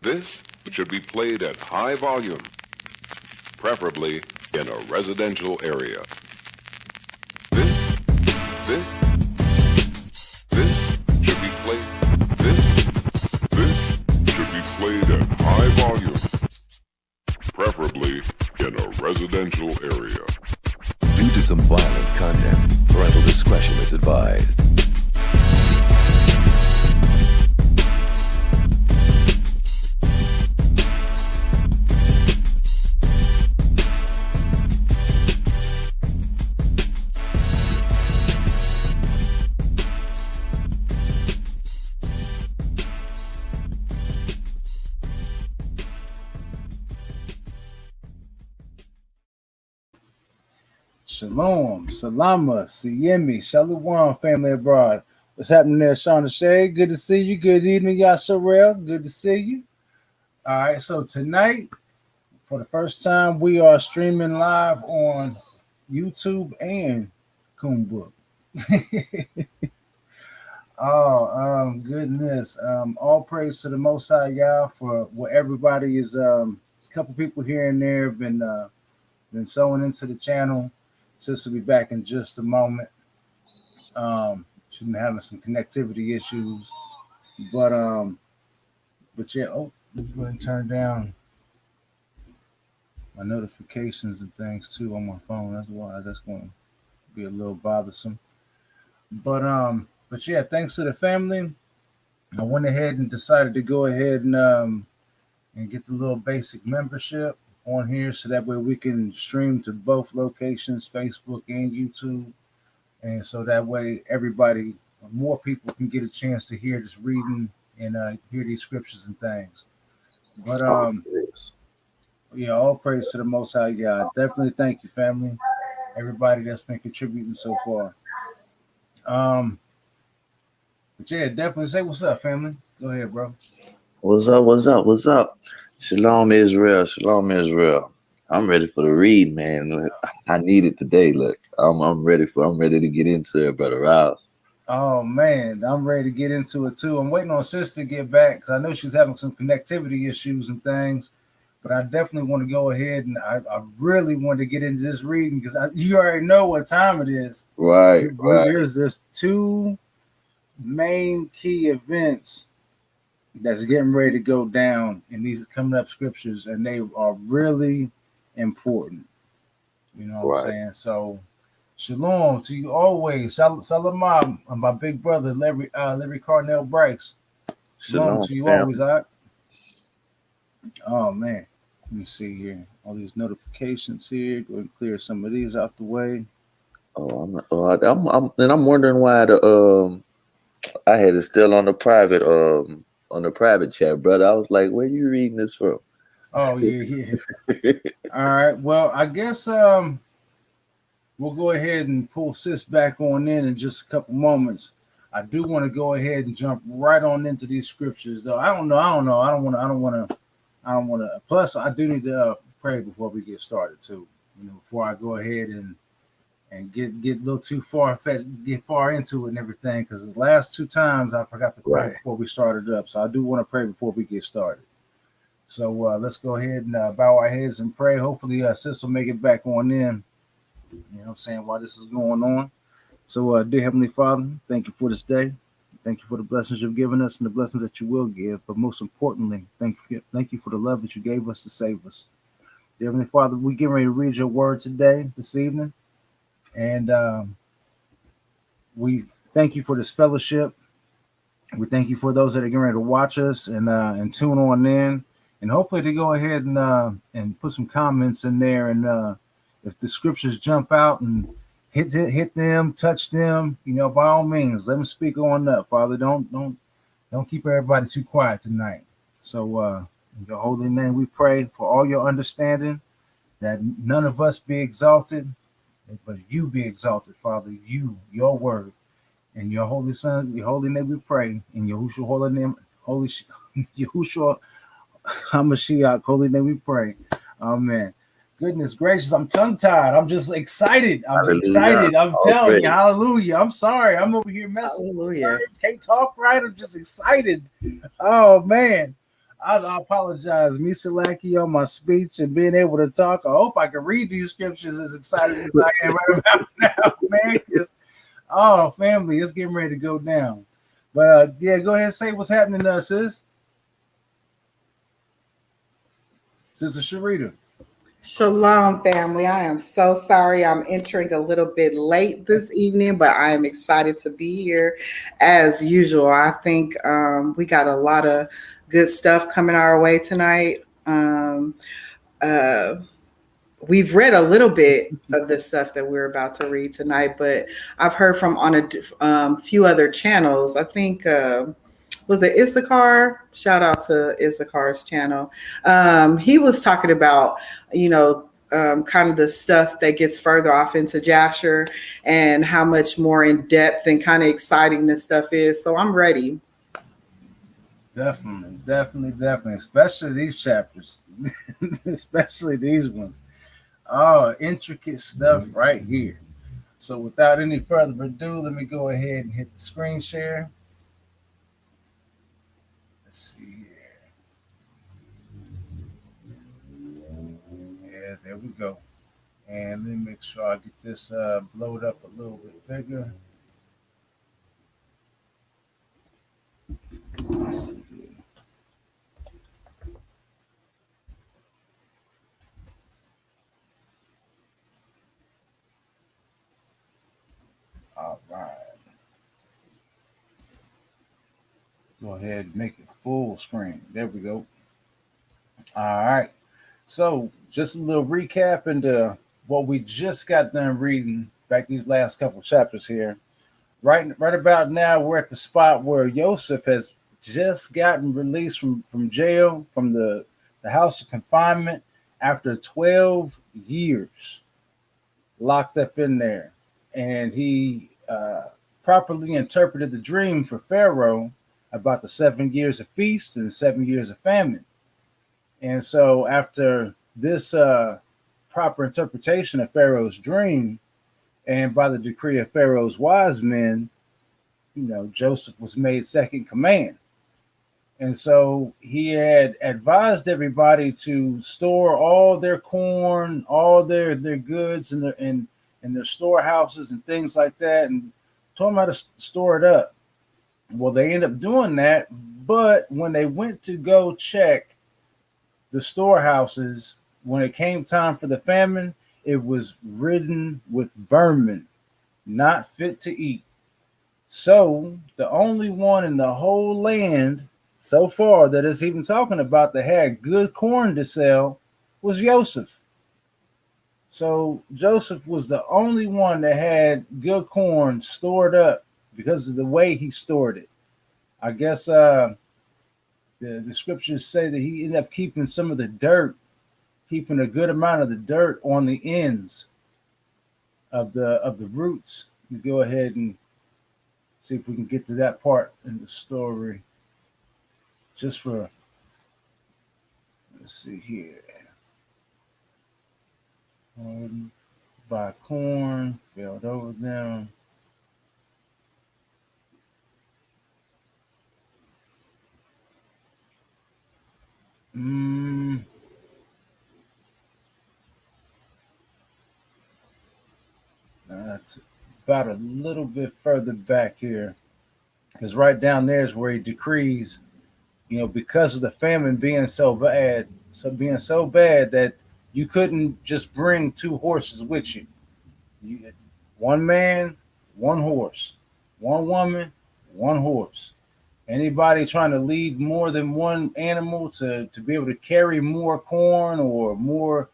This should be played at high volume, preferably in a residential area. This, this, this should be played. This should be played at high volume, preferably in a residential area. Due to some violent content, parental discretion is advised. Shalom, Salama, Siyemi, Shalom, family abroad. What's happening there, Sean Shay? Good to see you. Good evening, Yasharel. Good to see you. All right, so tonight, for the first time, we are streaming live on YouTube and Coonbook. Goodness. All praise to the Most High Yah for what everybody is. A couple people here and there have been sewing into the channel. Sister will be back in just a moment. She's been having some connectivity issues, but yeah. Oh, let me go ahead and turn down my notifications and things too on my phone. That's why that's going to be a little bothersome. But yeah, thanks to the family, I went ahead and decided to go ahead and get the little basic membership on here, so that way we can stream to both locations, Facebook and YouTube, and so that way everybody, more people, can get a chance to hear this reading and hear these scriptures and things. But yeah, all praise to the Most High God. Definitely thank you, family, everybody that's been contributing so far. But yeah, definitely say what's up, family. Go ahead, bro. What's up? What's up? What's up? Shalom Israel, Shalom Israel. I'm ready for the read, man. Look, I need it today. Look, I'm ready to get into it, Brother Rouse. Oh man, I'm ready to get into it too. I'm waiting on Sis to get back because I know she's having some connectivity issues and things. But I definitely want to go ahead and I really want to get into this reading because you already know what time it is. Right. There's two main key events that's getting ready to go down in these coming up scriptures, and they are really important. You know what I'm saying? So, shalom to you always. Salam, my big brother, Larry Carnell Bryce. Shalom to you always, Ike. Oh, man. Let me see here. All these notifications here. Go ahead and clear some of these out the way. I'm wondering why I had it still on the private chat, brother. I was like, where you reading this from? Oh, yeah. All right. Well, I guess we'll go ahead and pull Sis back on in just a couple moments. I do want to go ahead and jump right on into these scriptures, though. I don't know. I don't want to. Plus, I do need to pray before we get started, too. You know, before I go ahead and get a little too far into it and everything, because the last two times I forgot to pray before we started up. So I do want to pray before we get started. So let's go ahead and bow our heads and pray. Hopefully Sis will make it back on in, you know what I'm saying, while this is going on. So dear Heavenly Father, thank you for this day. Thank you for the blessings you've given us and the blessings that you will give. But most importantly, thank you for the love that you gave us to save us. Dear Heavenly Father, we get ready to read your word this evening. And we thank you for this fellowship. We thank you for those that are getting ready to watch us and tune on in, and hopefully to go ahead and put some comments in there. And if the scriptures jump out and hit them, touch them, you know, by all means, let them speak on up, Father. Don't keep everybody too quiet tonight. So in your holy name, we pray for all your understanding, that none of us be exalted, but you be exalted, Father. Your word, and your holy Son, your holy name we pray. In Yahushua holy name, Yahushua HaMashiach, holy name we pray. Amen. Goodness gracious, I'm tongue-tied. I'm just excited. Excited. I'm telling you, hallelujah. I'm sorry. I'm over here messing with words. Can't talk right. I'm just excited. Oh, man. I apologize. Me Salaki on my speech and being able to talk. I hope I can read these scriptures as excited as I am right about now, man. Because, oh, family, it's getting ready to go down. But yeah, go ahead and say what's happening to us, sis. Sister Sharita. Shalom, family. I am so sorry I'm entering a little bit late this evening, but I am excited to be here as usual. I think we got a lot of good stuff coming our way tonight. Uh, we've read a little bit of the stuff that we're about to read tonight, but I've heard from on a few other channels. I think was it Issachar? Shout out to Issachar's channel. He was talking about, kind of the stuff that gets further off into Jasher and how much more in depth and kind of exciting this stuff is. So I'm ready. Definitely, definitely, definitely. Especially these chapters, especially these ones. Oh, intricate stuff right here. So, without any further ado, let me go ahead and hit the screen share. Let's see here. Yeah, there we go. And let me make sure I get this blowed up a little bit bigger. Let's see here. All right. Go ahead and make it full screen. There we go. All right. So, just a little recap into what we just got done reading back these last couple chapters here. Right about now, we're at the spot where Joseph has just gotten released from jail, from the house of confinement, after 12 years locked up in there. And he properly interpreted the dream for Pharaoh about the 7 years of feast and 7 years of famine. And so, after this proper interpretation of Pharaoh's dream, and by the decree of Pharaoh's wise men, Joseph was made second command. And so he had advised everybody to store all their corn, all their goods in their storehouses and things like that, and told them how to store it up. Well, they ended up doing that, but when they went to go check the storehouses, when it came time for the famine, it was ridden with vermin, not fit to eat. So the only one in the whole land so far that is even talking about that had good corn to sell was Joseph. So Joseph was the only one that had good corn stored up because of the way he stored it. I guess the scriptures say that he ended up keeping some of the dirt, keeping a good amount of the dirt on the ends of the roots. We go ahead and see if we can get to that part in the story. Just for, let's see here. By corn, failed over them. That's about a little bit further back here, because right down there is where he decrees, because of the famine being so bad, that you couldn't just bring two horses with you. One man, one horse, one woman, one horse. Anybody trying to lead more than one animal to be able to carry more corn or more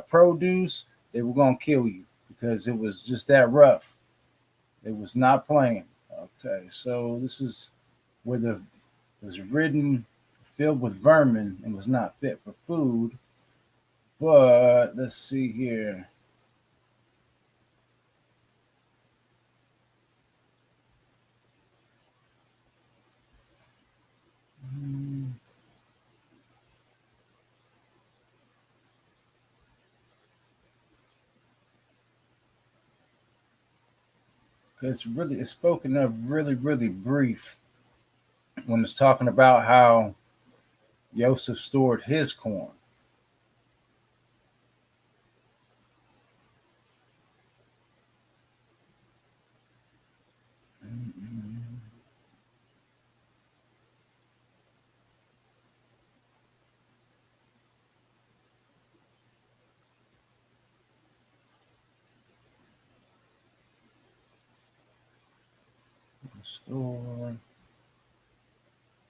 produce, they were going to kill you because it was just that rough. It was not playing. Okay, so this is where it was ridden, filled with vermin, and was not fit for food. But let's see here. It's spoken of really, really brief when it's talking about how Joseph stored his corn. Store.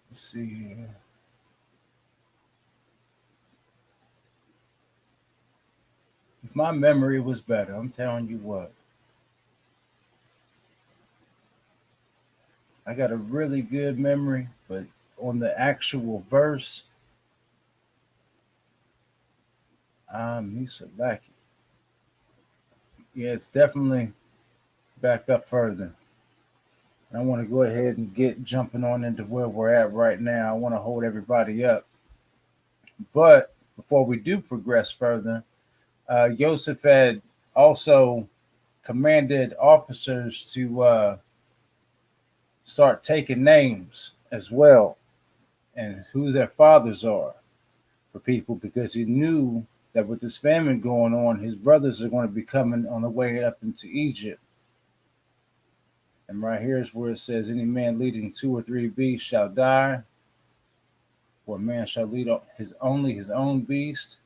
Let's see here. If my memory was better, I'm telling you what. I got a really good memory, but on the actual verse, I'm Misabaki. Yeah, it's definitely back up further. I want to go ahead and get jumping on into where we're at right now. I want to hold everybody up. But before we do progress further, Joseph had also commanded officers to start taking names as well and who their fathers are for people because he knew that with this famine going on, his brothers are going to be coming on the way up into Egypt. And right here is where it says, any man leading 2 or 3 beasts shall die, or a man shall lead his own beast.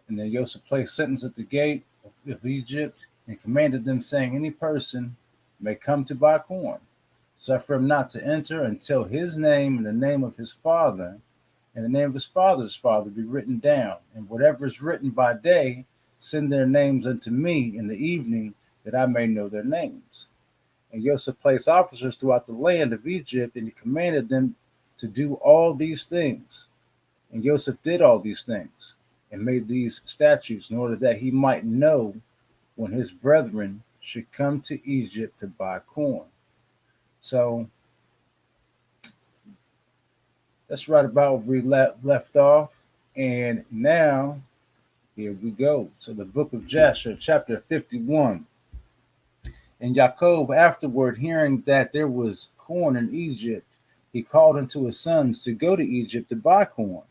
And then Joseph placed sentence at the gate of Egypt and commanded them, saying, any person may come to buy corn. Suffer him not to enter until his name and the name of his father and the name of his father's father be written down. And whatever is written by day, send their names unto me in the evening, that I may know their names. And Joseph placed officers throughout the land of Egypt, and he commanded them to do all these things. And Joseph did all these things and made these statutes in order that he might know when his brethren should come to Egypt to buy corn. So that's right about where we left off. And now, here we go. So the book of Jasher, chapter 51. And Jacob, afterward, hearing that there was corn in Egypt, he called unto his sons to go to Egypt to buy corn.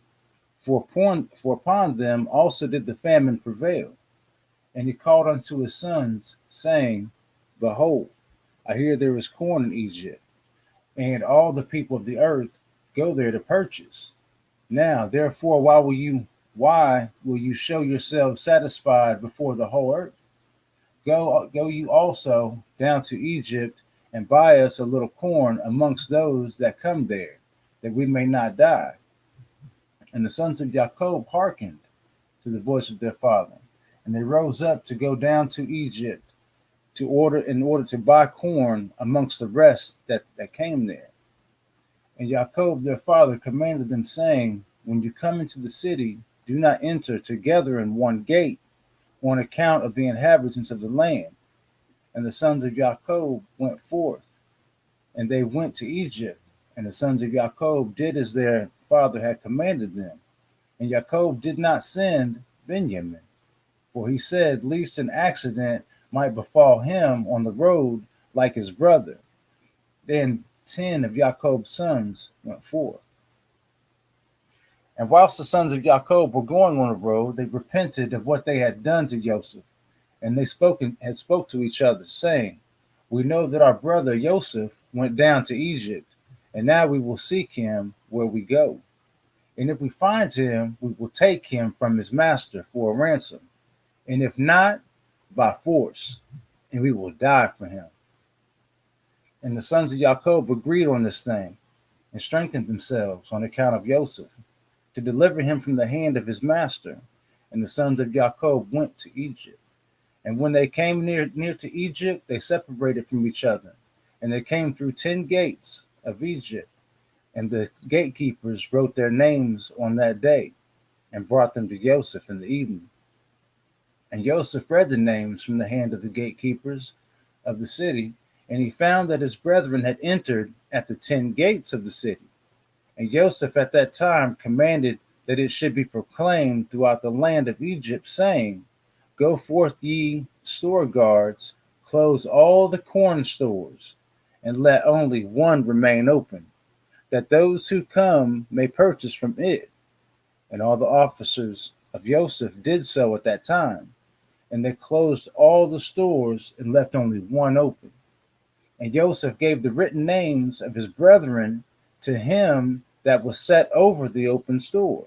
For upon them also did the famine prevail. And he called unto his sons, saying, behold, I hear there is corn in Egypt, and all the people of the earth go there to purchase. Now, therefore, why will you show yourselves satisfied before the whole earth? Go you also down to Egypt and buy us a little corn amongst those that come there, that we may not die. And the sons of Jacob hearkened to the voice of their father, and they rose up to go down to Egypt in order to buy corn amongst the rest that came there. And Jacob their father commanded them, saying, when you come into the city, do not enter together in one gate, on account of the inhabitants of the land. And the sons of Jacob went forth, and they went to Egypt. And the sons of Jacob did as their father had commanded them. And Jacob did not send Benjamin, for he said, lest an accident might befall him on the road like his brother. Then 10 of Jacob's sons went forth. And whilst the sons of Jacob were going on the road, they repented of what they had done to Joseph. And they spoke to each other, saying, we know that our brother Joseph went down to Egypt, and now we will seek him where we go. And if we find him, we will take him from his master for a ransom. And if not, by force, and we will die for him. And the sons of Jacob agreed on this thing, and strengthened themselves on account of Joseph, to deliver him from the hand of his master. And the sons of Jacob went to Egypt. And when they came near to Egypt, they separated from each other. And they came through 10 gates of Egypt. And the gatekeepers wrote their names on that day, and brought them to Joseph in the evening. And Joseph read the names from the hand of the gatekeepers of the city, and he found that his brethren had entered at the 10 gates of the city. And Joseph at that time commanded that it should be proclaimed throughout the land of Egypt, saying, go forth ye store guards, close all the corn stores, and let only one remain open. that those who come may purchase from it. And all the officers of Joseph did so at that time. And they closed all the stores and left only one open. And Joseph gave the written names of his brethren to him that was set over the open store.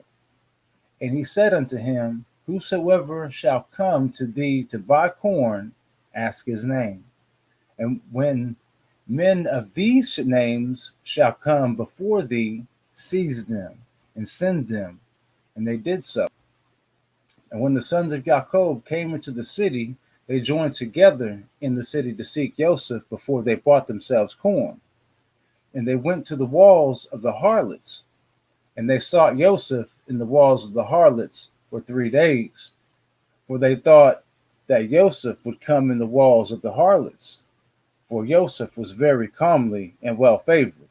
And he said unto him, whosoever shall come to thee to buy corn, ask his name. And when men of these names shall come before thee, seize them and send them. And they did so. And when the sons of Jacob came into the city, they joined together in the city to seek Joseph before they bought themselves corn. And they went to the walls of the harlots, and they sought Joseph in the walls of the harlots for 3 days, for they thought that Joseph would come in the walls of the harlots. For Joseph was very comely and well favored.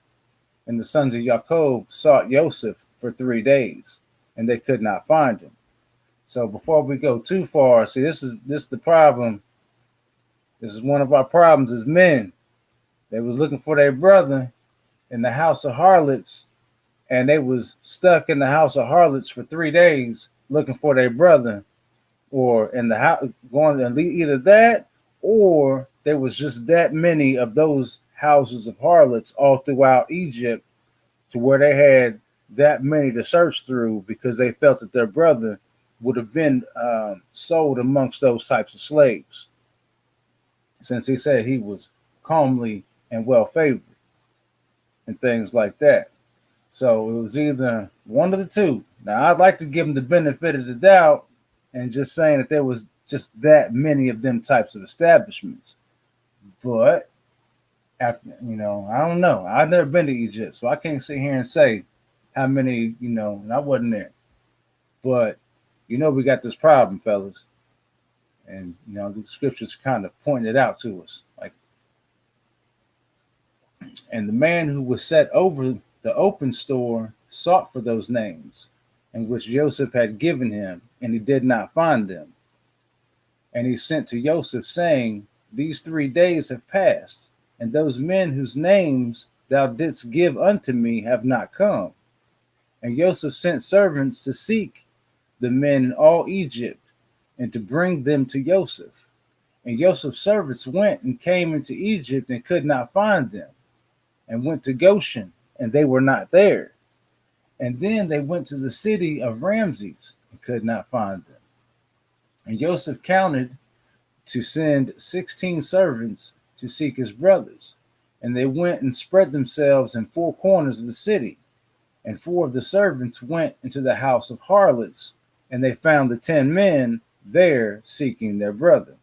And the sons of Jacob sought Joseph for 3 days, and they could not find him. So before we go too far, see, this is the problem. This is one of our problems as men. They was looking for their brother in the house of harlots, and they was stuck in the house of harlots for 3 days looking for their brother, or in the house going to either that, or there was just that many of those houses of harlots all throughout Egypt, to where they had that many to search through because they felt that their brother would have been sold amongst those types of slaves, since he said he was comely and well favored and things like that. So it was either one of the two. Now, I'd like to give them the benefit of the doubt and just saying that there was just that many of them types of establishments. But after, I don't know. I've never been to Egypt, so I can't sit here and say how many, and I wasn't there. But we got this problem, fellas. And the scriptures kind of pointed it out to us. And the man who was set over the open store sought for those names, in which Joseph had given him, and he did not find them. And he sent to Joseph, saying, these 3 days have passed, and those men whose names thou didst give unto me have not come. And Joseph sent servants to seek the men in all Egypt, and to bring them to Joseph. And Joseph's servants went and came into Egypt and could not find them, and went to Goshen, and they were not there. And then they went to the city of Ramses and could not find them. And Joseph counted to send 16 servants to seek his brothers. And they went and spread themselves in 4 corners of the city. And 4 of the servants went into the house of harlots, and they found the 10 men there seeking their brother.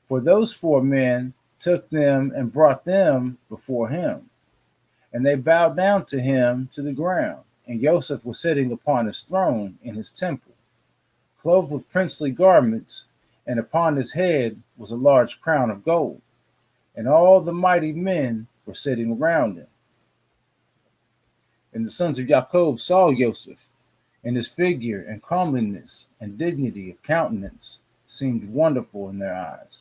For those 4 men took them and brought them before him. And they bowed down to him to the ground. And Joseph was sitting upon his throne in his temple, clothed with princely garments, and upon his head was a large crown of gold. And all the mighty men were sitting around him. And the sons of Jacob saw Joseph, and his figure and comeliness and dignity of countenance seemed wonderful in their eyes.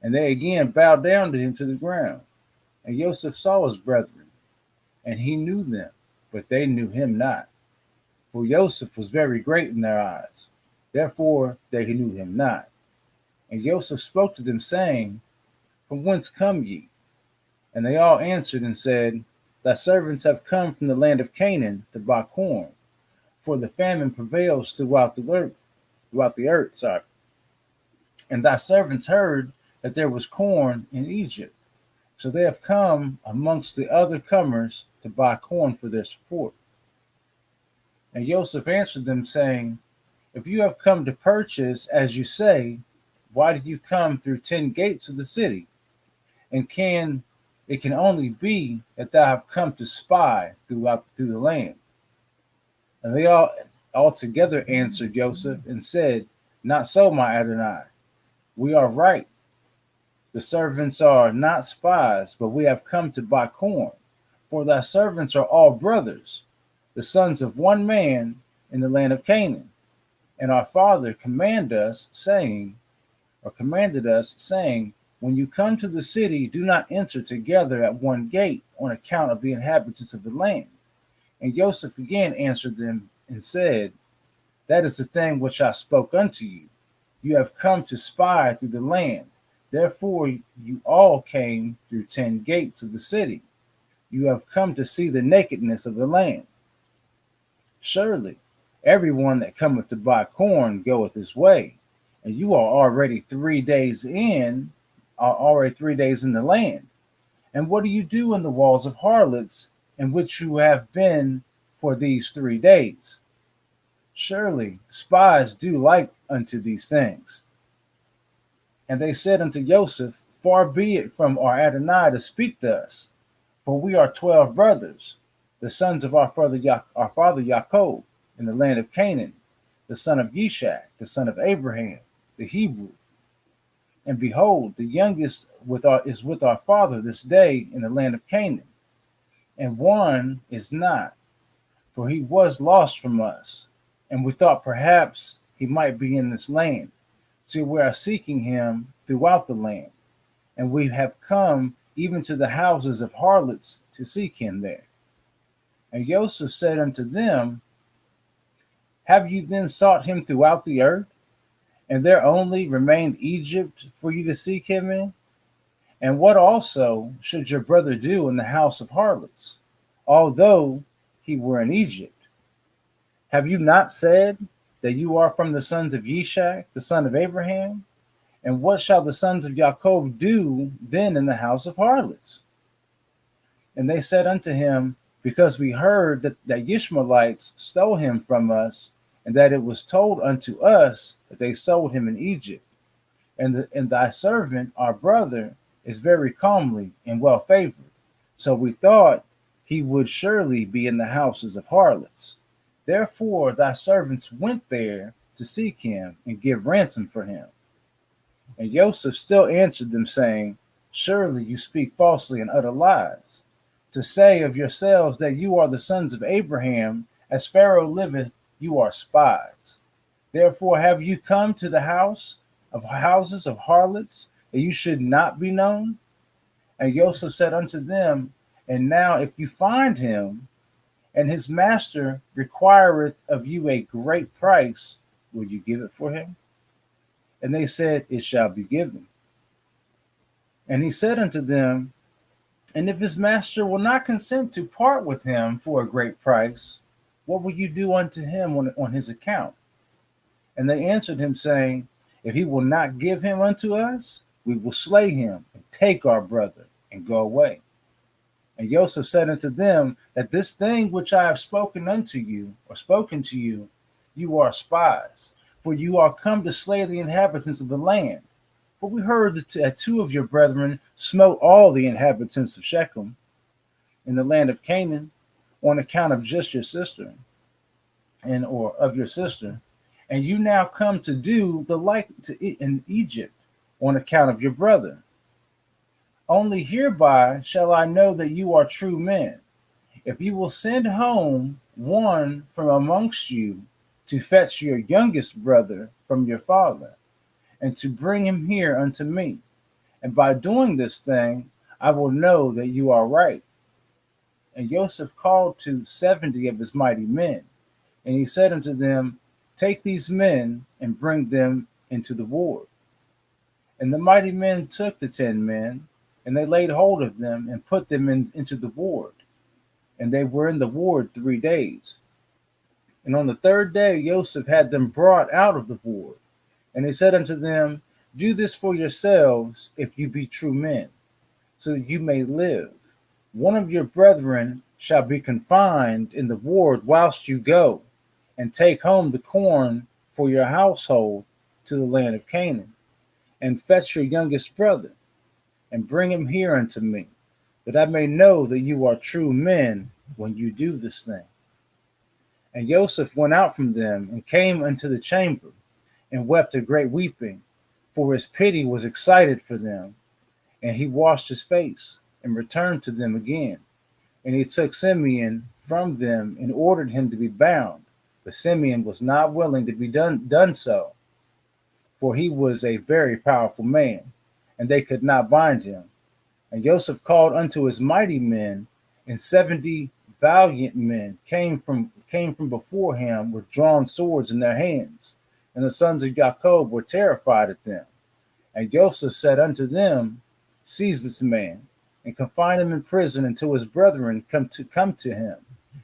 And they again bowed down to him to the ground. And Joseph saw his brethren, and he knew them, but they knew him not. For Joseph was very great in their eyes, therefore they knew him not. And Joseph spoke to them, saying, from whence come ye? And they all answered and said, thy servants have come from the land of Canaan to buy corn, for the famine prevails throughout the earth. And thy servants heard that there was corn in Egypt. So they have come amongst the other comers to buy corn for their support. And Joseph answered them, saying, if you have come to purchase, as you say, why did you come through 10 gates of the city? And it can only be that thou have come to spy through the land. And they all together answered Joseph and said, not so, my Adonai. We are right. The servants are not spies, but we have come to buy corn. For thy servants are all brothers, the sons of one man in the land of Canaan. And our father commanded us, saying, when you come to the city, do not enter together at one gate on account of the inhabitants of the land. And Joseph again answered them and said, That is the thing which I spoke unto you. You have come to spy through the land. Therefore you all came through 10 gates of the city. You have come to see the nakedness of the land. Surely everyone that cometh to buy corn goeth his way, and you are already 3 days in the land. And what do you do in the walls of harlots, in which you have been for these 3 days? Surely spies do like unto these things. And they said unto Joseph, Far be it from our Adonai to speak thus, for we are 12 brothers, the sons of our father Jacob, in the land of Canaan, the son of Yishak, the son of Abraham, the Hebrew. And behold, the youngest is with our father this day in the land of Canaan, and one is not, for he was lost from us, and we thought perhaps he might be in this land. So we are seeking him throughout the land, and we have come even to the houses of harlots to seek him there. And Joseph said unto them, Have you then sought him throughout the earth? And there only remained Egypt for you to seek him in? And what also should your brother do in the house of harlots, although he were in Egypt? Have you not said that you are from the sons of Yishak, the son of Abraham? And what shall the sons of Jacob do then in the house of harlots? And they said unto him, Because we heard that Ishmaelites stole him from us, and that it was told unto us that they sold him in Egypt. And thy servant, our brother, is very comely and well favored. So we thought he would surely be in the houses of harlots. Therefore thy servants went there to seek him and give ransom for him. And Joseph still answered them, saying, Surely you speak falsely and utter lies, to say of yourselves that you are the sons of Abraham. As Pharaoh liveth, you are spies. Therefore have you come to the houses of harlots, that you should not be known? And Joseph said unto them, And now if you find him, and his master requireth of you a great price, will you give it for him? And they said, It shall be given. And he said unto them, And if his master will not consent to part with him for a great price, what will you do unto him on his account? And they answered him, saying, If he will not give him unto us, we will slay him and take our brother and go away. And Joseph said unto them, That this thing which I have spoken to you, you are spies, for you are come to slay the inhabitants of the land. For we heard that 2 of your brethren smote all the inhabitants of Shechem in the land of Canaan on account of just your sister, or of your sister, and you now come to do the like in Egypt on account of your brother. Only hereby shall I know that you are true men, if you will send home one from amongst you to fetch your youngest brother from your father, and to bring him here unto me. And by doing this thing, I will know that you are right. And Joseph called to 70 of his mighty men, and he said unto them, Take these men and bring them into the ward. And the mighty men took the 10 men, and they laid hold of them and put them into the ward. And they were in the ward 3 days. And on the 3rd day Joseph had them brought out of the ward. And he said unto them, Do this for yourselves, if you be true men, so that you may live. One of your brethren shall be confined in the ward whilst you go, and take home the corn for your household to the land of Canaan, and fetch your youngest brother, and bring him here unto me, that I may know that you are true men when you do this thing. And Joseph went out from them, and came unto the chamber, and wept a great weeping, for his pity was excited for them. And he washed his face, and returned to them again. And he took Simeon from them, and ordered him to be bound. But Simeon was not willing to be done so, for he was a very powerful man, and they could not bind him. And Joseph called unto his mighty men, and 70 valiant men came from before him with drawn swords in their hands, and the sons of Jacob were terrified at them. And Joseph said unto them, Seize this man, and confine him in prison until his brethren come to him.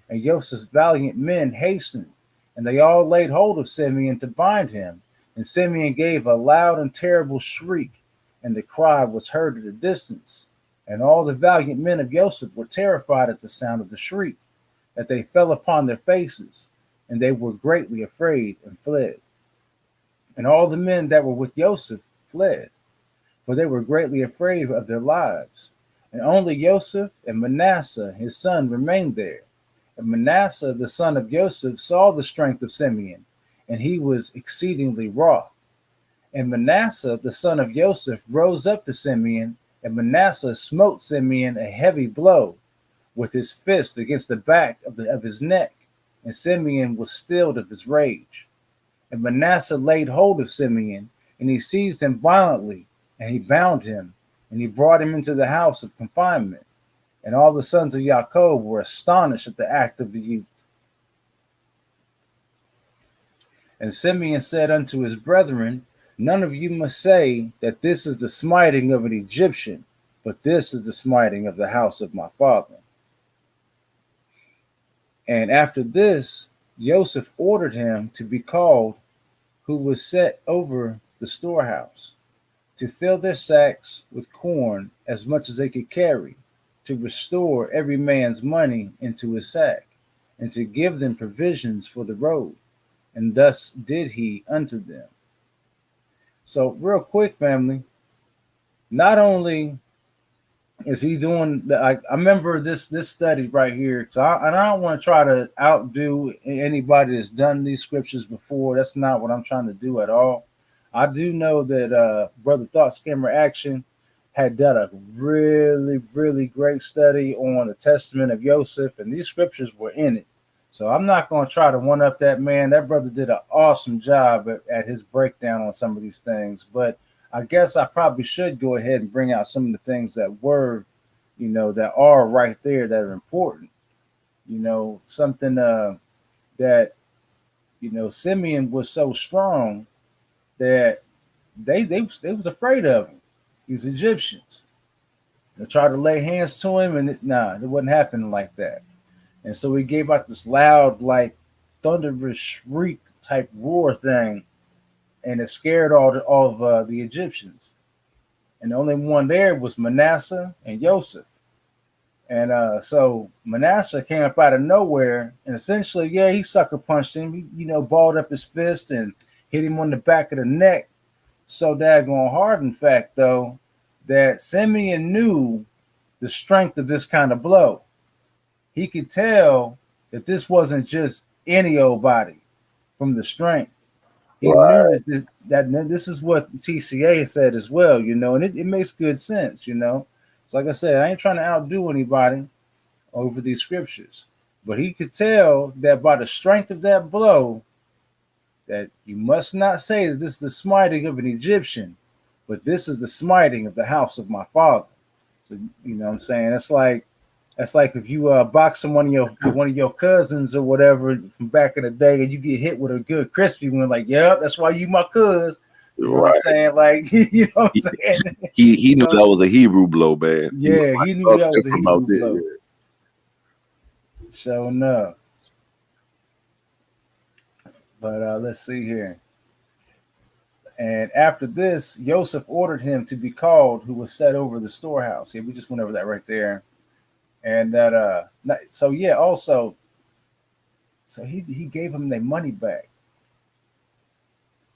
And Joseph's valiant men hastened, and they all laid hold of Simeon to bind him. And Simeon gave a loud and terrible shriek, and the cry was heard at a distance. And all the valiant men of Joseph were terrified at the sound of the shriek, that they fell upon their faces, and they were greatly afraid and fled. And all the men that were with Joseph fled, for they were greatly afraid of their lives. And only Joseph and Manasseh his son remained there. And Manasseh the son of Joseph saw the strength of Simeon, and he was exceedingly wroth. And Manasseh the son of Joseph rose up to Simeon, and Manasseh smote Simeon a heavy blow with his fist against the back of his neck, and Simeon was stilled of his rage. And Manasseh laid hold of Simeon, and he seized him violently, and he bound him, and he brought him into the house of confinement. And all the sons of Jacob were astonished at the act of the youth. And Simeon said unto his brethren, None of you must say that this is the smiting of an Egyptian, but this is the smiting of the house of my father. And after this, Joseph ordered him to be called, who was set over the storehouse, to fill their sacks with corn as much as they could carry, to restore every man's money into his sack, and to give them provisions for the road. And thus did he unto them. So real quick, family, not only is he doing the, I remember this study right here. So I don't want to try to outdo anybody that's done these scriptures before. That's not what I'm trying to do at all. I do know that Brother Thoughts Camera Action had done a really, really great study on the Testament of Joseph, and these scriptures were in it. So I'm not going to try to one up that man. That brother did an awesome job at his breakdown on some of these things. But I guess I probably should go ahead and bring out some of the things that were, that are right there that are important. Something that, Simeon was so strong that they was afraid of him. These Egyptians. They tried to lay hands to him, and it wasn't happening like that. And so he gave out this loud, like thunderous shriek type roar thing, and it scared all of the Egyptians. And the only one there was Manasseh and Joseph. And so Manasseh came up out of nowhere, and essentially, he sucker punched him. He, balled up his fist and hit him on the back of the neck. So daggone hard, in fact, though, that Simeon knew the strength of this kind of blow. He could tell that this wasn't just any old body from the strength. He knew that this is what TCA said as well, and it makes good sense, So like I said, I ain't trying to outdo anybody over these scriptures, but he could tell that by the strength of that blow, that you must not say that this is the smiting of an Egyptian, but this is the smiting of the house of my father. So what I'm saying? That's like if you boxing one of your cousins or whatever from back in the day, and you get hit with a good crispy one, like, that's why you my cuz. You know what I'm saying? Like, what I'm saying? He knew that was a Hebrew blow, man. Yeah, he knew that was a Hebrew blow. So no. But let's see here. And after this, Joseph ordered him to be called, who was set over the storehouse. Yeah, we just went over that right there. And that also, so he gave him their money back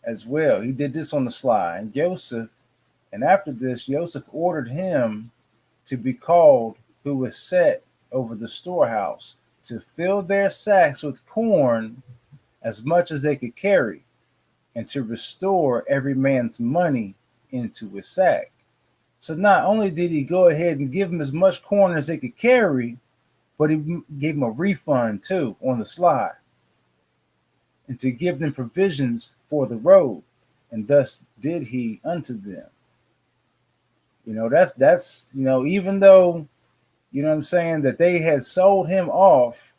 as well. He did this on the sly. And after this, Joseph ordered him to be called, who was set over the storehouse, to fill their sacks with corn as much as they could carry, and to restore every man's money into his sack. So not only did he go ahead and give him as much corn as they could carry, but he gave him a refund too on the sly, and to give them provisions for the road, and thus did he unto them. That's even though you know what I'm saying, that they had sold him off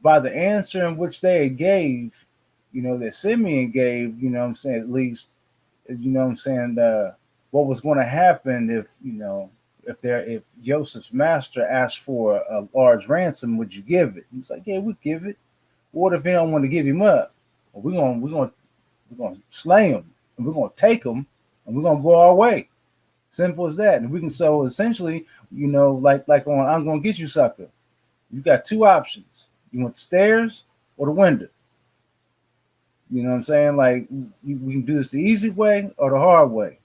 by the answer in which they had gave, you know, that Simeon gave, you know what I'm saying, at least, you know what I'm saying, what was going to happen if, you know, if Joseph's master asked for a large ransom, would you give it? He's like, yeah, we'd give it. What if they don't want to give him up? Well, we're gonna slay him, and we're gonna take him, and we're gonna go our way. Simple as that. And we can, so essentially, you know, like on I'm Gonna Get You Sucker, you got two options. You want the stairs or the window. You know what I'm saying? Like we can do this the easy way or the hard way.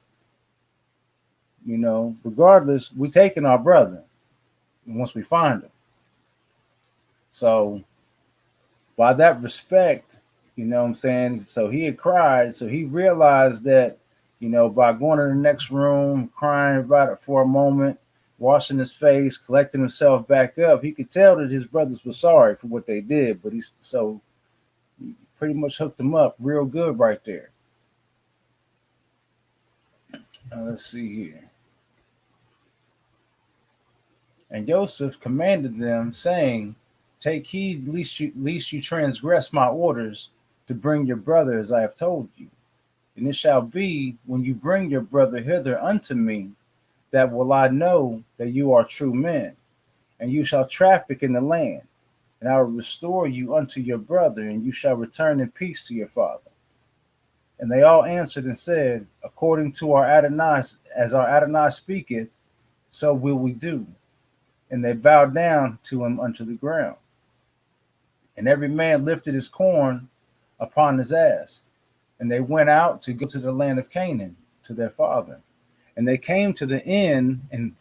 You know, regardless, we're taking our brother once we find him. So by that respect, you know what I'm saying? So he had cried. So he realized that, you know, by going to the next room, crying about it for a moment, washing his face, collecting himself back up, he could tell that his brothers were sorry for what they did. But he pretty much hooked him up real good right there. Let's see here. And Joseph commanded them, saying, take heed lest you transgress my orders to bring your brother as I have told you. And it shall be, when you bring your brother hither unto me, that will I know that you are true men, and you shall traffic in the land, and I will restore you unto your brother, and you shall return in peace to your father. And they all answered and said, according to our Adonai, as our Adonai speaketh, so will we do. And they bowed down to him unto the ground. And every man lifted his corn upon his ass. And they went out to go to the land of Canaan, to their father. And they came to the inn, and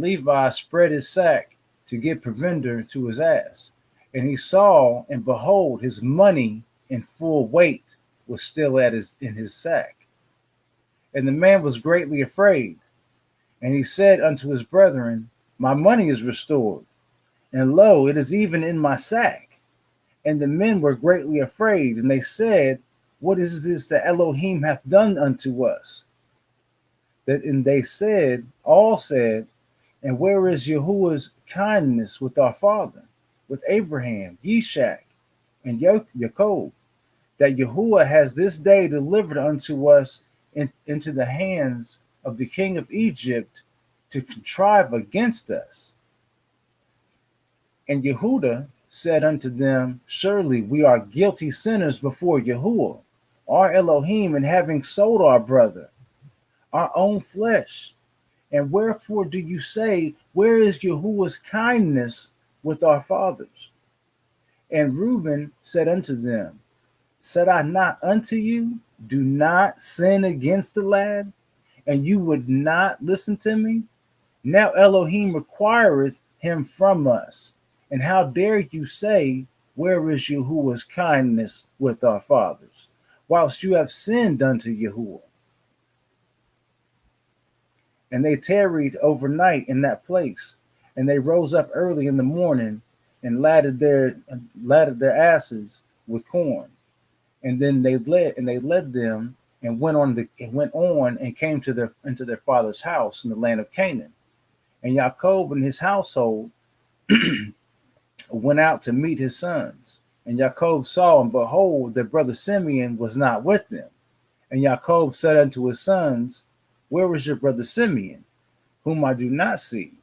Levi spread his sack to get provender to his ass. And he saw, and behold, his money in full weight was still in his sack. And the man was greatly afraid. And he said unto his brethren, my money is restored, and lo, it is even in my sack. And the men were greatly afraid, and they said, what is this that Elohim hath done unto us? And they said, all said, and where is Yahuwah's kindness with our father, with Abraham, Yishak, and Jacob, that Yahuwah has this day delivered unto us into the hands of the king of Egypt to contrive against us? And Yehuda said unto them, surely we are guilty sinners before Yahuwah, our Elohim, in having sold our brother, our own flesh. And wherefore do you say, where is Yahuwah's kindness with our fathers? And Reuben said unto them, said I not unto you, do not sin against the lad? And you would not listen to me? Now Elohim requireth him from us. And how dare you say, where is Yahuwah's kindness with our fathers, whilst you have sinned unto Yahuwah? And they tarried overnight in that place. And they rose up early in the morning and ladded their asses with corn. And then they led them and went on and came into their father's house in the land of Canaan. And Jacob and his household went out to meet his sons. And Jacob saw, and behold, their brother Simeon was not with them. And Jacob said unto his sons, where is your brother Simeon, whom I do not see?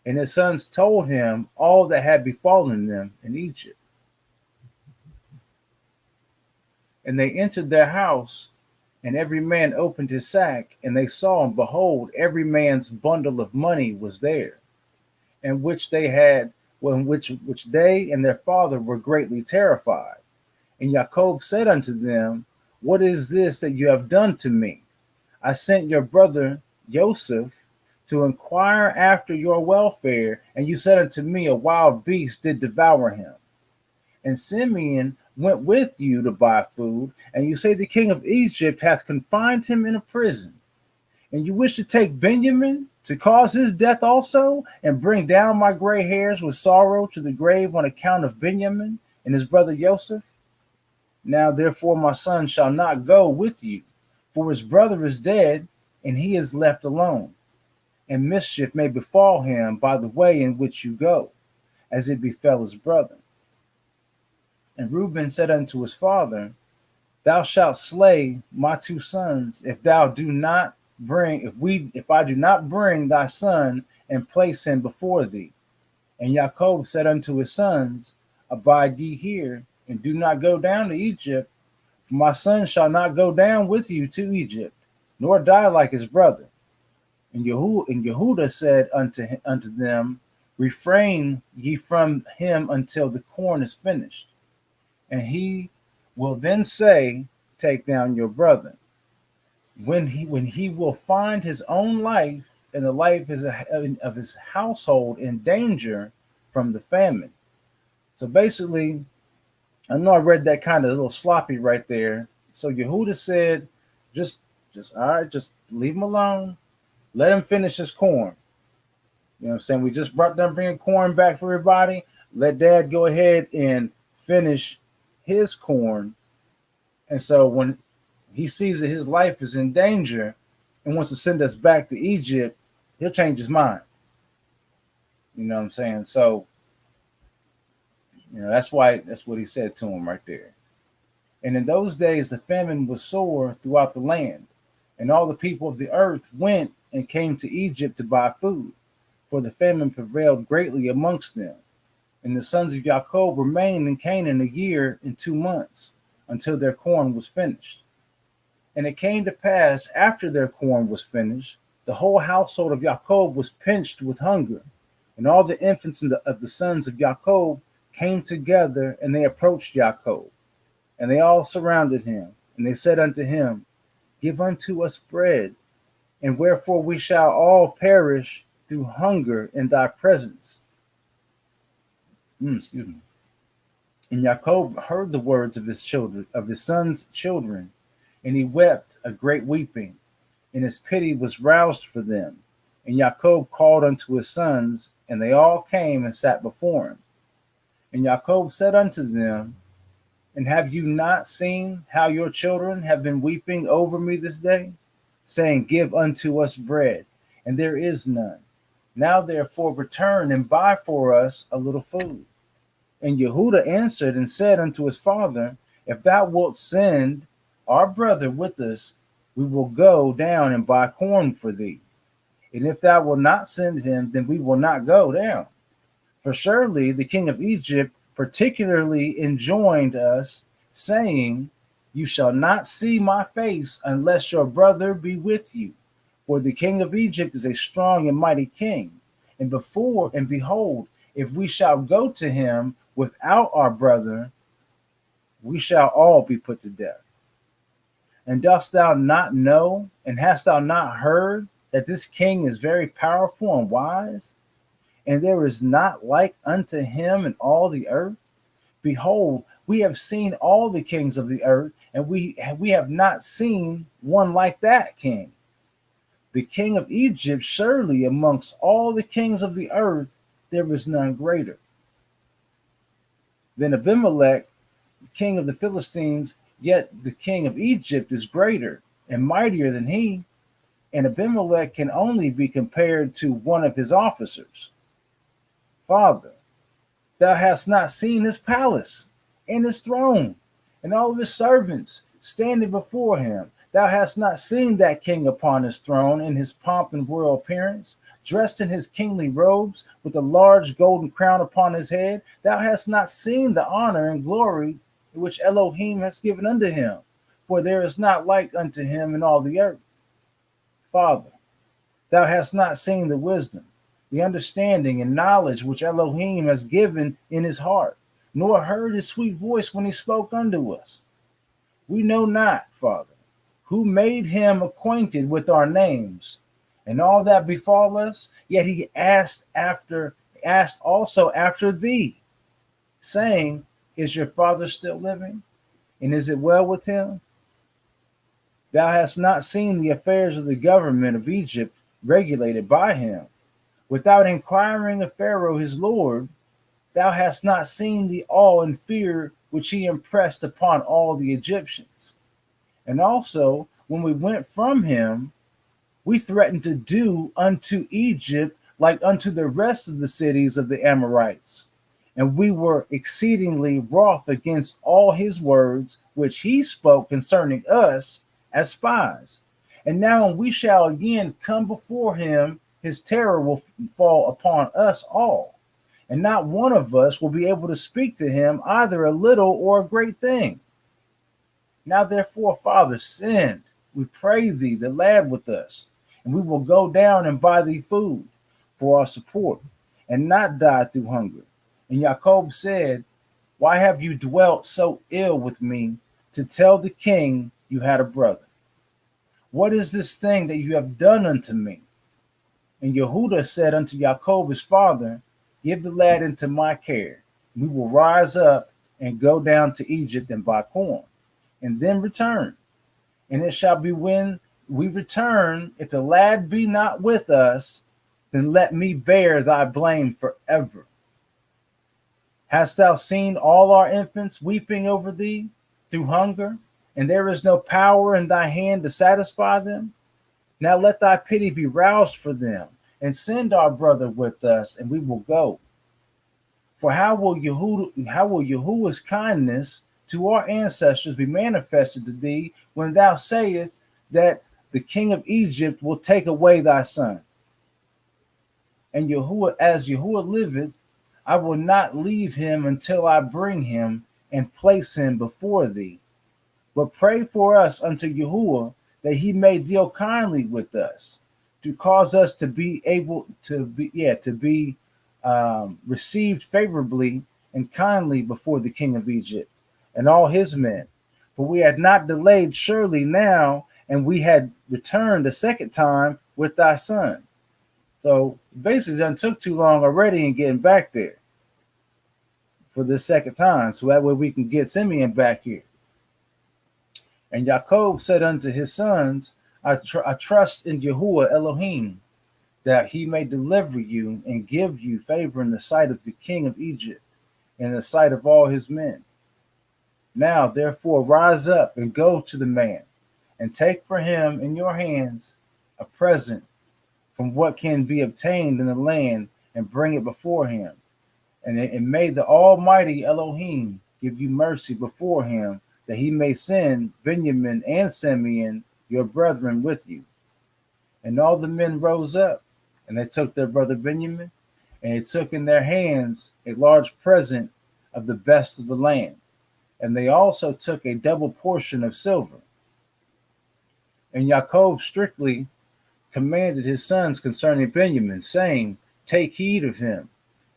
And his sons told him all that had befallen them in Egypt. And they entered their house, and every man opened his sack, and they saw, and behold, every man's bundle of money was there, and which they had, which they and their father were greatly terrified. And Jacob said unto them, what is this that you have done to me? I sent your brother Joseph to inquire after your welfare, and you said unto me, a wild beast did devour him. And Simeon went with you to buy food, and you say the king of Egypt hath confined him in a prison. And you wish to take Benjamin to cause his death also, and bring down my gray hairs with sorrow to the grave on account of Benjamin and his brother Joseph? Now therefore my son shall not go with you, for his brother is dead, and he is left alone. and mischief may befall him by the way in which you go, as it befell his brother. And Reuben said unto his father, Thou shalt slay my two sons if thou do not bring if I do not bring thy son and place him before thee. And Jacob said unto his sons, Abide ye here, and do not go down to Egypt, for my son shall not go down with you to Egypt, nor die like his brother. And Yehuda said unto them, Refrain ye from him until the corn is finished. And he will then say, Take down your brother. When he will find his own life and the life of his household in danger from the famine. So basically, I know I read that kind of a little sloppy right there. So Yehuda said, just all right, just leave him alone. Let him finish his corn. You know what I'm saying? We just brought them bringing corn back for everybody. Let dad go ahead and finish his corn. And so when he sees that his life is in danger and wants to send us back to Egypt, he'll change his mind. You know what I'm saying? So, that's what he said to him right there. And in those days, the famine was sore throughout the land, and all the people of the earth went and came to Egypt to buy food, for the famine prevailed greatly amongst them. And the sons of Jacob remained in Canaan a year and 2 months, until their corn was finished. And it came to pass, after their corn was finished, the whole household of Jacob was pinched with hunger. And all the infants of the sons of Jacob came together, and they approached Jacob. And they all surrounded him. And they said unto him, Give unto us bread, and wherefore we shall all perish through hunger in thy presence. Excuse me. And Jacob heard the words of his sons' children, and he wept a great weeping, and his pity was roused for them. And Jacob called unto his sons, and they all came and sat before him. And Jacob said unto them, And have you not seen how your children have been weeping over me this day, saying, Give unto us bread, and there is none. Now therefore return and buy for us a little food. And Yehuda answered and said unto his father, If thou wilt send our brother with us, we will go down and buy corn for thee. And if thou wilt not send him, then we will not go down. For surely the king of Egypt particularly enjoined us, saying, You shall not see my face unless your brother be with you. For the king of Egypt is a strong and mighty king. And behold, if we shall go to him without our brother, we shall all be put to death. And dost thou not know, and hast thou not heard, that this king is very powerful and wise? And there is not like unto him in all the earth? Behold, we have seen all the kings of the earth, and we have not seen one like that king. The king of Egypt, surely amongst all the kings of the earth, there is none greater. Then Abimelech, king of the Philistines, yet the king of Egypt is greater and mightier than he, and Abimelech can only be compared to one of his officers. Father, thou hast not seen his palace and his throne and all of his servants standing before him. Thou hast not seen that king upon his throne in his pomp and royal appearance, dressed in his kingly robes, with a large golden crown upon his head. Thou hast not seen the honor and glory which Elohim has given unto him, for there is not like unto him in all the earth. Father, thou hast not seen the wisdom, the understanding and knowledge which Elohim has given in his heart, nor heard his sweet voice when he spoke unto us. We know not, Father, who made him acquainted with our names and all that befall us, yet he asked also after thee, saying, Is your father still living? And is it well with him? Thou hast not seen the affairs of the government of Egypt regulated by him. Without inquiring of Pharaoh his lord, thou hast not seen the awe and fear which he impressed upon all the Egyptians. And also, when we went from him, we threatened to do unto Egypt like unto the rest of the cities of the Amorites. And we were exceedingly wroth against all his words which he spoke concerning us as spies. And now when we shall again come before him, his terror will fall upon us all. And not one of us will be able to speak to him either a little or a great thing. Now therefore, Father, send, we pray thee, the lad with us, and we will go down and buy thee food for our support, and not die through hunger. And Jacob said, why have you dwelt so ill with me to tell the king you had a brother? What is this thing that you have done unto me? And Yehuda said unto Jacob his father, give the lad into my care. We will rise up and go down to Egypt and buy corn, and then return. And it shall be when we return, if the lad be not with us, then let me bear thy blame forever. Hast thou seen all our infants weeping over thee through hunger, and there is no power in thy hand to satisfy them? Now let thy pity be roused for them, and send our brother with us, and we will go. For how will Yahuwah's kindness to our ancestors be manifested to thee when thou sayest that the king of Egypt will take away thy son? And Yahuwah, as Yahuwah liveth, I will not leave him until I bring him and place him before thee. But pray for us unto Yahuwah that he may deal kindly with us, to cause us to be able to be received favorably and kindly before the king of Egypt and all his men. For we had not delayed surely now, and we had returned a second time with thy son. So basically, it took too long already in getting back there for the second time, so that way we can get Simeon back here. And Jacob said unto his sons, I trust in Yahuwah Elohim, that he may deliver you and give you favor in the sight of the king of Egypt and in the sight of all his men. Now, therefore, rise up and go to the man, and take for him in your hands a present from what can be obtained in the land, and bring it before him. And may the Almighty Elohim give you mercy before him, that he may send Benjamin and Simeon, your brethren, with you. And all the men rose up, and they took their brother Benjamin, and they took in their hands a large present of the best of the land. And they also took a double portion of silver. And Jacob strictly commanded his sons concerning Benjamin, saying, take heed of him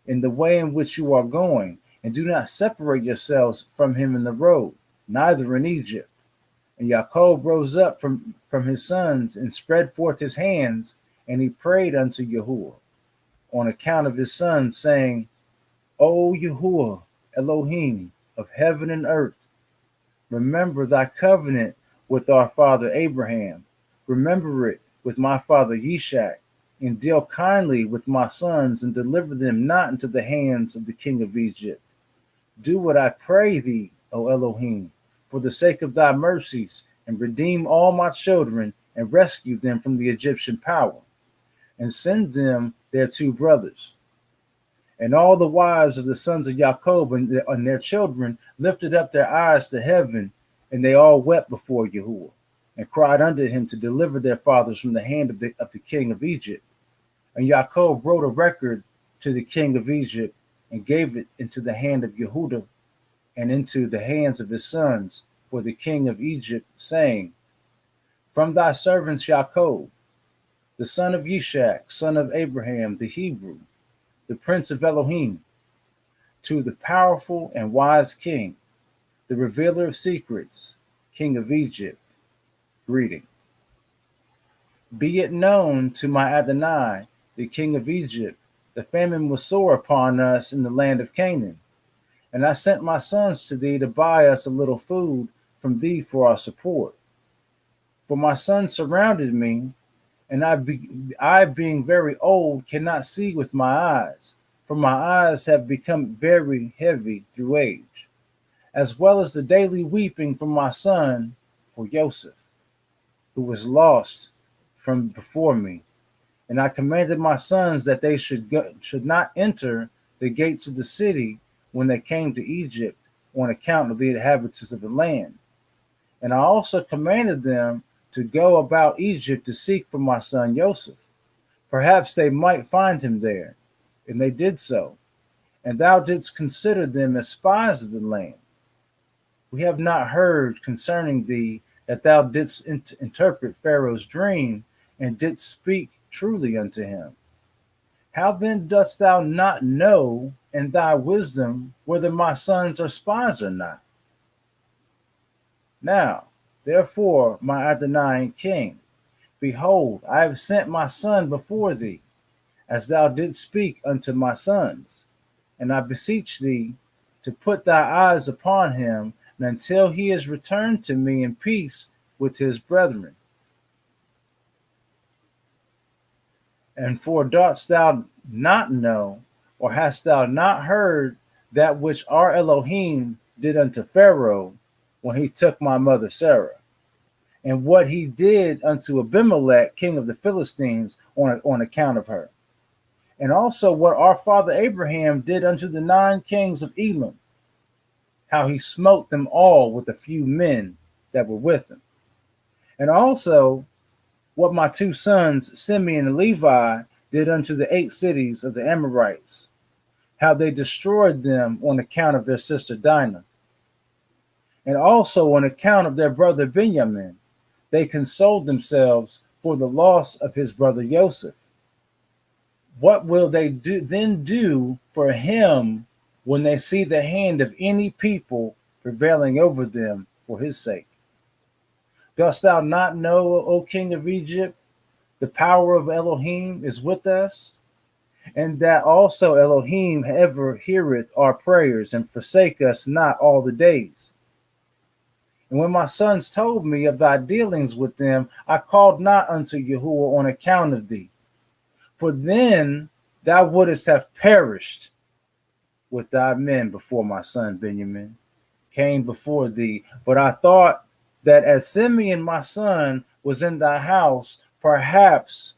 in the way in which you are going, and do not separate yourselves from him in the road, neither in Egypt. And Jacob rose up from his sons and spread forth his hands, and he prayed unto Yahuwah on account of his sons, saying, O Yahuwah, Elohim of heaven and earth, remember thy covenant with our father Abraham. Remember it with my father Yishak, and deal kindly with my sons, and deliver them not into the hands of the king of Egypt. Do what I pray thee, O Elohim, for the sake of thy mercies, and redeem all my children, and rescue them from the Egyptian power, and send them their two brothers. And all the wives of the sons of Jacob and their children lifted up their eyes to heaven, and they all wept before Yahuwah, and cried unto him to deliver their fathers from the hand of the king of Egypt. And Jacob wrote a record to the king of Egypt, and gave it into the hand of Yehuda, and into the hands of his sons for the king of Egypt, saying, from thy servants Jacob, the son of Yishak, son of Abraham, the Hebrew, the prince of Elohim, to the powerful and wise king, the revealer of secrets, king of Egypt, greeting. Be it known to my Adonai, the king of Egypt, the famine was sore upon us in the land of Canaan. And I sent my sons to thee to buy us a little food from thee for our support. For my sons surrounded me, and I being very old, cannot see with my eyes, for my eyes have become very heavy through age, as well as the daily weeping for my son, for Joseph, who was lost from before me. And I commanded my sons that they should not enter the gates of the city when they came to Egypt on account of the inhabitants of the land. And I also commanded them to go about Egypt to seek for my son Joseph. Perhaps they might find him there. And they did so. And thou didst consider them as spies of the land. We have not heard concerning thee that thou didst interpret Pharaoh's dream and didst speak truly unto him. How then dost thou not know in thy wisdom whether my sons are spies or not? Now, therefore, my Adonai King, behold, I have sent my son before thee, as thou didst speak unto my sons. And I beseech thee to put thy eyes upon him until he is returned to me in peace with his brethren. And for dost thou not know, or hast thou not heard that which our Elohim did unto Pharaoh when he took my mother Sarah, and what he did unto Abimelech, king of the Philistines, on account of her, and also what our father Abraham did unto the 9 kings of Elam, how he smote them all with a few men that were with him, and also what my 2 sons, Simeon and Levi, did unto the 8 cities of the Amorites, how they destroyed them on account of their sister Dinah. And also on account of their brother Benjamin, they consoled themselves for the loss of his brother Joseph. What will they do for him when they see the hand of any people prevailing over them for his sake? Dost thou not know, O king of Egypt, the power of Elohim is with us, and that also Elohim ever heareth our prayers and forsake us not all the days? And when my sons told me of thy dealings with them, I called not unto Yahuwah on account of thee, for then thou wouldest have perished with thy men before my son Benjamin came before thee. But I thought that as Simeon my son was in thy house, perhaps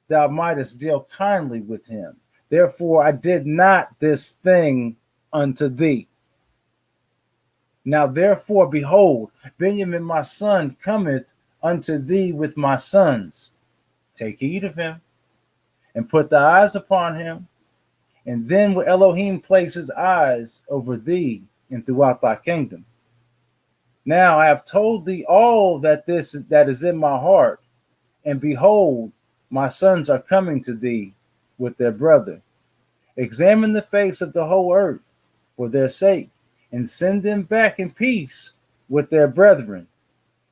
thou mightest deal kindly with him. Therefore I did not this thing unto thee. Now therefore, behold, Benjamin my son cometh unto thee with my sons. Take heed of him, and put thy eyes upon him, and then will Elohim place his eyes over thee and throughout thy kingdom. Now I have told thee all that is in my heart, and behold, my sons are coming to thee with their brother. Examine the face of the whole earth for their sake, and send them back in peace with their brethren.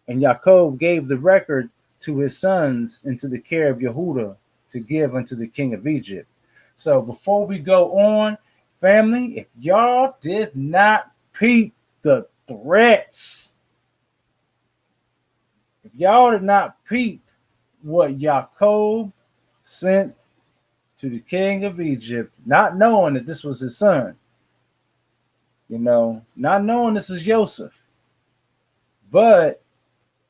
And Jacob gave the record to his sons into the care of Yehuda to give unto the king of Egypt. So before we go on, family, if y'all did not peep the threats, if y'all did not peep what Jacob sent to the king of Egypt, not knowing that this was his son, not knowing this is Joseph, but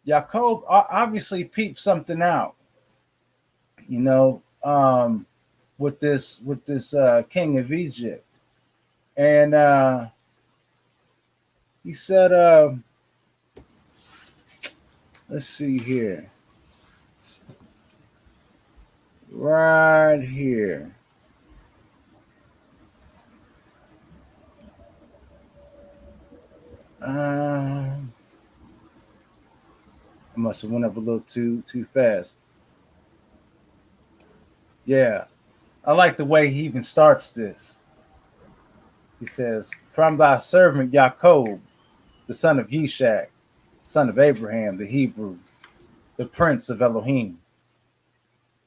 Jacob obviously peeped something out, with this king of Egypt, and he said, let's see here, right here. I must have went up a little too fast. Yeah, I like the way he even starts this. He says, "From thy servant Jacob, the son of Yishak, son of Abraham, the Hebrew, the prince of Elohim,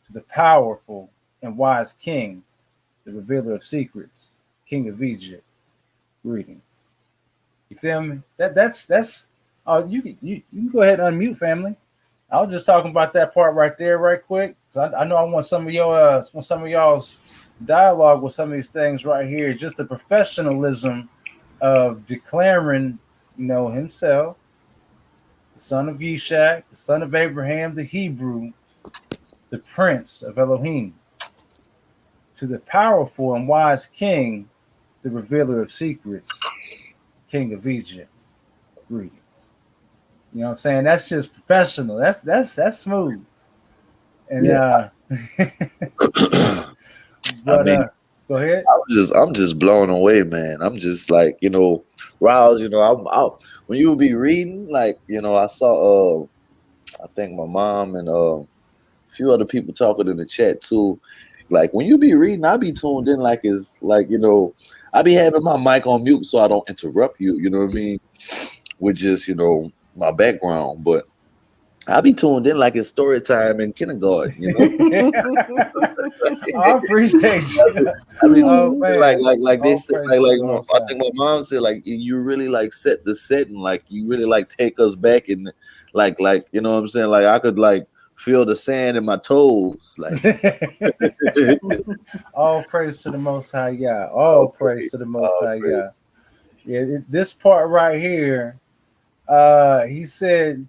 to the powerful and wise king, the revealer of secrets, king of Egypt, greeting." You feel me? That's. Oh, you can go ahead and unmute, family. I was just talking about that part right there, right quick. I know I want some of y'all's dialogue with some of these things right here. Just the professionalism of declaring, himself, the son of Yishak, the son of Abraham, the Hebrew, the Prince of Elohim. To the powerful and wise king, the revealer of secrets, King of Egypt. Greetings. You know what I'm saying? That's just professional. That's smooth. And Yeah. but I mean, go ahead. I'm just blown away, man. I'm just like, Rouse, when you would be reading, like, I saw I think my mom and a few other people talking in the chat too. Like when you be reading, I be tuned in like it's like, I be having my mic on mute so I don't interrupt you, you know what I mean? With just, my background. But I be tuned in like it's story time in kindergarten, I appreciate you. I mean, Oh man. like they All said, praise to the Most I High. think my mom said, like you really like set the setting, like you really like take us back and like you know what I'm saying, like I could like feel the sand in my toes, like. All praise to the Most High Yah. All praise to the Most High Praise. Yah. Yeah, this part right here. He said,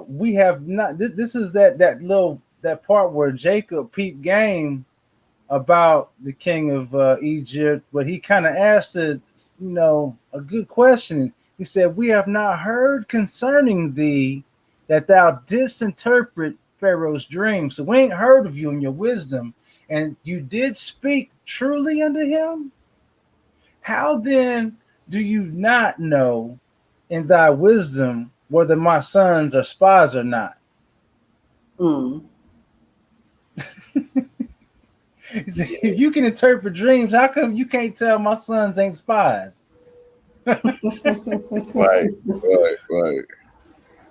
"We have not." This is that part where Jacob peeped game about the king of Egypt, but he kind of asked a good question. He said, "We have not heard concerning thee that thou didst interpret Pharaoh's dream. So we ain't heard of you and your wisdom, and you did speak truly unto him. How then do you not know in thy wisdom whether my sons are spies or not?" Mm. He said, "If you can interpret dreams, how come you can't tell my sons ain't spies?" Right.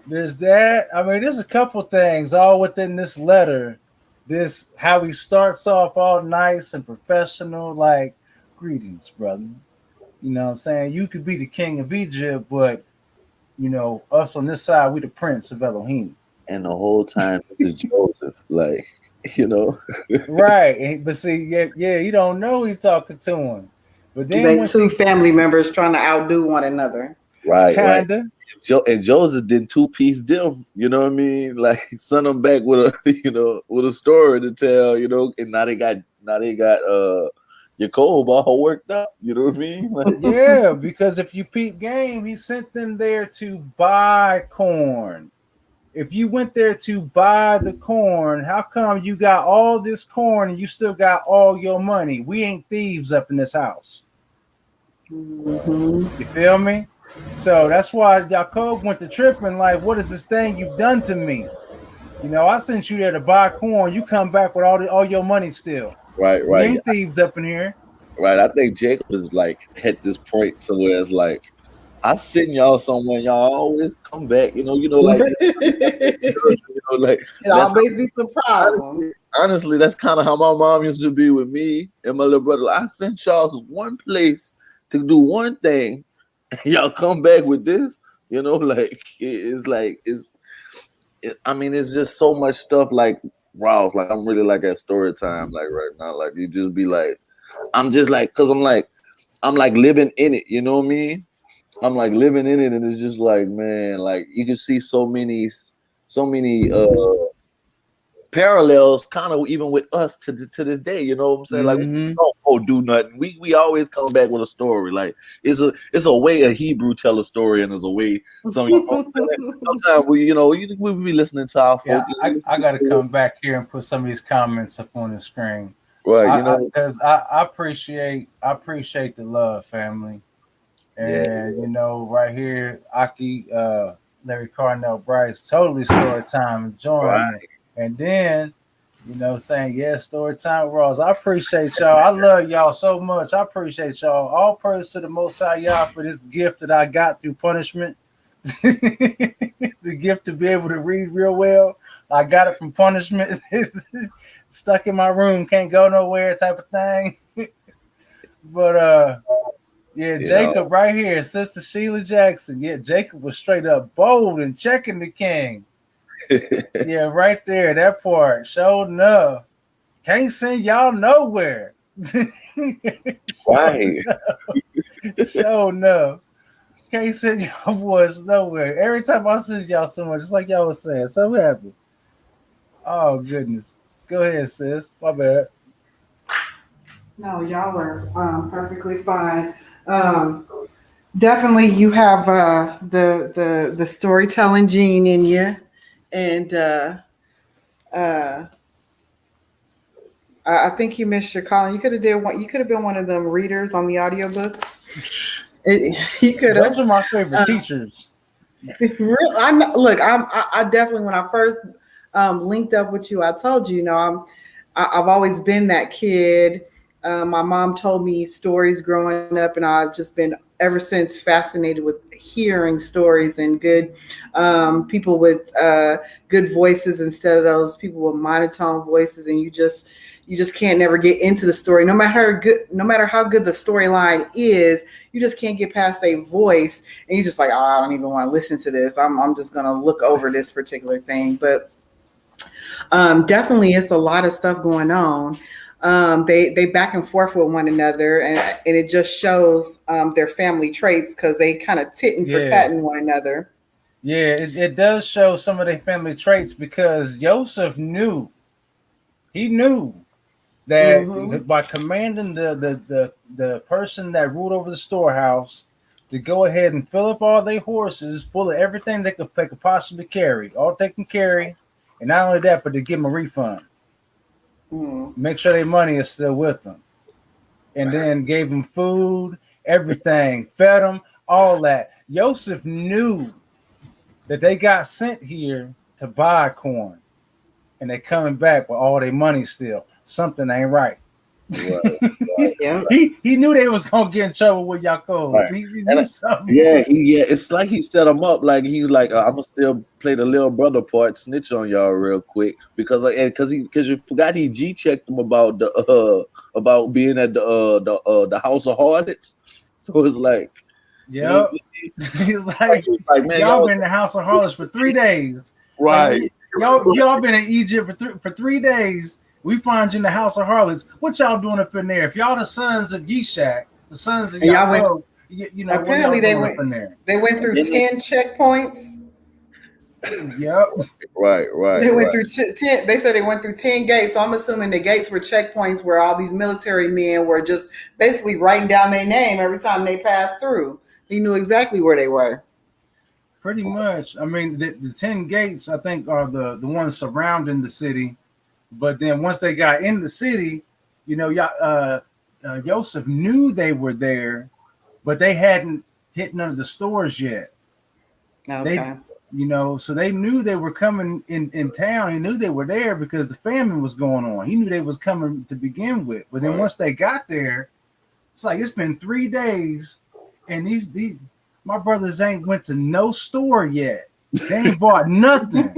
There's that. I mean, there's a couple things all within this letter. This how he starts off all nice and professional, like greetings, brother. You know what I'm saying? You could be the king of Egypt, but us on this side, we the prince of Elohim. And the whole time this is Joseph, like, Right. But see, yeah, you don't know he's talking to him. But then They once two family members trying to outdo one another. right. kinda, And Joseph did 2-piece deal, you know what I mean? Like send them back with a with a story to tell, and now they got Jacob all worked up, you know what I mean? Like, yeah, because if you peep game, he sent them there to buy corn. If you went there to buy the corn, how come you got all this corn and you still got all your money? We ain't thieves up in this house. Mm-hmm. You feel me? So that's why Jacob went to tripping like, what is this thing you've done to me? I sent you there to buy corn. You come back with all your money still. right. We ain't thieves up in here. Right. I think Jacob is like at this point to where it's like, I send y'all somewhere, y'all always come back, like, like It always be some problems. honestly, that's kind of how my mom used to be with me and my little brother. I sent y'all to one place to do one thing, and y'all come back with this, like I mean, it's just so much stuff like Rouse. Like I'm really like at story time, like right now. Like you just be like, I'm just like, cause I'm like living in it, you know what I mean? I'm like living in it, and it's just like, man, like you can see so many parallels, kind of even with us to this day. You know what I'm saying? Like, we don't do nothing. We always come back with a story. Like it's a way a Hebrew tell a story, and there's a way sometimes we be listening to our folk. Yeah, I got to come back here and put some of these comments up on the screen. Right, because I appreciate the love, family. And right here, Aki, Larry Carnell Bryce, totally story time, enjoying it. And then, saying story time, Ross. I appreciate y'all. I love y'all so much. I appreciate y'all. All praise to the Most High Yah for this gift that I got through punishment. The gift to be able to read real well. I got it from punishment. Stuck in my room, can't go nowhere, type of thing. But yeah, Jacob right here, Sister Sheila Jackson. Yeah, Jacob was straight up bold and checking the king. Yeah, right there, that part. Showed enough. Can't send y'all nowhere. Right. Showed enough. Can't send y'all boys nowhere. Every time I send y'all so much, just like y'all was saying, something happened. Oh goodness. Go ahead, sis. My bad. No, y'all are perfectly fine. Um, Definitely, you have the storytelling gene in you, and uh, I think you missed your calling. You could have did one. You could have been one of them readers on the audiobooks. You could Those have. are my favorite teachers. Look. I definitely when I first linked up with you, I told you, I've always been that kid. My mom told me stories growing up, and I've just been ever since fascinated with hearing stories and good people with good voices instead of those people with monotone voices, and you just can't never get into the story, no matter how good the storyline is. You just can't get past a voice, and you're just like, oh, I don't even want to listen to this. I'm just gonna look over this particular thing, but definitely it's a lot of stuff going on. They back and forth with one another, and it just shows their family traits because they kind of titting for Yeah. tatting one another. Yeah, it does show some of their family traits because Joseph knew. He knew Hmm. that by commanding the person that ruled over the storehouse to go ahead and fill up all their horses full of everything they could possibly carry, all they can carry, and not only that, but to give them a refund, Mm. make sure their money is still with them, and then gave them food, everything, fed them, all that. Joseph knew that they got sent here to buy corn, and they coming back with all their money still. Something ain't right. Right, Yeah. he knew they was gonna get in trouble with Yaakov. right. He And knew something. yeah, it's like he set him up. Like he's like, I'm gonna still play the little brother part, snitch on y'all real quick because because you forgot he G checked him about the about being at the House of Harlots. So it's like, you know, Yep. He's like, like, it's like, man, y'all y'all been in the house of harlots for 3 days. Like right. y'all been in Egypt for 3 days. We find you in the house of harlots. What y'all doing up in there? If y'all the sons of Yishak, the sons of And y'all went. Yaakov, what y'all Apparently, they doing up went. in there? They went And through then 10 checkpoints. Yep. They went right. through 10. They said they went through 10 gates. So I'm assuming the gates were checkpoints where all these military men were just basically writing down their name every time they passed through. He knew exactly where they were. Pretty much. I mean, the 10 gates, I think, are the ones surrounding the city. But then once they got in the city, Joseph knew they were there, but they hadn't hit none of the stores yet. They, Okay. so they knew they were coming in town. He knew they were there because the famine was going on. He knew they was coming to begin with. But then once they got there, it's like it's been 3 days, and these my brothers ain't went to no store yet. They ain't bought nothing.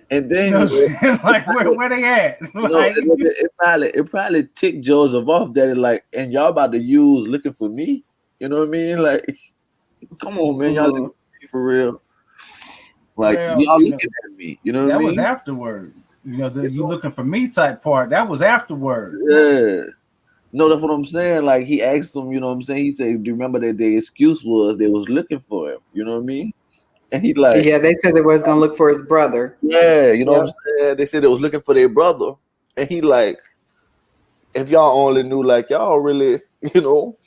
And You then know what I'm saying? Like where they at? Like it probably ticked Joseph off that it like, and y'all about to use looking for me. You know what I mean? Like, come on, man, y'all looking Mhm. for me for real. Like well, y'all looking at me. You know what I that was mean? afterward. The you looking for me type part. That was afterward. Yeah. No, that's what I'm saying. Like he asked him, you know what I'm saying? He said, do you remember that the excuse was they was looking for him? You know what I mean? And he like, Yeah, they said they was gonna look for his brother. yeah, you know what I'm Yep. saying? They said they was looking for their brother. And he like, if y'all only knew, like y'all really, you know,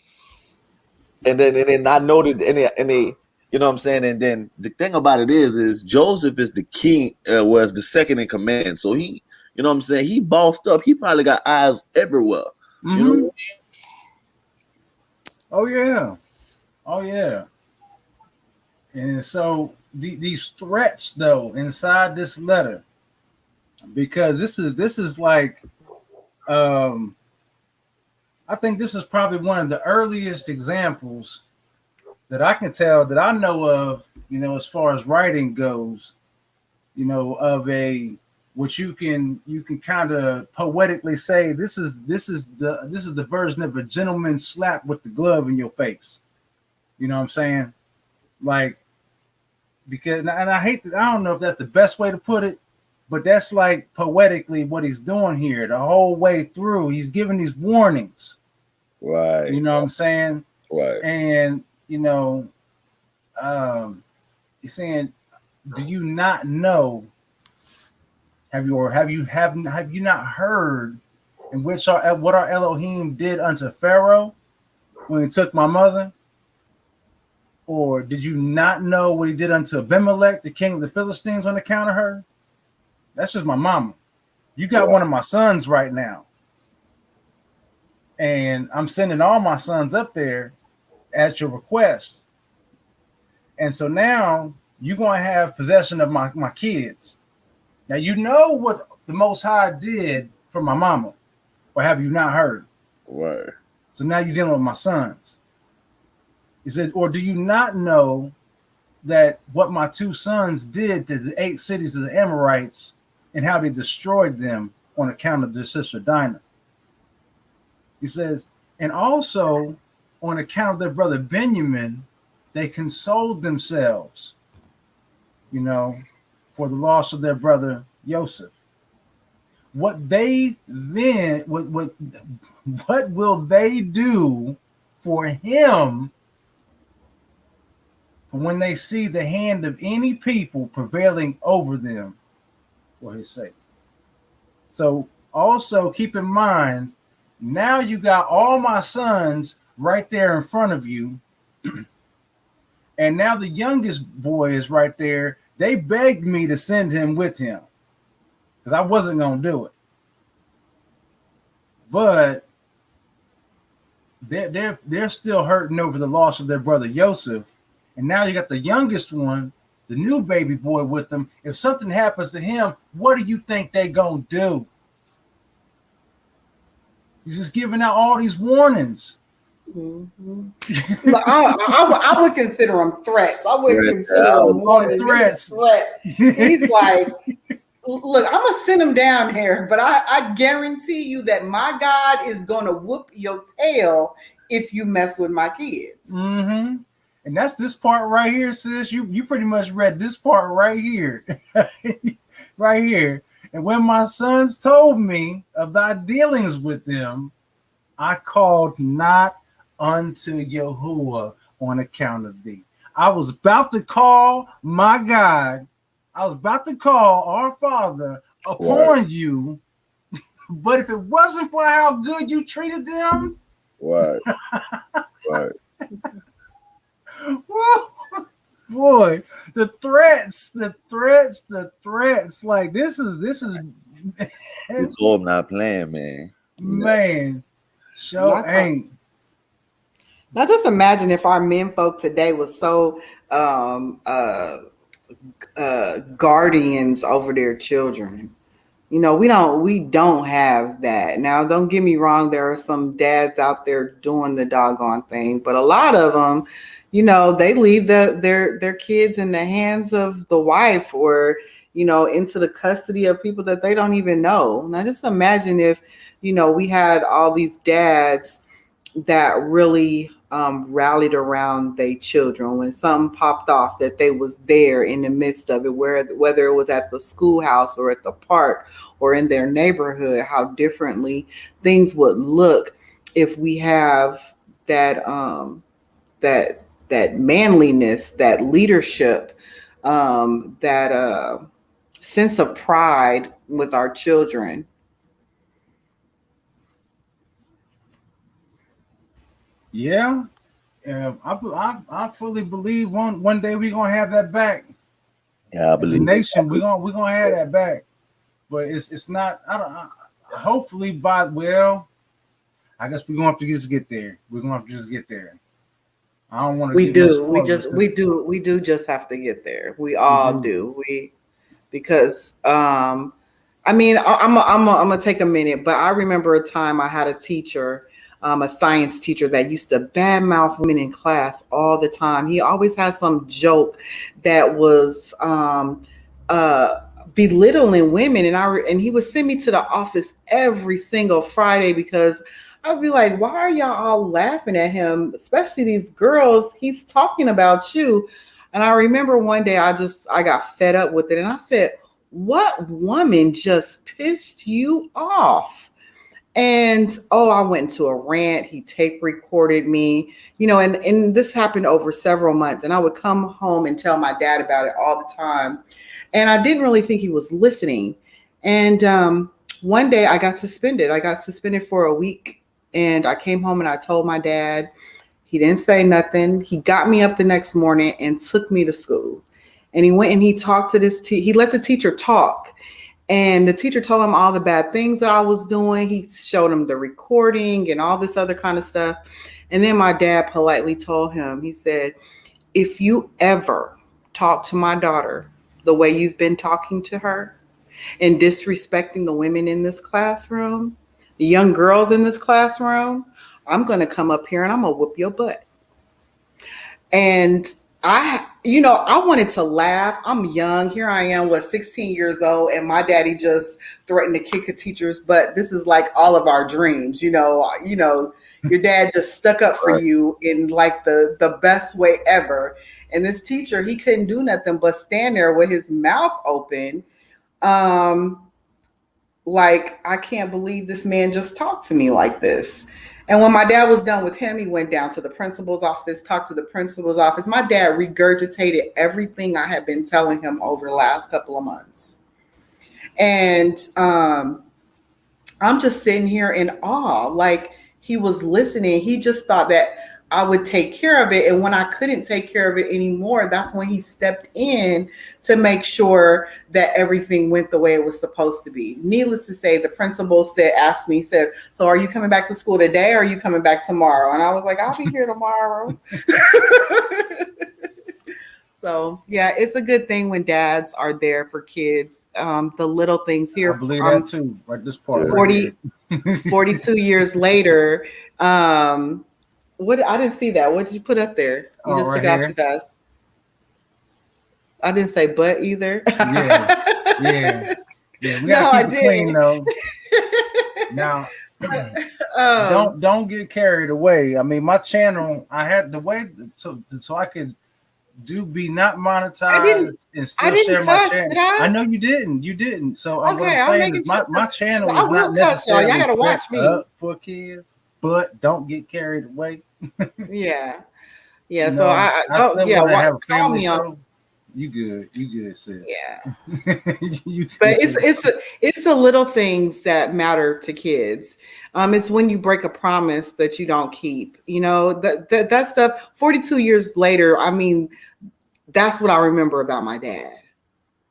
and then I noted and they, you know what I'm saying? And then the thing about it is Joseph is the king, was the second in command. So he, you know what I'm saying? He bossed up. He probably got eyes everywhere. You Mm-hmm. know? Oh yeah. Oh yeah. And so these threats though inside this letter, because this is like um I think this is probably one of the earliest examples that I can tell that I know of, as far as writing goes, of a which you can kind of poetically say this is the version of a gentleman slap with the glove in your face. You know what I'm saying? Like because and I hate that I don't know if that's the best way to put it, but that's like poetically what he's doing here the whole way through. He's giving these warnings. Right, You know what I'm saying? right. And he's saying, do you not know Have you not heard in which what our Elohim did unto Pharaoh when he took my mother? Or did you not know what he did unto Abimelech, the king of the Philistines, on account of her? That's just my mama. You got one of my sons right now. And I'm sending all my sons up there at your request. And so now you're going to have possession of my kids. Now, you know what the Most High did for my mama, or have you not heard? Right. So now you're dealing with my sons. He said, or do you not know that what my two sons did to the 8 cities of the Amorites and how they destroyed them on account of their sister Dinah? He says, and also on account of their brother Benjamin, they consoled themselves, for the loss of their brother Joseph. What will they do for him when they see the hand of any people prevailing over them for his sake? So also keep in mind, now you got all my sons right there in front of you. And now the youngest boy is right there. They begged me to send him with him because I wasn't going to do it. But they're still hurting over the loss of their brother Joseph. And now you got the youngest one, the new baby boy with them. If something happens to him, what do you think they're going to do? He's just giving out all these warnings. Mm-hmm. I would consider them threats. I wouldn't consider them warnings. Threats. He's like, look, I'm gonna send him down here, but I guarantee you that my God is gonna whoop your tail if you mess with my kids. Mm-hmm. And that's this part right here, sis. You pretty much read this part right here. Right here. And when my sons told me of thy dealings with them, I called not unto Yahuwah on account of thee. I was about to call my God. I was about to call our Father upon you. But if it wasn't for how good you treated them, right. Boy, the threats. Like this is You told him not playing, man. Man, ain't. Now just imagine if our men folk today was so guardians over their children. We don't have that. Now, don't get me wrong, there are some dads out there doing the doggone thing, but a lot of them, they leave their kids in the hands of the wife or into the custody of people that they don't even know. Now just imagine if we had all these dads that really rallied around their children when something popped off, that they was there in the midst of it, whether it was at the schoolhouse or at the park or in their neighborhood, how differently things would look if we have that that manliness, that leadership, that sense of pride with our children. Yeah, I fully believe one day we're gonna have that back. Yeah, I believe. As a nation, we're gonna have that back. But it's not. Hopefully, I guess we're gonna have to just get there. We're gonna have to just get there. I don't want to. We do just have to get there. We all do. Because I'm gonna take a minute, but I remember a time I had a teacher. A science teacher that used to badmouth women in class all the time. He always had some joke that was belittling women, and he would send me to the office every single Friday because I'd be like, "Why are y'all all laughing at him? Especially these girls. He's talking about you." And I remember one day I got fed up with it, and I said, "What woman just pissed you off?" And I went into a rant. He tape recorded me, and this happened over several months. And I would come home and tell my dad about it all the time. And I didn't really think he was listening. And one day I got suspended. I got suspended for a week. And I came home and I told my dad. He didn't say nothing. He got me up the next morning and took me to school. And he went and he talked to this he let the teacher talk. And the teacher told him all the bad things that I was doing. He showed him the recording and all this other kind of stuff. And then my dad politely told him, he said, if you ever talk to my daughter the way you've been talking to her and disrespecting the women in this classroom, the young girls in this classroom, I'm going to come up here and I'm going to whoop your butt. And I wanted to laugh. I'm young. Here I am, 16 years old, and my daddy just threatened to kick a teacher's butt. This is like all of our dreams. Your dad just stuck up for you in like the best way ever. And this teacher, he couldn't do nothing but stand there with his mouth open. Like, I can't believe this man just talked to me like this. And when my dad was done with him, he went down to the principal's office, talked to the principal's office. My dad regurgitated everything I had been telling him over the last couple of months. And I'm just sitting here in awe, like he was listening. He just thought that I would take care of it. And when I couldn't take care of it anymore, that's when he stepped in to make sure that everything went the way it was supposed to be. Needless to say, the principal asked me, so are you coming back to school today or are you coming back tomorrow? And I was like, I'll be here tomorrow. So yeah, it's a good thing when dads are there for kids. The little things here. I believe that too, right? This part. 42 years later, what I didn't see that. What did you put up there? You just took out too fast. I didn't say but either. Yeah. We gotta keep it clean though. Now, don't get carried away. I mean, my channel, I had the way so I could be not monetized and still share my channel. I know you didn't. So what I'm saying is my channel is not necessarily y'all gotta watch me up for kids, but don't get carried away. Yeah. So I have a family show. You good, sis. Yeah. You but it's the little things that matter to kids. It's when you break a promise that you don't keep. That stuff. 42 years later, I mean, that's what I remember about my dad.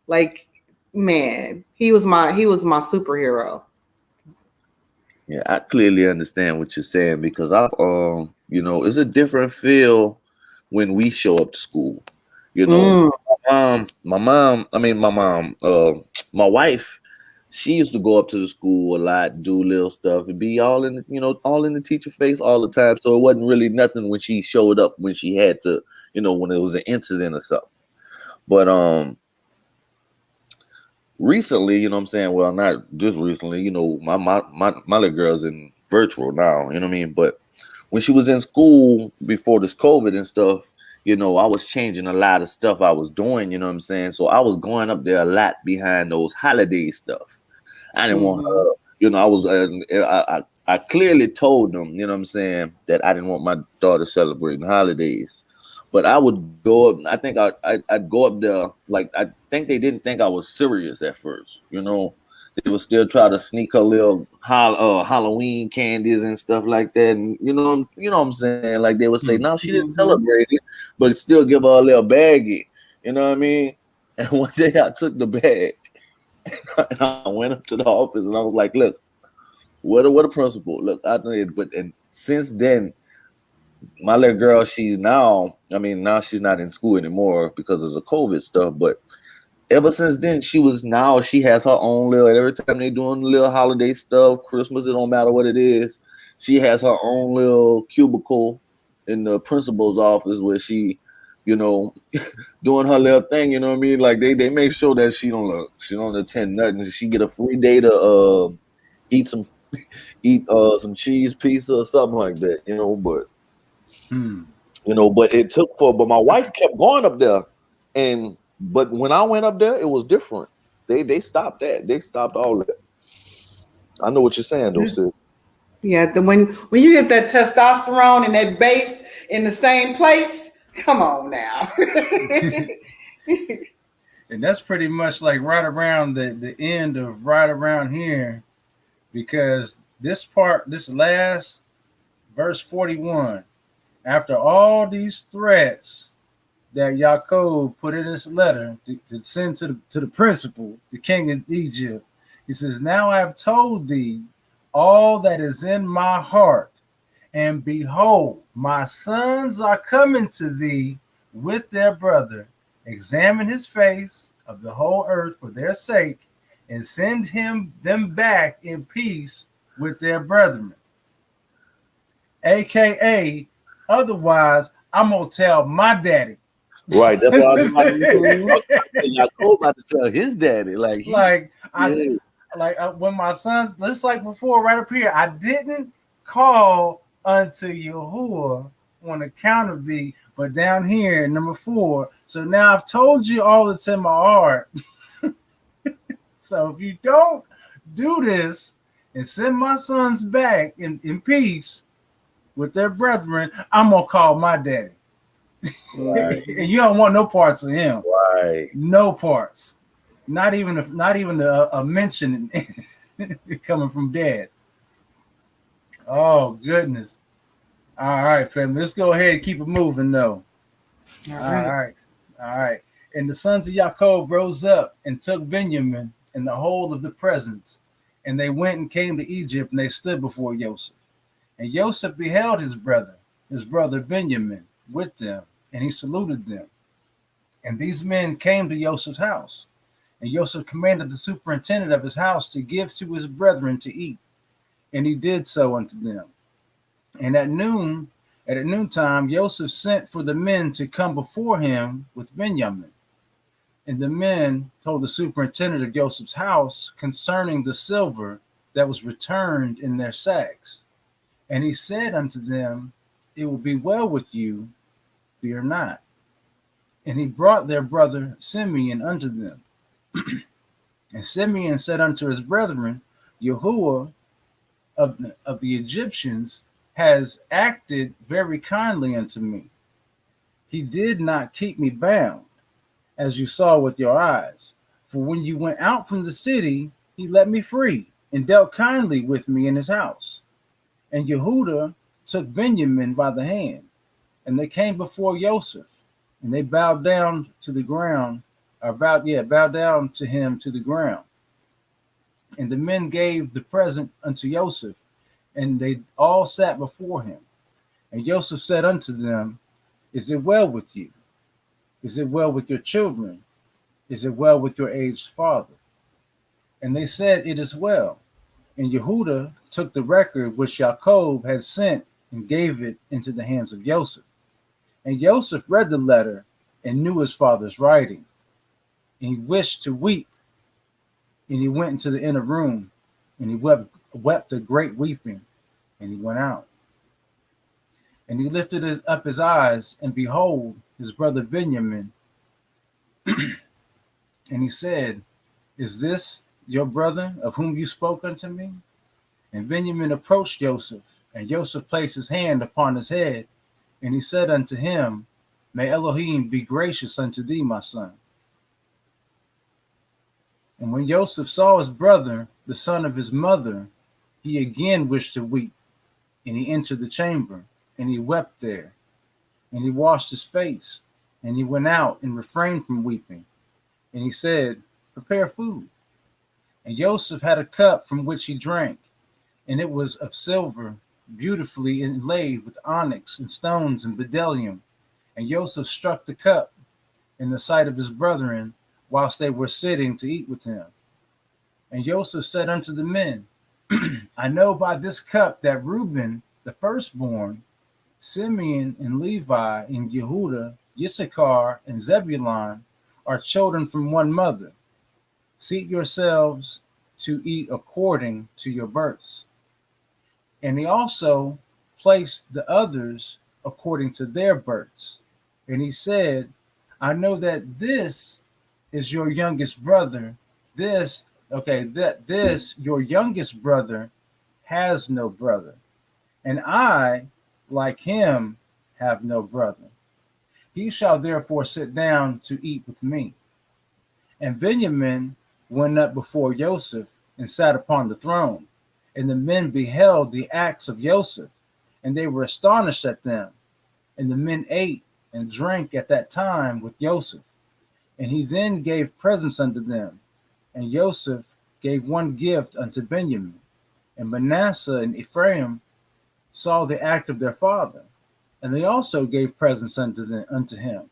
Like, man, he was my superhero. Yeah, I clearly understand what you're saying because it's a different feel when we show up to school. My wife, she used to go up to the school a lot, do little stuff, and be all in the teacher face all the time. So it wasn't really nothing when she showed up when she had to, when it was an incident or something. But recently, you know what I'm saying? Well, not just recently, my little girl's in virtual now, you know what I mean? But when she was in school before this COVID and stuff, I was changing a lot of stuff I was doing, you know what I'm saying? So I was going up there a lot behind those holiday stuff. I didn't want her, I clearly told them, you know what I'm saying, that I didn't want my daughter celebrating holidays. But I would go up, I think I'd go up there, like, I think they didn't think I was serious at first, They would still try to sneak her little Halloween candies and stuff like that. And you know what I'm saying? Like they would say, no, she didn't celebrate it, but still give her a little baggie. You know what I mean? And one day I took the bag and I went up to the office and I was like, look, what a principal. Look, and since then, my little girl, now she's not in school anymore because of the COVID stuff, but ever since then, she has her own little, every time they doing little holiday stuff, Christmas, it don't matter what it is, she has her own little cubicle in the principal's office where she, doing her little thing, you know what I mean? Like they make sure that she don't attend nothing. She get a free day to eat some cheese pizza or something like that, but it took but my wife kept going up there but when I went up there, it was different. They stopped that. They stopped all that. I know what you're saying, though, sis. Yeah, when you get that testosterone and that bass in the same place, come on now. And that's pretty much like right around the end of right around here, because this last verse 41, after all these threats that Yaakov put in this letter to send to the principal, the king of Egypt, he says, now I have told thee all that is in my heart, and behold, my sons are coming to thee with their brother. Examine his face of the whole earth for their sake, and send them back in peace with their brethren. AKA, otherwise, I'm gonna tell my daddy. Right. That's what I was about to say. Yaakov about to tell his daddy. Like, when my sons, just like before, right up here, I didn't call unto Yahuwah on account of thee, but down here, number 4. So now I've told you all that's in my heart. So if you don't do this and send my sons back in peace with their brethren, I'm gonna call my daddy. Right. And you don't want no parts of him. Right. No parts. Not even a mention coming from dad. Oh goodness. All right, family. Let's go ahead and keep it moving though. All right. And the sons of Yaakov rose up and took Benjamin and the whole of the presents, and they went and came to Egypt, and they stood before Joseph. And Joseph beheld his brother Benjamin with them, and he saluted them. And these men came to Joseph's house, and Joseph commanded the superintendent of his house to give to his brethren to eat, and he did so unto them. And at noontime, Joseph sent for the men to come before him with Benjamin. And the men told the superintendent of Joseph's house concerning the silver that was returned in their sacks. And he said unto them, it will be well with you, fear not. And he brought their brother Simeon unto them. And Simeon said unto his brethren, Yahuwah of the Egyptians has acted very kindly unto me. He did not keep me bound, as you saw with your eyes. For when you went out from the city, he let me free and dealt kindly with me in his house. And Yehudah took Benjamin by the hand, and they came before Joseph, and they bowed down to the ground, bowed down to him to the ground. And the men gave the present unto Joseph, and they all sat before him. And Joseph said unto them, is it well with you? Is it well with your children? Is it well with your aged father? And they said, it is well. And Yehudah took the record which Yaakov had sent and gave it into the hands of Joseph. And Joseph read the letter and knew his father's writing. And he wished to weep. And he went into the inner room, and he wept a great weeping, and he went out. And he lifted up his eyes, and behold, his brother Benjamin. And he said, is this your brother of whom you spoke unto me? And Benjamin approached Joseph, and Joseph placed his hand upon his head, and he said unto him, may Elohim be gracious unto thee, my son. And when Joseph saw his brother, the son of his mother, he again wished to weep, and he entered the chamber, and he wept there, and he washed his face, and he went out and refrained from weeping. And he said, prepare food. And Joseph had a cup from which he drank, and it was of silver, beautifully inlaid with onyx and stones and bdellium. And Joseph struck the cup in the sight of his brethren, whilst they were sitting to eat with him. And Joseph said unto the men, I know by this cup that Reuben, the firstborn, Simeon and Levi and Yehudah, Issachar and Zebulun are children from one mother. Seat yourselves to eat according to your births. And he also placed the others according to their births. And he said, I know that this is your youngest brother. This your youngest brother has no brother. And I, like him, have no brother. He shall therefore sit down to eat with me. And Benjamin went up before Joseph and sat upon the throne. And the men beheld the acts of Joseph, and they were astonished at them. And the men ate and drank at that time with Joseph. And he then gave presents unto them. And Joseph gave one gift unto Benjamin. And Manasseh and Ephraim saw the act of their father, and they also gave presents unto him.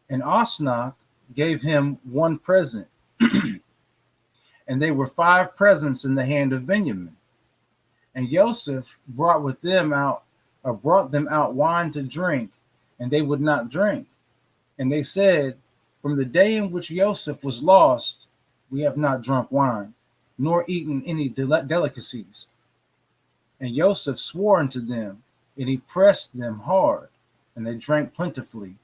And Osnath gave him one present, and they were 5 presents in the hand of Benjamin. And Joseph brought them out wine to drink, and they would not drink. And they said, from the day in which Joseph was lost, we have not drunk wine, nor eaten any delicacies. And Joseph swore unto them, and he pressed them hard, and they drank plentifully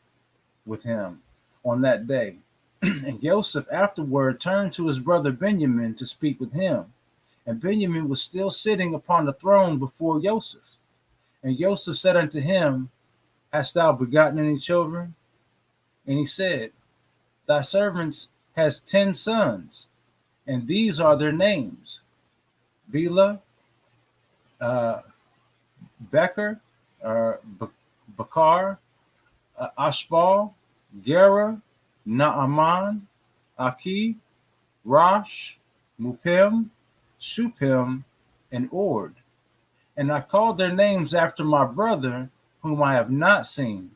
with him on that day. And Joseph afterward turned to his brother Benjamin to speak with him. And Benjamin was still sitting upon the throne before Joseph. And Joseph said unto him, Hast thou begotten any children? And he said, Thy servant has 10 sons, and these are their names: Bela, Becher, Bakar, Ashbal, Gera, Naaman, Aki, Rosh, Mupim, Shupim, and Ord. And I called their names after my brother, whom I have not seen.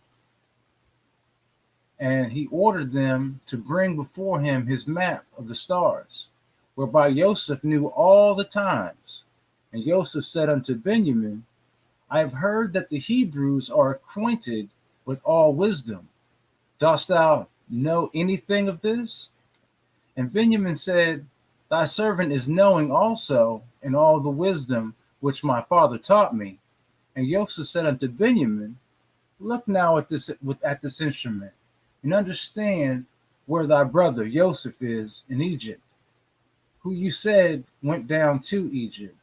And he ordered them to bring before him his map of the stars, whereby Joseph knew all the times. And Joseph said unto Benjamin, I have heard that the Hebrews are acquainted with all wisdom. Dost thou know anything of this? And Benjamin said, Thy servant is knowing also in all the wisdom which my father taught me. And Joseph said unto Benjamin, Look now at this instrument, and understand where thy brother Joseph is in Egypt, who you said went down to Egypt.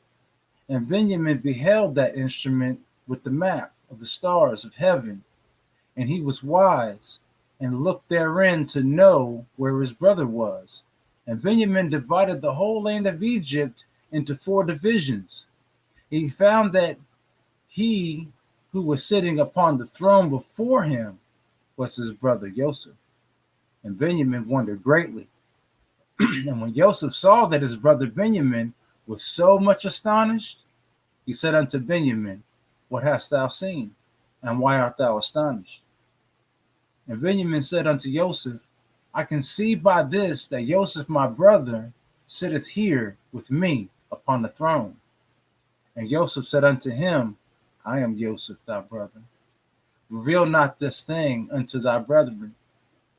And Benjamin beheld that instrument with the map of the stars of heaven, and he was wise, and looked therein to know where his brother was. And Benjamin divided the whole land of Egypt into 4 divisions. He found that he who was sitting upon the throne before him was his brother Joseph. And Benjamin wondered greatly. And when Joseph saw that his brother Benjamin was so much astonished, he said unto Benjamin, What hast thou seen? And why art thou astonished? And Benjamin said unto Joseph, I can see by this that Joseph my brother sitteth here with me upon the throne. And Joseph said unto him, I am Joseph thy brother. Reveal not this thing unto thy brethren.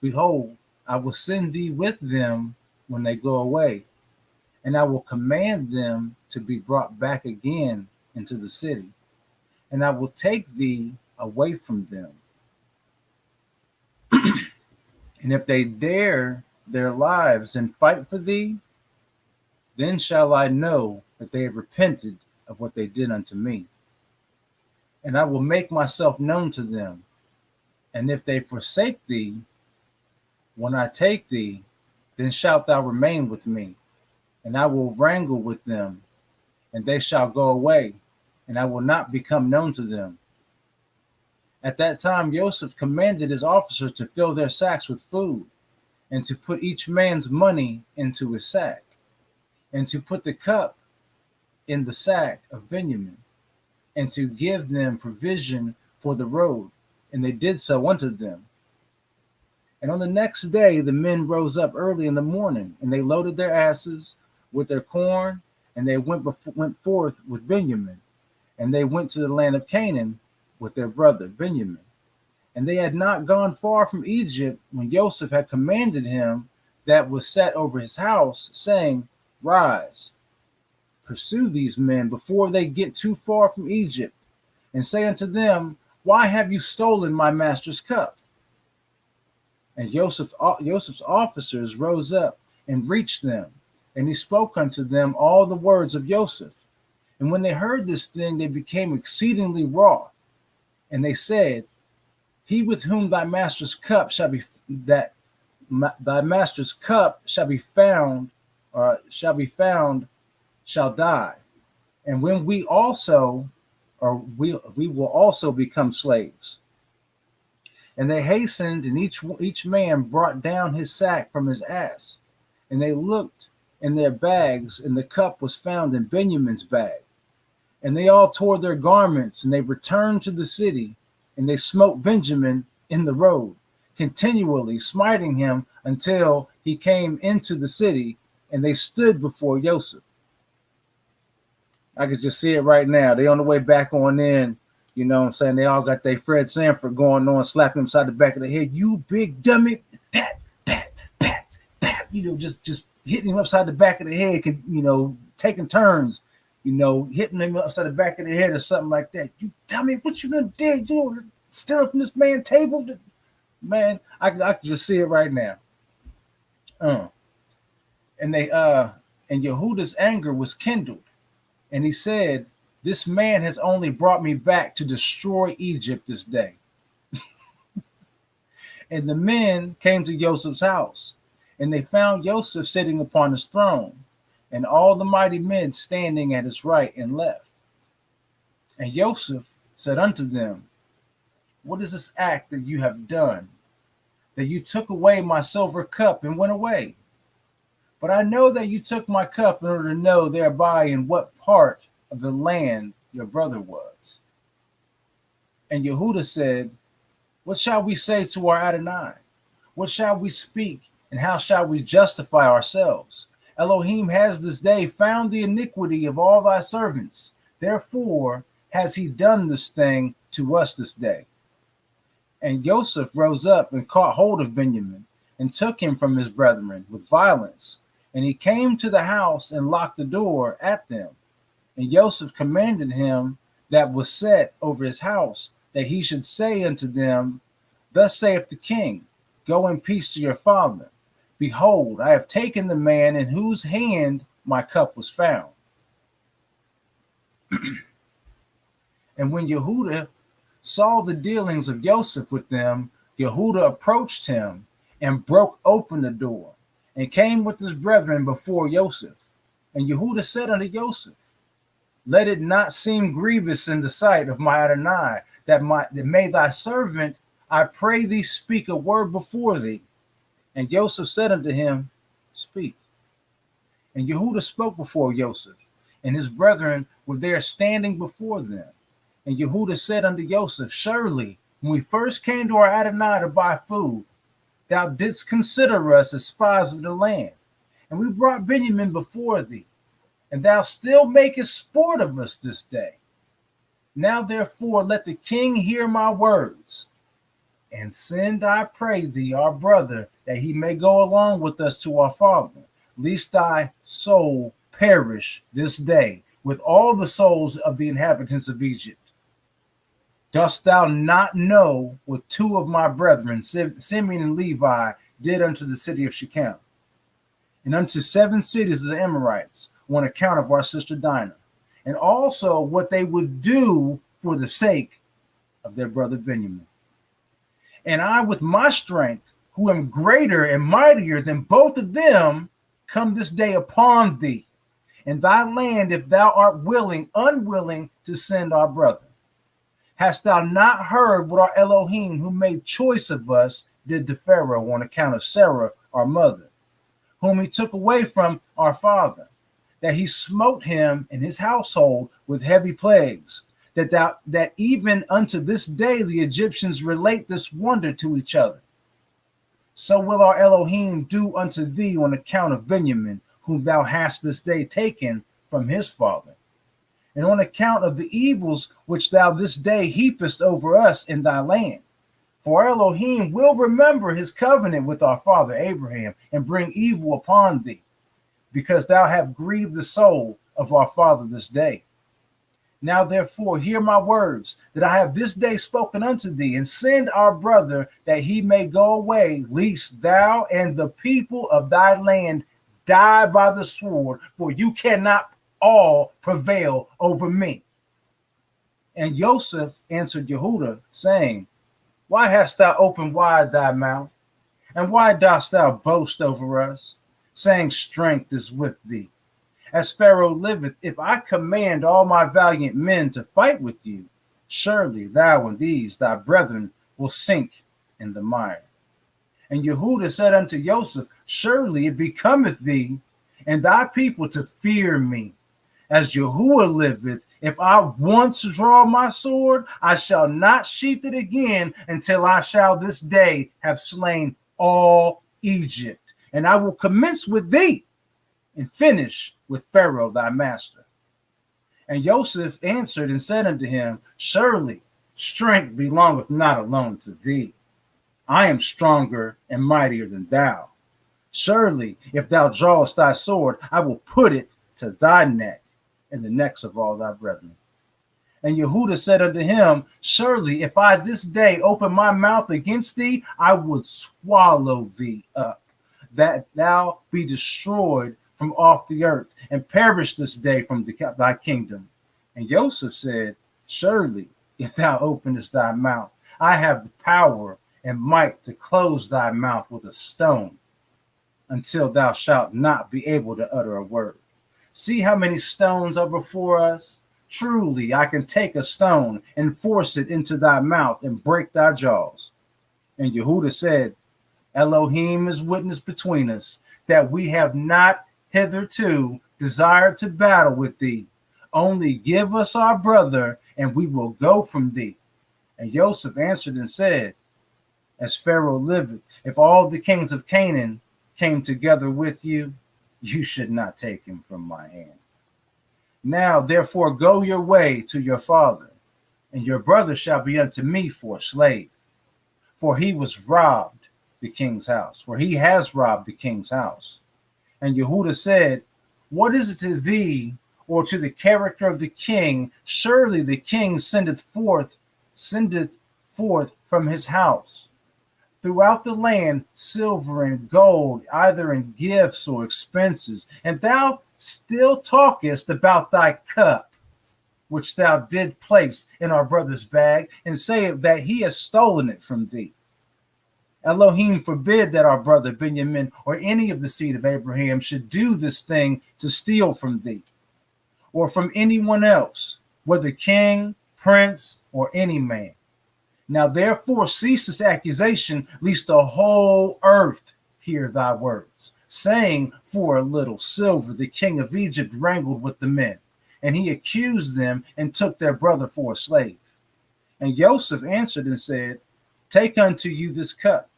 Behold, I will send thee with them when they go away, and I will command them to be brought back again into the city, and I will take thee away from them. And if they dare their lives and fight for thee, then shall I know that they have repented of what they did unto me. And I will make myself known to them. And if they forsake thee, when I take thee, then shalt thou remain with me. And I will wrangle with them, and they shall go away, and I will not become known to them. At that time, Joseph commanded his officers to fill their sacks with food, and to put each man's money into his sack, and to put the cup in the sack of Benjamin, and to give them provision for the road. And they did so unto them. And on the next day, the men rose up early in the morning, and they loaded their asses with their corn, and they went forth with Benjamin. And they went to the land of Canaan with their brother Benjamin. And they had not gone far from Egypt when Joseph had commanded him that was set over his house, saying, Rise, pursue these men before they get too far from Egypt, and say unto them, Why have you stolen my master's cup? And Joseph's officers rose up and reached them, and he spoke unto them all the words of Joseph. And when they heard this thing, they became exceedingly wroth. And they said, He with whom thy master's cup shall be thy master's cup shall be found, shall die. And when we also, or we will also become slaves. And they hastened, and each man brought down his sack from his ass. And they looked in their bags, and the cup was found in Benjamin's bag. And they all tore their garments, and they returned to the city, and they smote Benjamin in the road, continually smiting him until he came into the city, and they stood before Joseph. I could just see it right now. They on the way back on in, you know what I'm saying? They all got their Fred Sanford going on, slapping him upside the back of the head. You big dummy. Pat, pat, pat, pat. You know, just hitting him upside the back of the head, you know, taking turns, you know, hitting him upside the back of the head or something like that. You dummy, what you done did? You stealing from this man's table? Man, I can just see it right now. And Yehuda's anger was kindled. And he said, this man has only brought me back to destroy Egypt this day. And the men came to Joseph's house, and they found Joseph sitting upon his throne, and all the mighty men standing at his right and left. And Joseph said unto them, what is this act that you have done, that you took away my silver cup and went away? But I know that you took my cup in order to know thereby in what part of the land your brother was. And Yehuda said, what shall we say to our Adonai? What shall we speak, and how shall we justify ourselves? Elohim has this day found the iniquity of all thy servants. Therefore has he done this thing to us this day. And Joseph rose up and caught hold of Benjamin, and took him from his brethren with violence. And he came to the house and locked the door at them. And Joseph commanded him that was set over his house, that he should say unto them, thus saith the king, go in peace to your father. Behold, I have taken the man in whose hand my cup was found. And when Yehuda saw the dealings of Joseph with them, Yehuda approached him and broke open the door, and came with his brethren before Joseph. And Yehuda said unto Joseph, let it not seem grievous in the sight of my Adonai, that may thy servant, I pray thee, speak a word before thee. And Joseph said unto him, speak. And Yehuda spoke before Joseph, and his brethren were there standing before them. And Yehuda said unto Joseph, surely, when we first came to our Adonai to buy food, thou didst consider us as spies of the land, and we brought Benjamin before thee, and thou still makest sport of us this day. Now therefore let the king hear my words, and send, I pray thee, our brother, that he may go along with us to our father, lest thy soul perish this day with all the souls of the inhabitants of Egypt. Dost thou not know what two of my brethren, Simeon and Levi, did unto the city of Shechem, and unto 7 cities of the Amorites, on account of our sister Dinah, and also what they would do for the sake of their brother Benjamin? And I, with my strength, who am greater and mightier than both of them, come this day upon thee, and thy land, if thou art unwilling to send our brother. Hast thou not heard what our Elohim, who made choice of us, did to Pharaoh on account of Sarah, our mother, whom he took away from our father, that he smote him and his household with heavy plagues, that even unto this day the Egyptians relate this wonder to each other? So will our Elohim do unto thee on account of Benjamin, whom thou hast this day taken from his father, and on account of the evils which thou this day heapest over us in thy land. For Elohim will remember his covenant with our father Abraham, and bring evil upon thee, because thou hast grieved the soul of our father this day. Now therefore hear my words that I have this day spoken unto thee, and send our brother that he may go away, lest thou and the people of thy land die by the sword, for you cannot all prevail over me. And Joseph answered Yehuda, saying, why hast thou opened wide thy mouth? And why dost thou boast over us, saying strength is with thee? As Pharaoh liveth, if I command all my valiant men to fight with you, surely thou and these thy brethren will sink in the mire. And Yehuda said unto Joseph, surely it becometh thee and thy people to fear me. As Yahuwah liveth, if I once draw my sword, I shall not sheath it again until I shall this day have slain all Egypt. And I will commence with thee and finish with Pharaoh thy master. And Joseph answered and said unto him, surely strength belongeth not alone to thee. I am stronger and mightier than thou. Surely if thou drawest thy sword, I will put it to thy neck and the necks of all thy brethren. And Yehuda said unto him, surely if I this day open my mouth against thee, I would swallow thee up, that thou be destroyed from off the earth, and perish this day from thy kingdom. And Joseph said, surely if thou openest thy mouth, I have the power and might to close thy mouth with a stone, until thou shalt not be able to utter a word. See how many stones are before us? Truly I can take a stone and force it into thy mouth and break thy jaws. And Yehuda said, Elohim is witness between us, that we have not hitherto desired to battle with thee. Only give us our brother, and we will go from thee. And Joseph answered and said, as Pharaoh liveth, if all the kings of Canaan came together with you, you should not take him from my hand. Now therefore go your way to your father, and your brother shall be unto me for a slave. For he was robbed the king's house, for he has robbed the king's house. And Yehuda said, what is it to thee, or to the character of the king? Surely the king sendeth forth from his house throughout the land silver and gold, either in gifts or expenses. And thou still talkest about thy cup, which thou did place in our brother's bag, and say that he has stolen it from thee. Elohim forbid that our brother Benjamin or any of the seed of Abraham should do this thing to steal from thee, or from anyone else, whether king, prince, or any man. Now therefore cease this accusation, lest the whole earth hear thy words, saying, for a little silver the king of Egypt wrangled with the men, and he accused them and took their brother for a slave. And Joseph answered and said, take unto you this cup,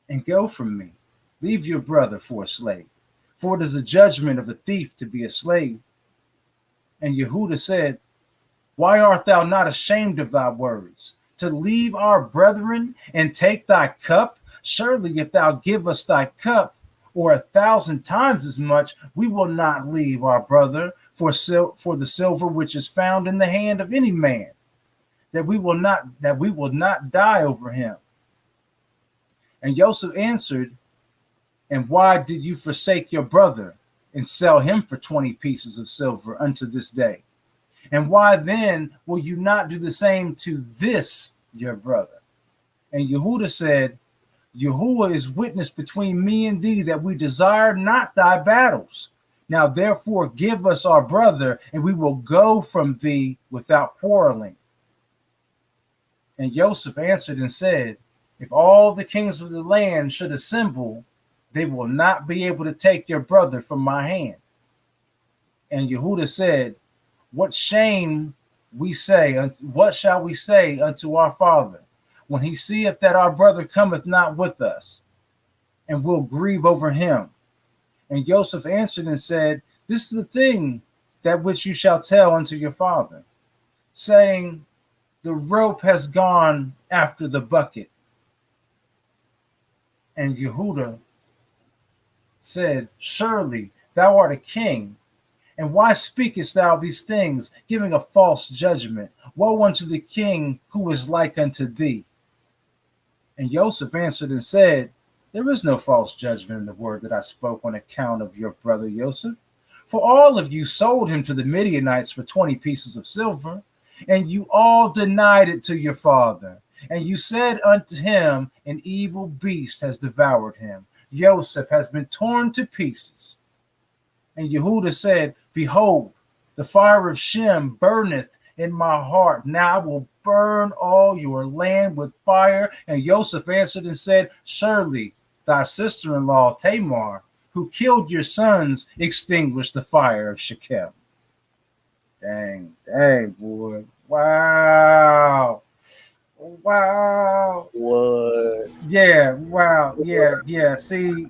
and go from me. Leave your brother for a slave, for it is the judgment of a thief to be a slave. And Yehuda said, why art thou not ashamed of thy words, to leave our brethren and take thy cup? Surely if thou give us thy cup, or 1,000 times as much, we will not leave our brother for the silver which is found in the hand of any man, that we will not die over him. And Joseph answered, and why did you forsake your brother and sell him for 20 pieces of silver unto this day? And why then will you not do the same to this your brother? And Yehuda said, Yahuwah is witness between me and thee, that we desire not thy battles. Now therefore give us our brother, and we will go from thee without quarreling. And Joseph answered and said, if all the kings of the land should assemble, they will not be able to take your brother from my hand. And Yehuda said, what shall we say unto our father, when he seeth that our brother cometh not with us, and will grieve over him? And Joseph answered and said, this is the thing that which you shall tell unto your father, saying, the rope has gone after the bucket. And Yehuda said, surely thou art a king, and why speakest thou these things, giving a false judgment? Woe unto the king who is like unto thee. And Joseph answered and said, there is no false judgment in the word that I spoke on account of your brother Joseph. For all of you sold him to the Midianites for 20 pieces of silver, and you all denied it to your father. And you said unto him, an evil beast has devoured him. Joseph has been torn to pieces. And Yehuda said, behold, the fire of Shem burneth in my heart. Now I will burn all your land with fire. And Joseph answered and said, surely thy sister-in-law Tamar, who killed your sons, extinguished the fire of Shechem. Dang, boy. Wow. What? Yeah, wow. Yeah. See.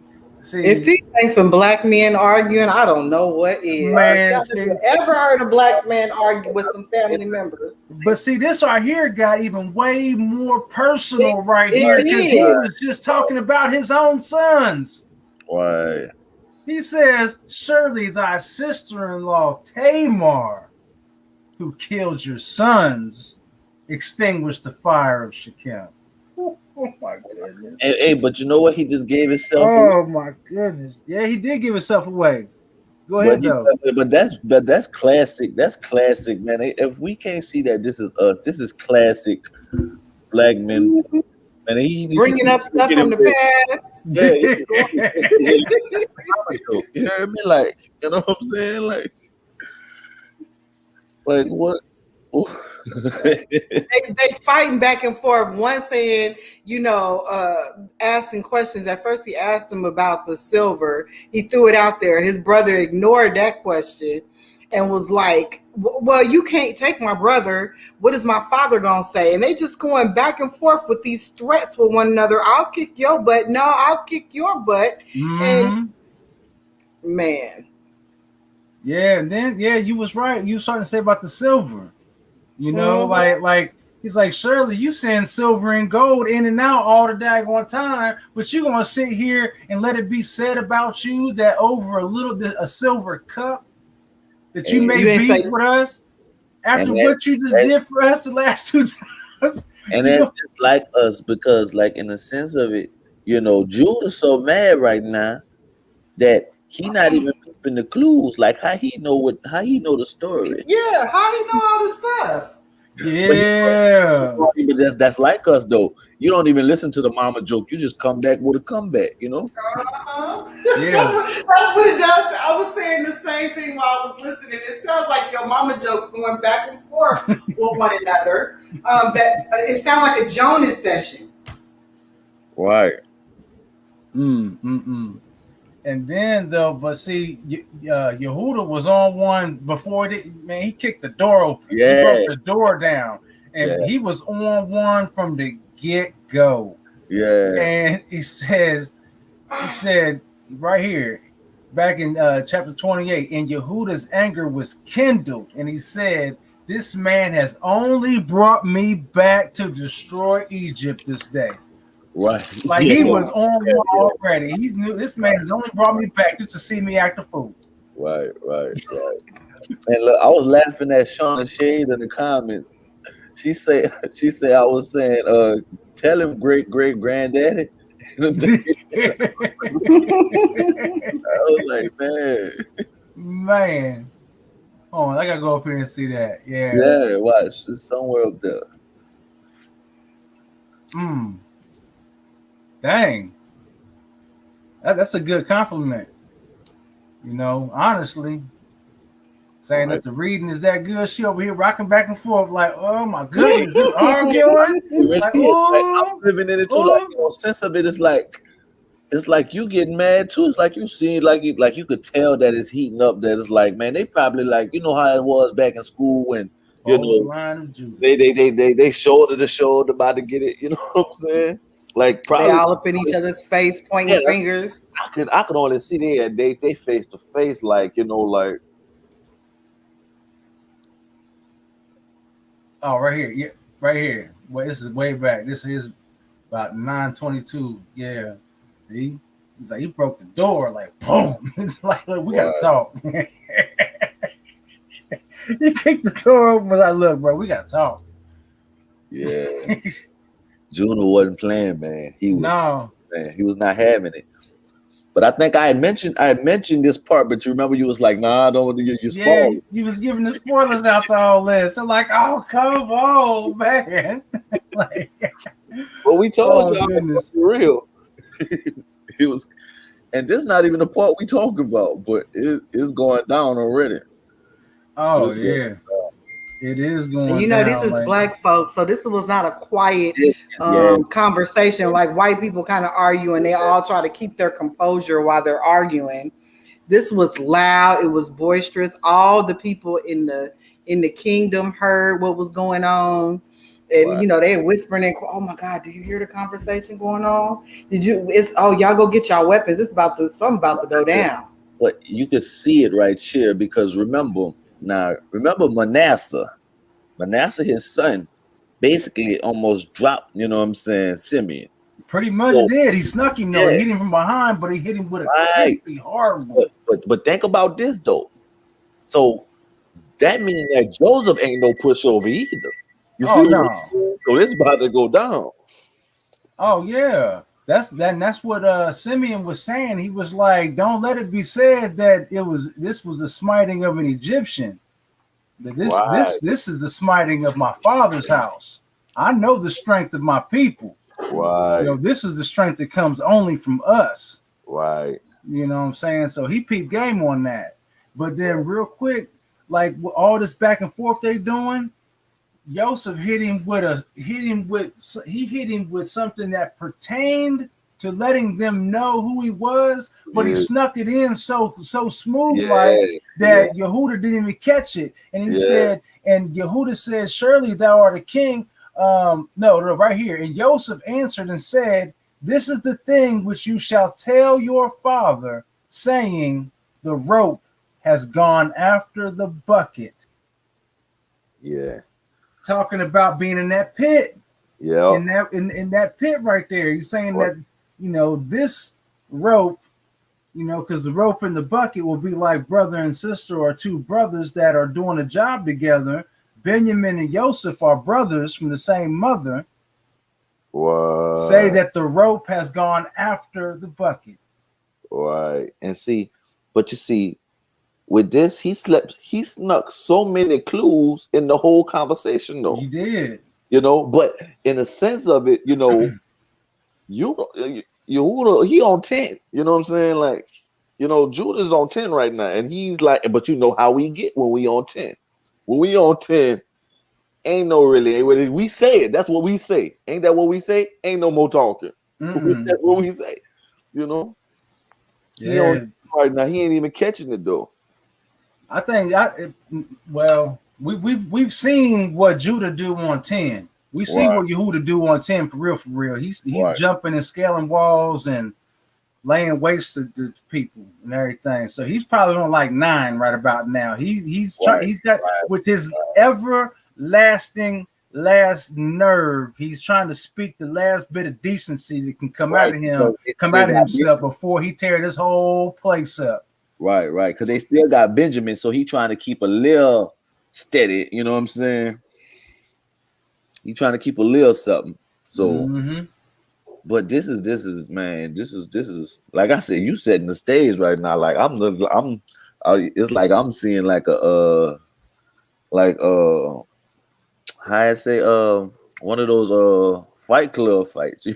If these ain't some black men arguing, I don't know what is. Man, Have you ever heard a black man argue with some family members? But see, this right here got even way more personal here because he was just talking about his own sons. Why? He says, surely thy sister-in-law Tamar, who killed your sons, extinguished the fire of Shechem. Oh my goodness. Hey, but you know what? He just gave himself away. My goodness. Yeah, he did give himself away. Go ahead, though. But that's classic. That's classic, man. If we can't see that this is us, this is classic black men. And he bringing up stuff from the past. Yeah. You heard me? Like, you know what I'm saying? Like what? they fighting back and forth. One saying, asking questions. At first, he asked him about the silver. He threw it out there. His brother ignored that question and was like, well, you can't take my brother. What is my father gonna say? And they just going back and forth with these threats with one another. I'll kick your butt. No, I'll kick your butt. Mm-hmm. And man. Yeah, and then you was right. You was starting to say about the silver. Like he's like, surely you send silver and gold in and out all the daggone time, but you gonna sit here and let it be said about you that over a silver cup that you may beat with us after what you just did for us the last 2 times. And that's just like us because, like, in the sense of it, Judah's so mad right now that he not even peeping the clues. Like how he know the story. Yeah, how he know all the stuff. Yeah, but that's like us though. You don't even listen to the mama joke. You just come back with a comeback. Uh-huh. Yeah, that's what it does. I was saying the same thing while I was listening. It sounds like your mama jokes going back and forth with one another. That it sounds like a Jonas session. Right. And then though, but see, Yehuda was on one before he kicked the door open. Yeah. He broke the door down, and he was on one from the get-go. Yeah. And he said right here, back in chapter 28, and Yehuda's anger was kindled, and he said, "This man has only brought me back to destroy Egypt this day." Right. Like he was on one already. He knew this man has only brought me back just to see me act a fool. Right. And look, I was laughing at Shauna Shade in the comments. She said I was saying, tell him great granddaddy. I was like, man. Oh, I gotta go up here and see that. Yeah. Yeah, watch. It's somewhere up there. Dang. That's a good compliment. Honestly. Saying that the reading is that good. She over here rocking back and forth like, oh my goodness, just arguing. Like, I'm living in it too. Like, sense of it is like, it's like you getting mad too. It's like you see, like you could tell that it's heating up. That it's like, man, they probably like, how it was back in school when they shoulder to shoulder about to get it. You know what I'm saying? Like probably they all up in each other's face, pointing fingers. I could only see they face to face, like like. Oh, right here, yeah, right here. Well, this is way back. This is about 9:22. Yeah, see, he's like he broke the door, like boom. It's like, look, we gotta talk. He kicked the door open. Like, look, bro, we gotta talk. Yeah. Juno wasn't playing, man. He was not having it. But I think I had mentioned this part, but you remember you was like, nah, don't you Yeah, spoil. you was giving the spoilers out to all this. I'm like, oh, come on, man. Like, But we told oh, y'all goodness. for real. It was, and this not even the part we talk about, but it's going down already. Oh, It's going yeah. It is And going you know, this down. is Like, black folks, so this was not a quiet yeah, conversation like white people kind of argue and they all try to keep their composure while they're arguing. This was loud, it was boisterous. All the people in the kingdom heard what was going on. And right. you know, they whispering and oh my God, do you hear the conversation going on? Did you y'all go get y'all weapons. It's something about to go down. But you could see it right here because remember Manasseh, his son, basically almost dropped, you know what I'm saying, Simeon. pretty much So, did. He snuck him, though. yeah. He hit him from behind, but he hit him with a Right. crispy hard one. But think about this though. So that means that Joseph ain't no pushover either. You see Oh, what no. I'm saying? So it's about to go down. Oh, yeah. That's what Simeon was saying. He was like, don't let it be said that this was the smiting of an Egyptian. That this is the smiting of my father's house. I know the strength of my people. Right. You know, this is the strength that comes only from us. Right. You know what I'm saying? So he peeped game on that. But then real quick, like with all this back and forth they doing, Joseph hit him with something that pertained to letting them know who he was, but he snuck it in so smooth like that Yehuda didn't even catch it. And he said, and Yehuda said, surely thou art a king. No, right here. And Joseph answered and said, this is the thing which you shall tell your father, saying, the rope has gone after the bucket. Yeah. Talking about being in that pit. Yeah. In that pit right there. He's saying that, you know, this rope, you know, because the rope in the bucket will be like brother and sister or two brothers that are doing a job together. Benjamin and Joseph are brothers from the same mother. What? Say that the rope has gone after the bucket. Right. And see, but you see, with this, he snuck so many clues in the whole conversation, though. He did. You know, but in the sense of it, you know, Yehuda, he on 10. You know what I'm saying? Like, you know, Judah's on 10 right now. And he's like, but you know how we get when we on 10. When we on 10, ain't we say it. That's what we say. Ain't that what we say? Ain't no more talking. That's what we say. You know? Yeah. He on right now. He ain't even catching it though. I think we've seen what Judah do on 10. We see what Yehuda do on 10 for real. He's jumping and scaling walls and laying waste to people and everything. So he's probably on like 9 right about now. He's got with his everlasting last nerve. He's trying to speak the last bit of decency that can come out of him, come out of himself before he tear this whole place up. Right. Because they still got Benjamin, so he trying to keep a little steady. You know what I'm saying? He trying to keep a little something. So, but this is man. This is like I said. You setting the stage right now. Like it's like I'm seeing like how I say one of those Fight Club fights.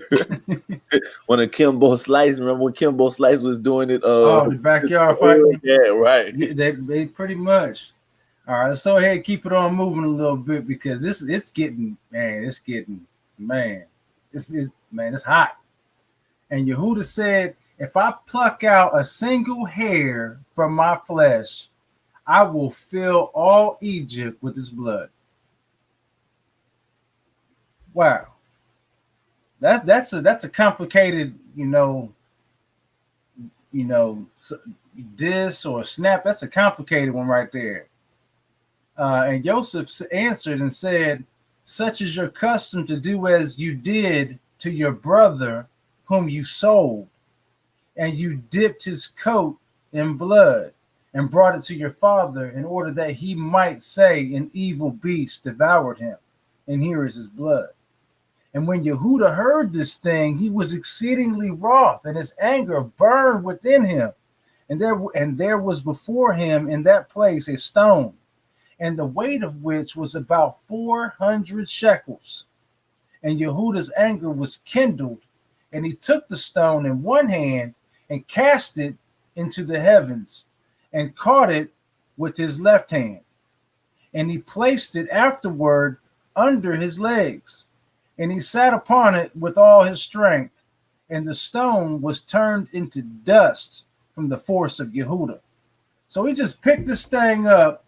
When Kimbo Slice, remember when Kimbo Slice was doing it? The backyard fight. Yeah, right. Yeah, they pretty much. All right, let's go ahead and keep it on moving a little bit because it's hot. And Yehuda said, if I pluck out a single hair from my flesh, I will fill all Egypt with his blood. Wow. That's a complicated, diss or snap. That's a complicated one right there. And Joseph answered and said, such is your custom to do as you did to your brother whom you sold, and you dipped his coat in blood and brought it to your father in order that he might say an evil beast devoured him, and here is his blood. And when Yehuda heard this thing, he was exceedingly wroth, and his anger burned within him. And there was before him in that place a stone, and the weight of which was about 400 shekels. And Yehuda's anger was kindled, and he took the stone in one hand and cast it into the heavens, and caught it with his left hand. And he placed it afterward under his legs, and he sat upon it with all his strength, and the stone was turned into dust from the force of Yehuda. So he just picked this thing up,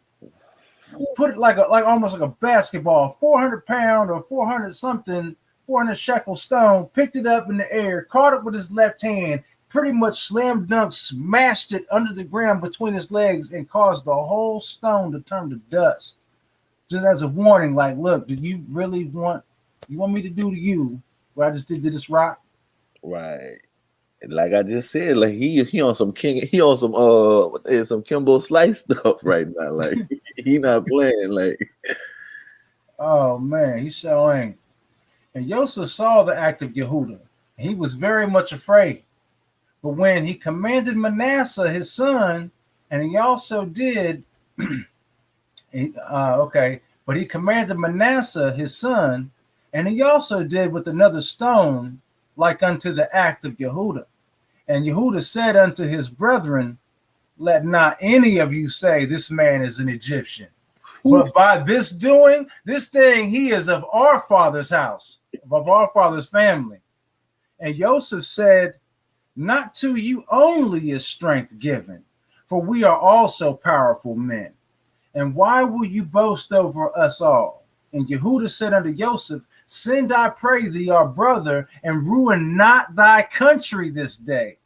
put it like almost like a basketball, 400-pound or 400 shekel stone, picked it up in the air, caught it with his left hand, pretty much slam dunk, smashed it under the ground between his legs, and caused the whole stone to turn to dust. Just as a warning, like, look, do you really want me to do to you what I just did to this rock? Right. Like I just said, like he on some some Kimbo Slice stuff right now. Like he not playing. Like, oh man, he so ain't. And Yosef saw the act of Yehuda, and he was very much afraid. But when he commanded Manasseh his son, and he also did, but he commanded Manasseh his son, and he also did with another stone, like unto the act of Yehuda. And Yehuda said unto his brethren, let not any of you say this man is an Egyptian. But by this doing, this thing, he is of our father's house, of our father's family. And Joseph said, not to you only is strength given, for we are also powerful men. And why will you boast over us all? And Yehuda said unto Joseph, send, I pray thee, our brother, and ruin not thy country this day.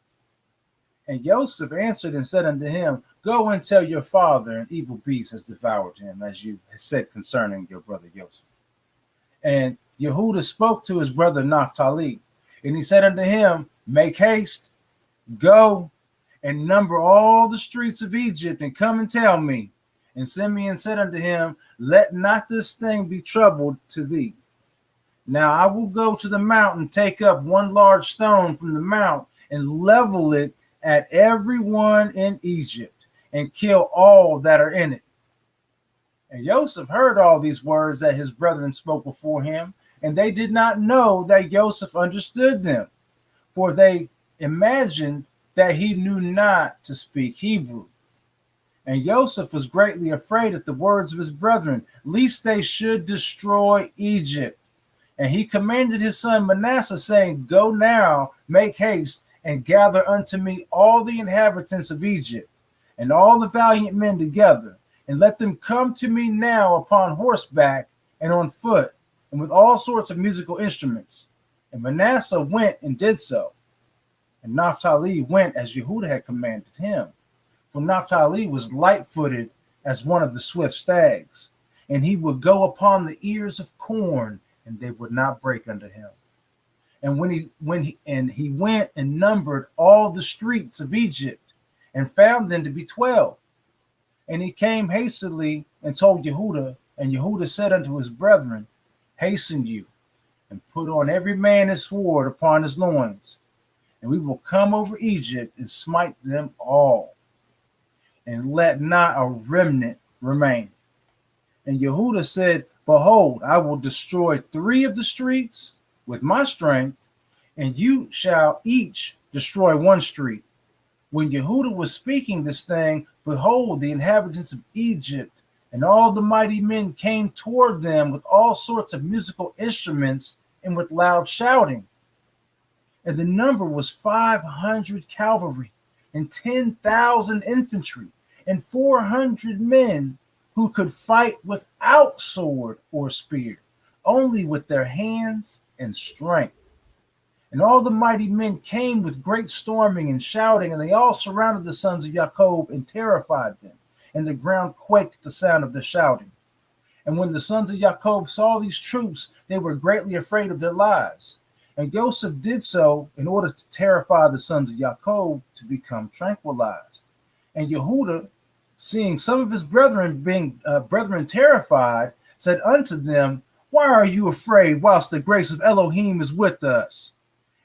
And Joseph answered and said unto him, go and tell your father, an evil beast has devoured him, as you said concerning your brother Joseph. And Yehuda spoke to his brother Naphtali, and he said unto him, make haste, go and number all the streets of Egypt, and come and tell me. And Simeon said unto him, let not this thing be troubled to thee. Now I will go to the mountain, take up one large stone from the mount, and level it at everyone in Egypt, and kill all that are in it. And Joseph heard all these words that his brethren spoke before him, and they did not know that Joseph understood them, for they imagined that he knew not to speak Hebrew. And Joseph was greatly afraid at the words of his brethren, lest they should destroy Egypt. And he commanded his son Manasseh, saying, go now, make haste, and gather unto me all the inhabitants of Egypt, and all the valiant men together, and let them come to me now upon horseback and on foot, and with all sorts of musical instruments. And Manasseh went and did so. And Naphtali went as Yehuda had commanded him. For Naphtali was light-footed as one of the swift stags, and he would go upon the ears of corn, and they would not break under him. And he went and numbered all the streets of Egypt, and found them to be 12. And he came hastily and told Yehuda, and Yehuda said unto his brethren, hasten you, and put on every man his sword upon his loins, and we will come over Egypt and smite them all, and let not a remnant remain. And Yehuda said, behold, I will destroy 3 of the streets with my strength, and you shall each destroy 1 street. When Yehuda was speaking this thing, behold, the inhabitants of Egypt and all the mighty men came toward them with all sorts of musical instruments and with loud shouting. And the number was 500 cavalry and 10,000 infantry and 400 men who could fight without sword or spear, only with their hands and strength. And all the mighty men came with great storming and shouting, and they all surrounded the sons of Jacob and terrified them, and the ground quaked at the sound of their shouting. And when the sons of Jacob saw these troops, they were greatly afraid of their lives. And Joseph did so in order to terrify the sons of Jacob to become tranquilized. And Yehuda, seeing some of his brethren being terrified, said unto them, Why are you afraid whilst the grace of Elohim is with us?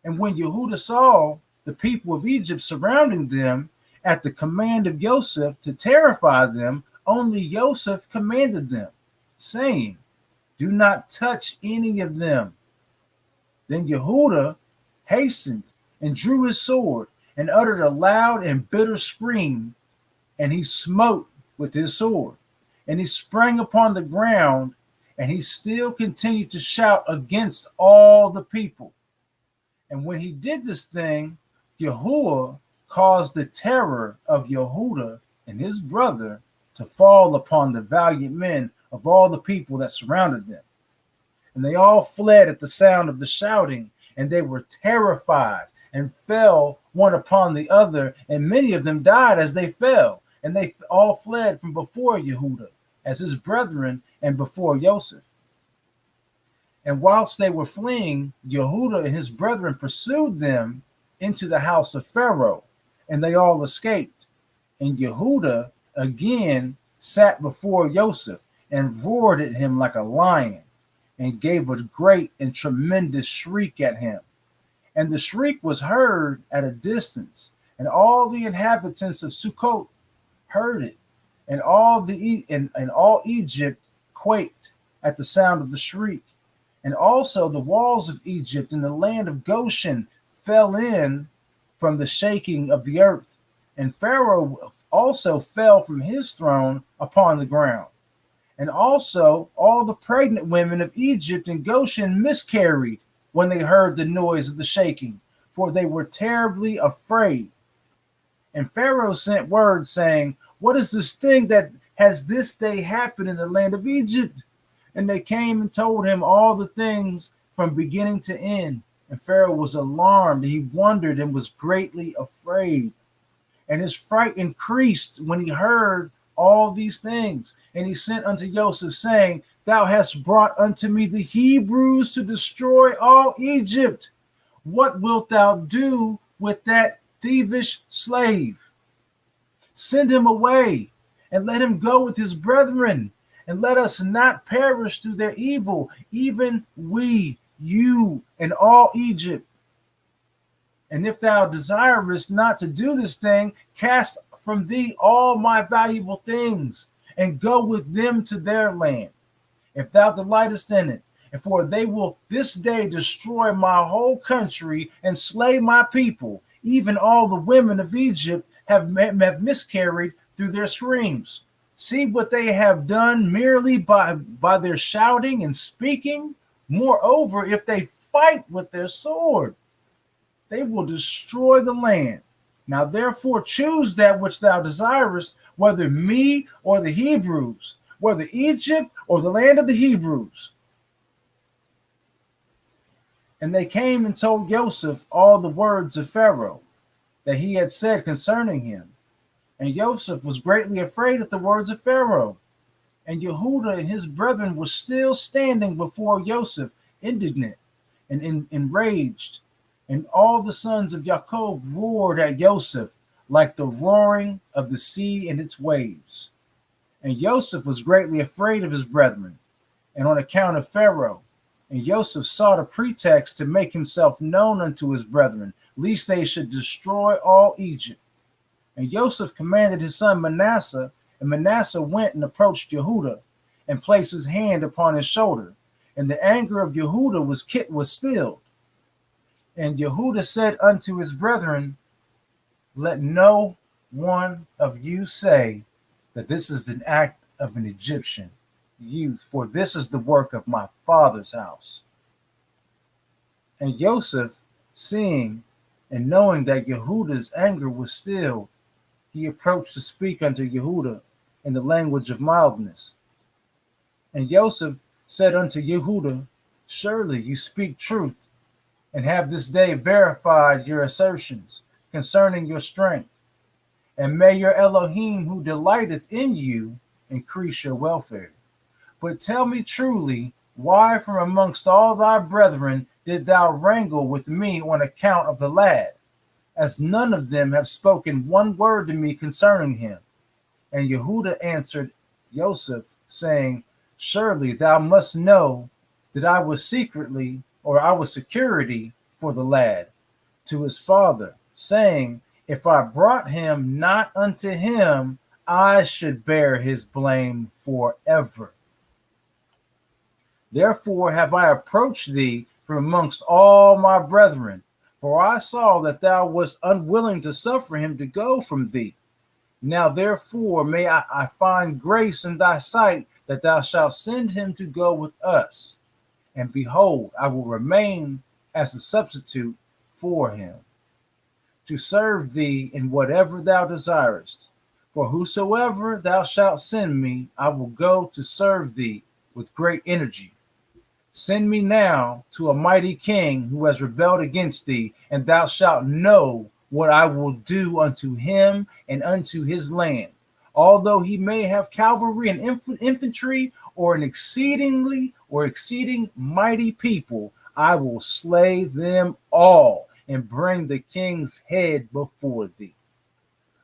And when Yehuda saw the people of Egypt surrounding them at the command of Joseph to terrify them, only Joseph commanded them, saying, do not touch any of them. Then Yehuda hastened and drew his sword and uttered a loud and bitter scream, and he smote with his sword, and he sprang upon the ground, and he still continued to shout against all the people. And when he did this thing, Yahuwah caused the terror of Yehuda and his brother to fall upon the valiant men of all the people that surrounded them. And they all fled at the sound of the shouting, and they were terrified and fell one upon the other, and many of them died as they fell. And they all fled from before Yehuda as his brethren and before Joseph. And whilst they were fleeing, Yehuda and his brethren pursued them into the house of Pharaoh, and they all escaped. And Yehuda again sat before Joseph and roared at him like a lion, and gave a great and tremendous shriek at him. And the shriek was heard at a distance, and all the inhabitants of Sukkot heard it, and all Egypt quaked at the sound of the shriek. And also the walls of Egypt and the land of Goshen fell in from the shaking of the earth. And Pharaoh also fell from his throne upon the ground. And also all the pregnant women of Egypt and Goshen miscarried when they heard the noise of the shaking, for they were terribly afraid. And Pharaoh sent word saying, what is this thing that has this day happened in the land of Egypt? And they came and told him all the things from beginning to end. And Pharaoh was alarmed. He wondered and was greatly afraid. And his fright increased when he heard all these things. And he sent unto Joseph, saying, thou hast brought unto me the Hebrews to destroy all Egypt. What wilt thou do with that thievish slave? Send him away, and let him go with his brethren, and let us not perish through their evil, even we, you, and all Egypt. And if thou desirest not to do this thing, cast from thee all my valuable things, and go with them to their land, if thou delightest in it. And for they will this day destroy my whole country and slay my people. Even all the women of Egypt have miscarried through their screams. See what they have done merely by their shouting and speaking. Moreover, if they fight with their sword, they will destroy the land. Now therefore choose that which thou desirest, whether me or the Hebrews, whether Egypt or the land of the Hebrews. And they came and told Joseph all the words of Pharaoh that he had said concerning him. And Joseph was greatly afraid at the words of Pharaoh. And Yehuda and his brethren were still standing before Joseph, indignant and enraged. And all the sons of Jacob roared at Joseph like the roaring of the sea and its waves. And Joseph was greatly afraid of his brethren, and on account of Pharaoh. And Joseph sought a pretext to make himself known unto his brethren, lest they should destroy all Egypt. And Joseph commanded his son Manasseh, and Manasseh went and approached Yehuda, and placed his hand upon his shoulder. And the anger of Yehuda was stilled. And Yehuda said unto his brethren, let no one of you say that this is the act of an Egyptian youth, for this is the work of my father's house. And Joseph, seeing and knowing that Yehuda's anger was stilled, he approached to speak unto Yehuda in the language of mildness. And Joseph said unto Yehuda, surely you speak truth, and have this day verified your assertions concerning your strength. And may your Elohim, who delighteth in you, increase your welfare. But tell me truly, why from amongst all thy brethren did thou wrangle with me on account of the lad, as none of them have spoken one word to me concerning him? And Yehuda answered Joseph, saying, surely thou must know that I was secretly, or I was security for the lad to his father, saying, if I brought him not unto him, I should bear his blame forever. Therefore have I approached thee from amongst all my brethren, for I saw that thou wast unwilling to suffer him to go from thee. Now therefore may I find grace in thy sight, that thou shalt send him to go with us. And behold, I will remain as a substitute for him, to serve thee in whatever thou desirest. For whosoever thou shalt send me, I will go to serve thee with great energy. Send me now to a mighty king who has rebelled against thee, and thou shalt know what I will do unto him and unto his land. Although he may have cavalry and infantry, or an exceeding mighty people, I will slay them all and bring the king's head before thee.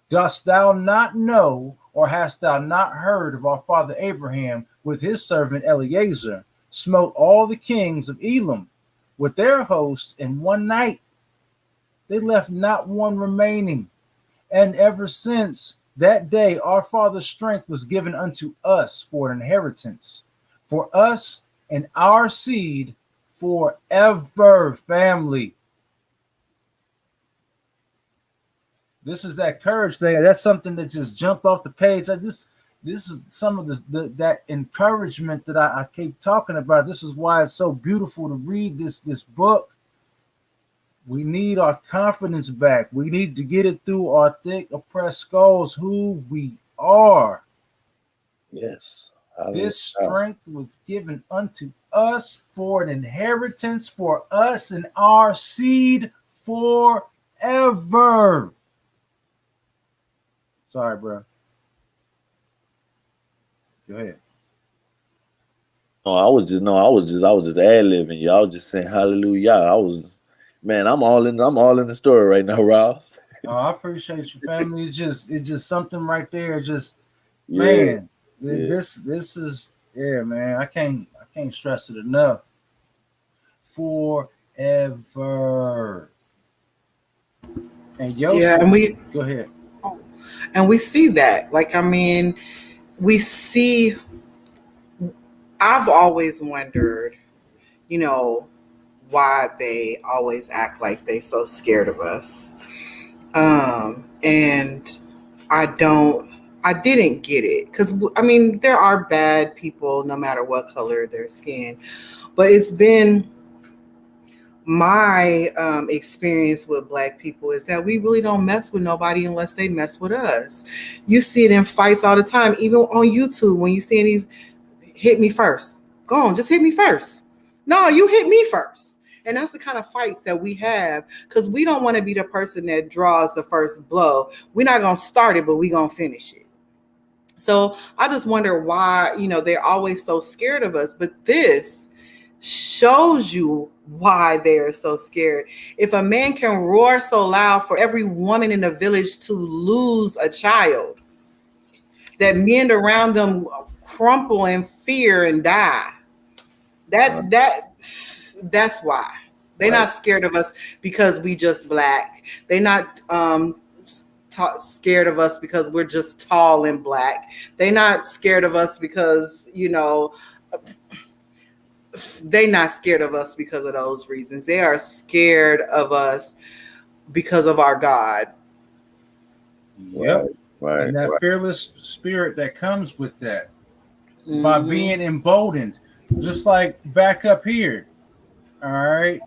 Dost thou not know, or hast thou not heard of our father Abraham with his servant Eliezer, smote all the kings of Elam with their hosts in one night? They left not one remaining. And ever since that day, our father's strength was given unto us for an inheritance, for us and our seed forever, family. This is that courage thing. That's something that just jumped off the page. This is some of that encouragement that I keep talking about. This is why it's so beautiful to read this book. We need our confidence back. We need to get it through our thick, oppressed skulls who we are. Yes. This strength was given unto us for an inheritance, for us and our seed forever. Sorry, bro. Go ahead. No, I was just ad-libbing you. I was just saying hallelujah. I'm all in the story right now, Ross. Oh, I appreciate you, family. It's just something right there. Just Yeah. man, this is man. I can't stress it enough. Forever. And and go ahead. we see that. Like, I mean, we see. I've always wondered, why they always act like they so scared of us. And I didn't get it, because I mean, there are bad people no matter what color their skin, but it's been my experience with Black people is that we really don't mess with nobody unless they mess with us. You see it in fights all the time, even on YouTube, when you see these hit me first. Go on, just hit me first. No, you hit me first. And that's the kind of fights that we have, because we don't want to be the person that draws the first blow. We're not going to start it, but we're going to finish it. So I just wonder why, they're always so scared of us. But this shows you why they're so scared. If a man can roar so loud for every woman in the village to lose a child, that men around them crumple in fear and die, that's why. They're not scared of us because we just Black. They're not scared of us because we're just tall and Black. They're not scared of us because, they're not scared of us because of those reasons. They are scared of us because of our God. Yep. Right. And that fearless spirit that comes with that, by being emboldened, just like back up here. All right.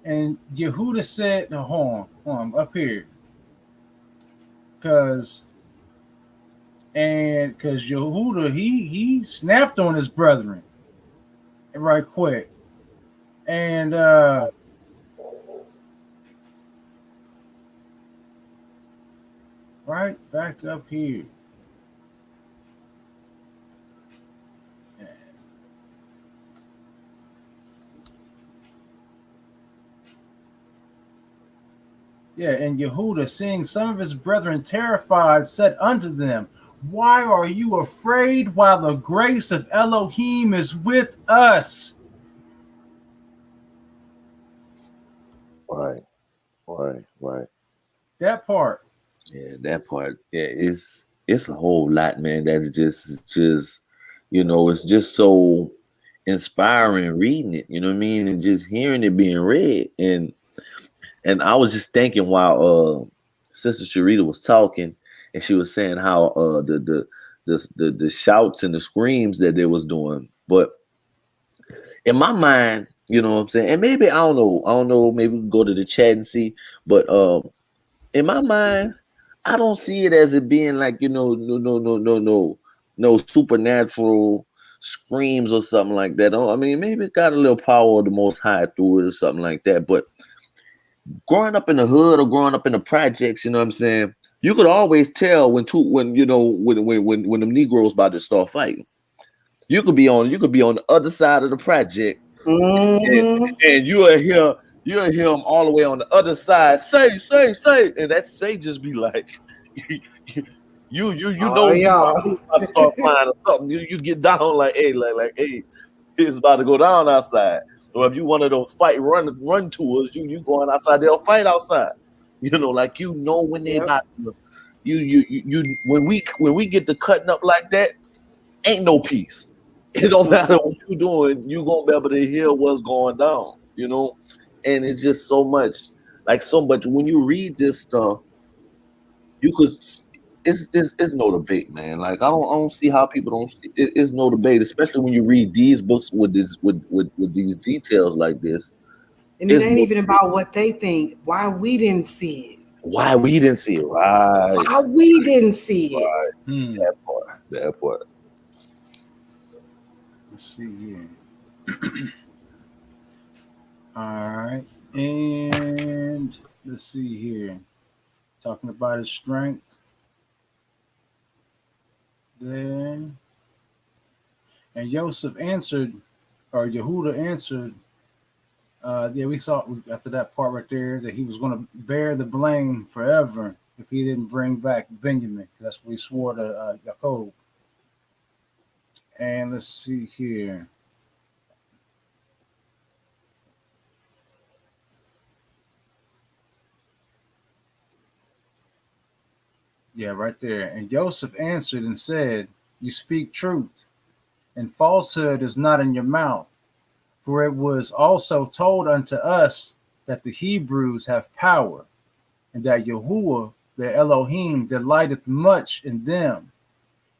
And Yehuda said, no, hold on, up here. Because Yehuda, he snapped on his brethren right quick. And right back up here. Yeah, and Yehuda, seeing some of his brethren terrified, said unto them, why are you afraid while the grace of Elohim is with us? Right, right. That part. Yeah, that part. Yeah, it's a whole lot, man. That's just it's just so inspiring reading it. You know what I mean, and just hearing it being read. And I was just thinking while Sister Sharita was talking, and she was saying how the shouts and the screams that they was doing, but in my mind, you know what I'm saying, and maybe I don't know, maybe we can go to the chat and see, but in my mind, I don't see it as it being like no supernatural screams or something like that. I mean, maybe it got a little power of the Most High through it or something like that. But growing up in the hood or growing up in the projects, you know what I'm saying, you could always tell when them Negroes about to start fighting. You could be on the other side of the project, and you'll hear them all the way on the other side say, and that say just be like you Oh, know you y'all. about to start flying or something. You get down like hey, it's about to go down outside. Or if you one of those fight run tours, you going outside, they'll fight outside. Like when they Yep. about to, when we get to cutting up like that, ain't no peace. It don't matter what you're doing, you gonna be able to hear what's going down, and it's just so much when you read this stuff, you could it's no debate, man. Like I don't see how people don't it's no debate, especially when you read these books with these details like this. And it ain't even about what they think, why we didn't see it. Why we didn't see it, right? Why we didn't see it. Right. That part. Let's see here. All right. And let's see here. Talking about his strength. There. And Joseph answered, or Yehuda answered, we saw after that part right there that he was going to bear the blame forever if he didn't bring back Benjamin. That's what he swore to Jacob. And let's see here. Yeah, right there. And Joseph answered and said, "You speak truth, and falsehood is not in your mouth. For it was also told unto us that the Hebrews have power, and that Yahuwah, their Elohim, delighteth much in them,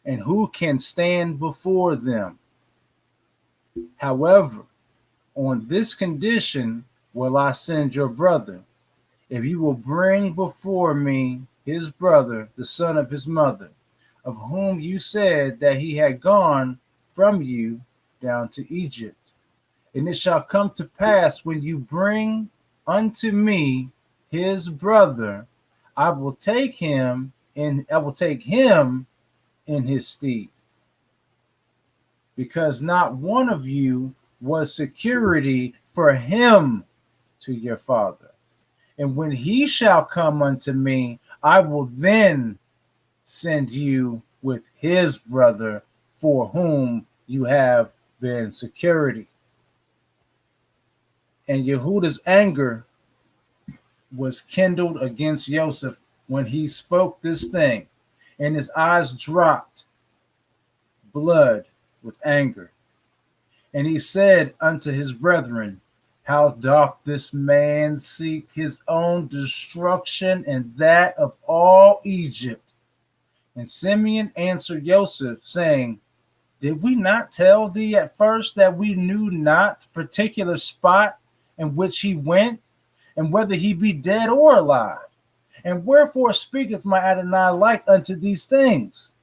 and who can stand before them? However, on this condition will I send your brother, if you will bring before me his brother, the son of his mother, of whom you said that he had gone from you down to Egypt. And it shall come to pass when you bring unto me his brother, I will take him in his stead, because not one of you was security for him to your father. And when he shall come unto me, I will then send you with his brother, for whom you have been security." And Yehuda's anger was kindled against Joseph when he spoke this thing, and his eyes dropped blood with anger. And he said unto his brethren, "How doth this man seek his own destruction and that of all Egypt?" And Simeon answered Joseph, saying, "Did we not tell thee at first that we knew not the particular spot in which he went, and whether he be dead or alive? And wherefore speaketh my Adonai like unto these things?"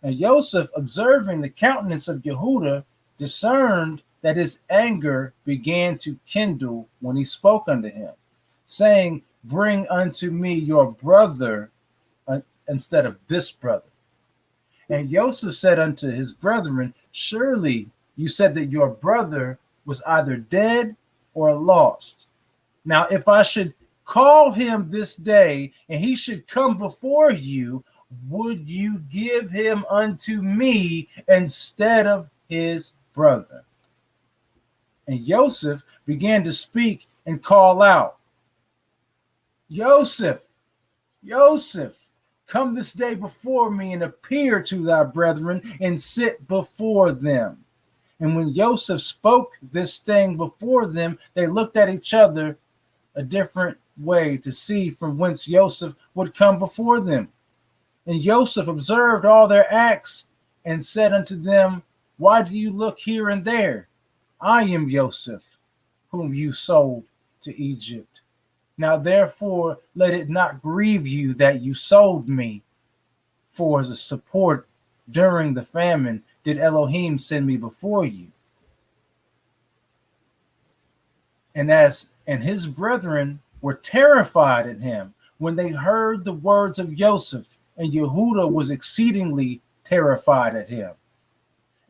And Joseph, observing the countenance of Yehuda, discerned that his anger began to kindle when he spoke unto him, saying, "Bring unto me your brother instead of this brother." And Joseph said unto his brethren, "Surely you said that your brother was either dead or lost. Now, if I should call him this day, and he should come before you, would you give him unto me instead of his brother?" And Joseph began to speak and call out, Joseph, Joseph, come this day before me and appear to thy brethren and sit before them. And when Joseph spoke this thing before them, they looked at each other a different way to see from whence Joseph would come before them. And Joseph observed all their acts and said unto them, why do you look here and there? I am Joseph, whom you sold to Egypt. Now therefore let it not grieve you that you sold me, for as a support during the famine did Elohim send me before you. And his brethren were terrified at him when they heard the words of Joseph, and Yehuda was exceedingly terrified at him.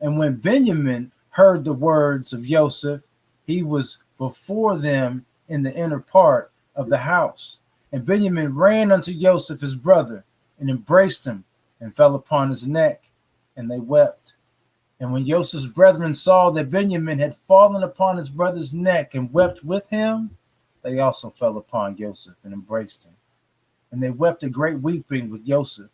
And when Benjamin heard the words of Joseph, he was before them in the inner part of the house. And Benjamin ran unto Joseph his brother, and embraced him, and fell upon his neck, and they wept. And when Joseph's brethren saw that Benjamin had fallen upon his brother's neck and wept with him, they also fell upon Joseph and embraced him. And they wept a great weeping with Joseph.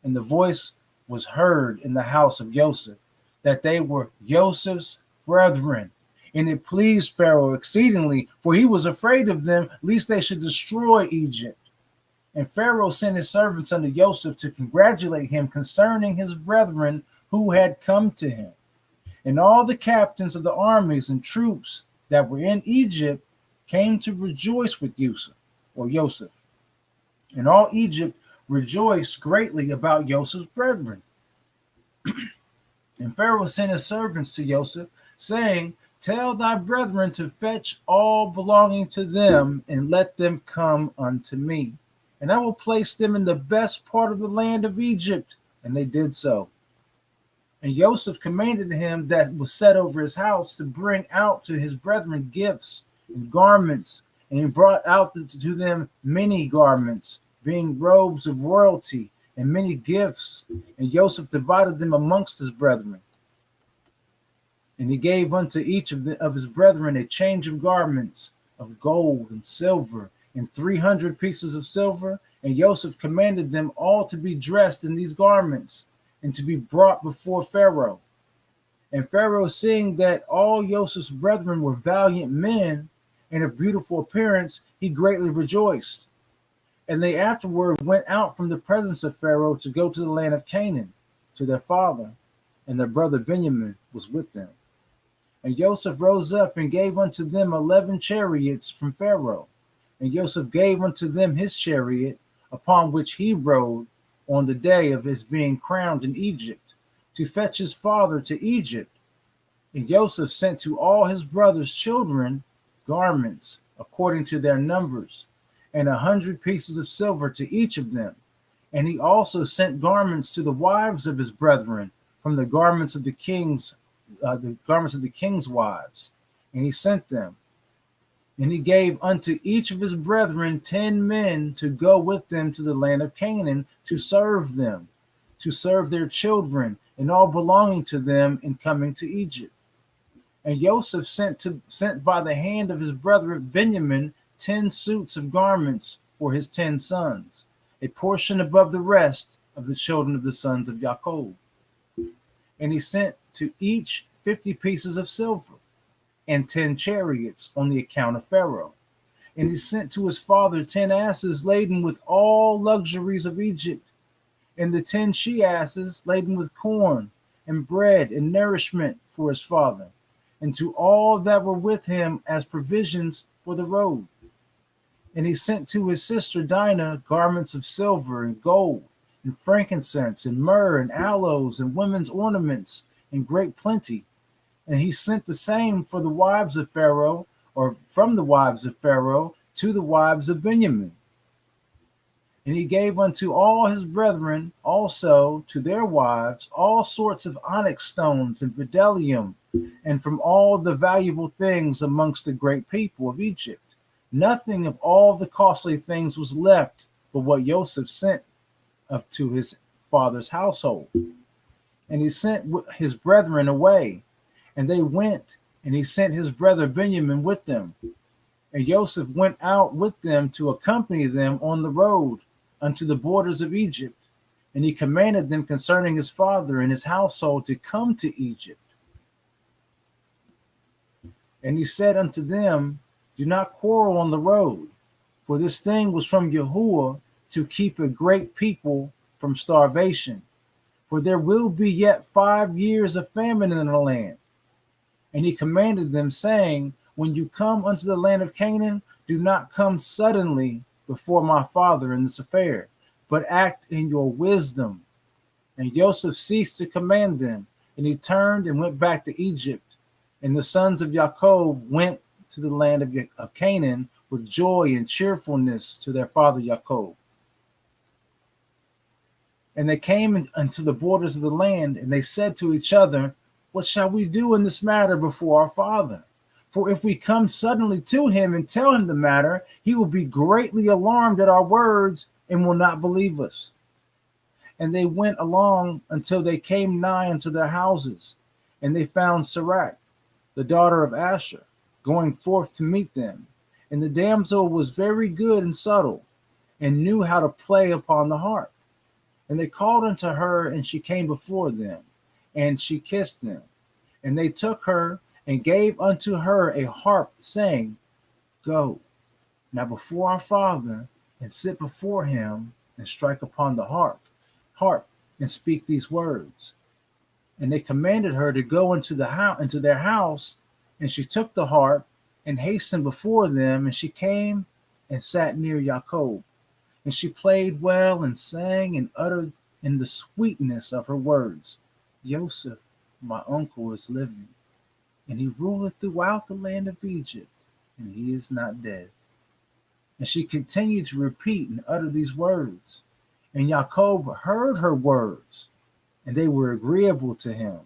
And the voice was heard in the house of Joseph, that they were Joseph's brethren. And it pleased Pharaoh exceedingly, for he was afraid of them, lest they should destroy Egypt. And Pharaoh sent his servants unto Joseph to congratulate him concerning his brethren who had come to him. And all the captains of the armies and troops that were in Egypt came to rejoice with Joseph. And all Egypt rejoiced greatly about Joseph's brethren. And Pharaoh sent his servants to Joseph, saying, tell thy brethren to fetch all belonging to them, and let them come unto me. And I will place them in the best part of the land of Egypt. And they did so. And Joseph commanded him that was set over his house to bring out to his brethren gifts and garments. And he brought out to them many garments, being robes of royalty, and many gifts. And Joseph divided them amongst his brethren. And he gave unto each of his brethren a change of garments of gold and silver, and 300 pieces of silver. And Joseph commanded them all to be dressed in these garments, and to be brought before Pharaoh. And Pharaoh, seeing that all Joseph's brethren were valiant men and of beautiful appearance, he greatly rejoiced. And they afterward went out from the presence of Pharaoh to go to the land of Canaan, to their father, and their brother Benjamin was with them. And Joseph rose up and gave unto them 11 chariots from Pharaoh. And Joseph gave unto them his chariot, upon which he rode on the day of his being crowned in Egypt, to fetch his father to Egypt. And Joseph sent to all his brothers' children garments according to their numbers, and 100 pieces of silver to each of them. And he also sent garments to the wives of his brethren from the garments of the king's wives. And he sent them. And he gave unto each of his brethren 10 men to go with them to the land of Canaan, to serve them, to serve their children, and all belonging to them in coming to Egypt. And Joseph sent by the hand of his brother Benjamin 10 suits of garments for his 10 sons, a portion above the rest of the children of the sons of Jacob. And he sent to each 50 pieces of silver, and 10 chariots on the account of Pharaoh. And he sent to his father 10 asses laden with all luxuries of Egypt, and the 10 she-asses laden with corn and bread and nourishment for his father, and to all that were with him as provisions for the road. And he sent to his sister Dinah garments of silver and gold, and frankincense and myrrh and aloes and women's ornaments in great plenty. And he sent the same for the wives of Pharaoh, or from the wives of Pharaoh to the wives of Benjamin. And he gave unto all his brethren also to their wives all sorts of onyx stones and bdellium, and from all the valuable things amongst the great people of Egypt. Nothing of all the costly things was left but what Joseph sent up to his father's household. And he sent his brethren away, and they went, and he sent his brother Benjamin with them. And Joseph went out with them to accompany them on the road unto the borders of Egypt. And he commanded them concerning his father and his household to come to Egypt. And he said unto them, do not quarrel on the road, for this thing was from Yahuwah to keep a great people from starvation. For there will be yet 5 years of famine in the land. And he commanded them, saying, when you come unto the land of Canaan, do not come suddenly before my father in this affair, but act in your wisdom. And Joseph ceased to command them, and he turned and went back to Egypt. And the sons of Jacob went to the land of Canaan with joy and cheerfulness to their father Jacob. And they came unto the borders of the land, and they said to each other, what shall we do in this matter before our father? For if we come suddenly to him and tell him the matter, he will be greatly alarmed at our words and will not believe us. And they went along until they came nigh unto their houses, and they found Sirach, the daughter of Asher, going forth to meet them. And the damsel was very good and subtle, and knew how to play upon the harp. And they called unto her, and she came before them, and she kissed them. And they took her and gave unto her a harp, saying, go now before our father, and sit before him, and strike upon the harp, and speak these words. And they commanded her to go into their house, and she took the harp and hastened before them, and she came and sat near Jacob. And she played well and sang and uttered in the sweetness of her words, Joseph, my uncle, is living, and he ruleth throughout the land of Egypt, and he is not dead. And she continued to repeat and utter these words. And Jacob heard her words, and they were agreeable to him.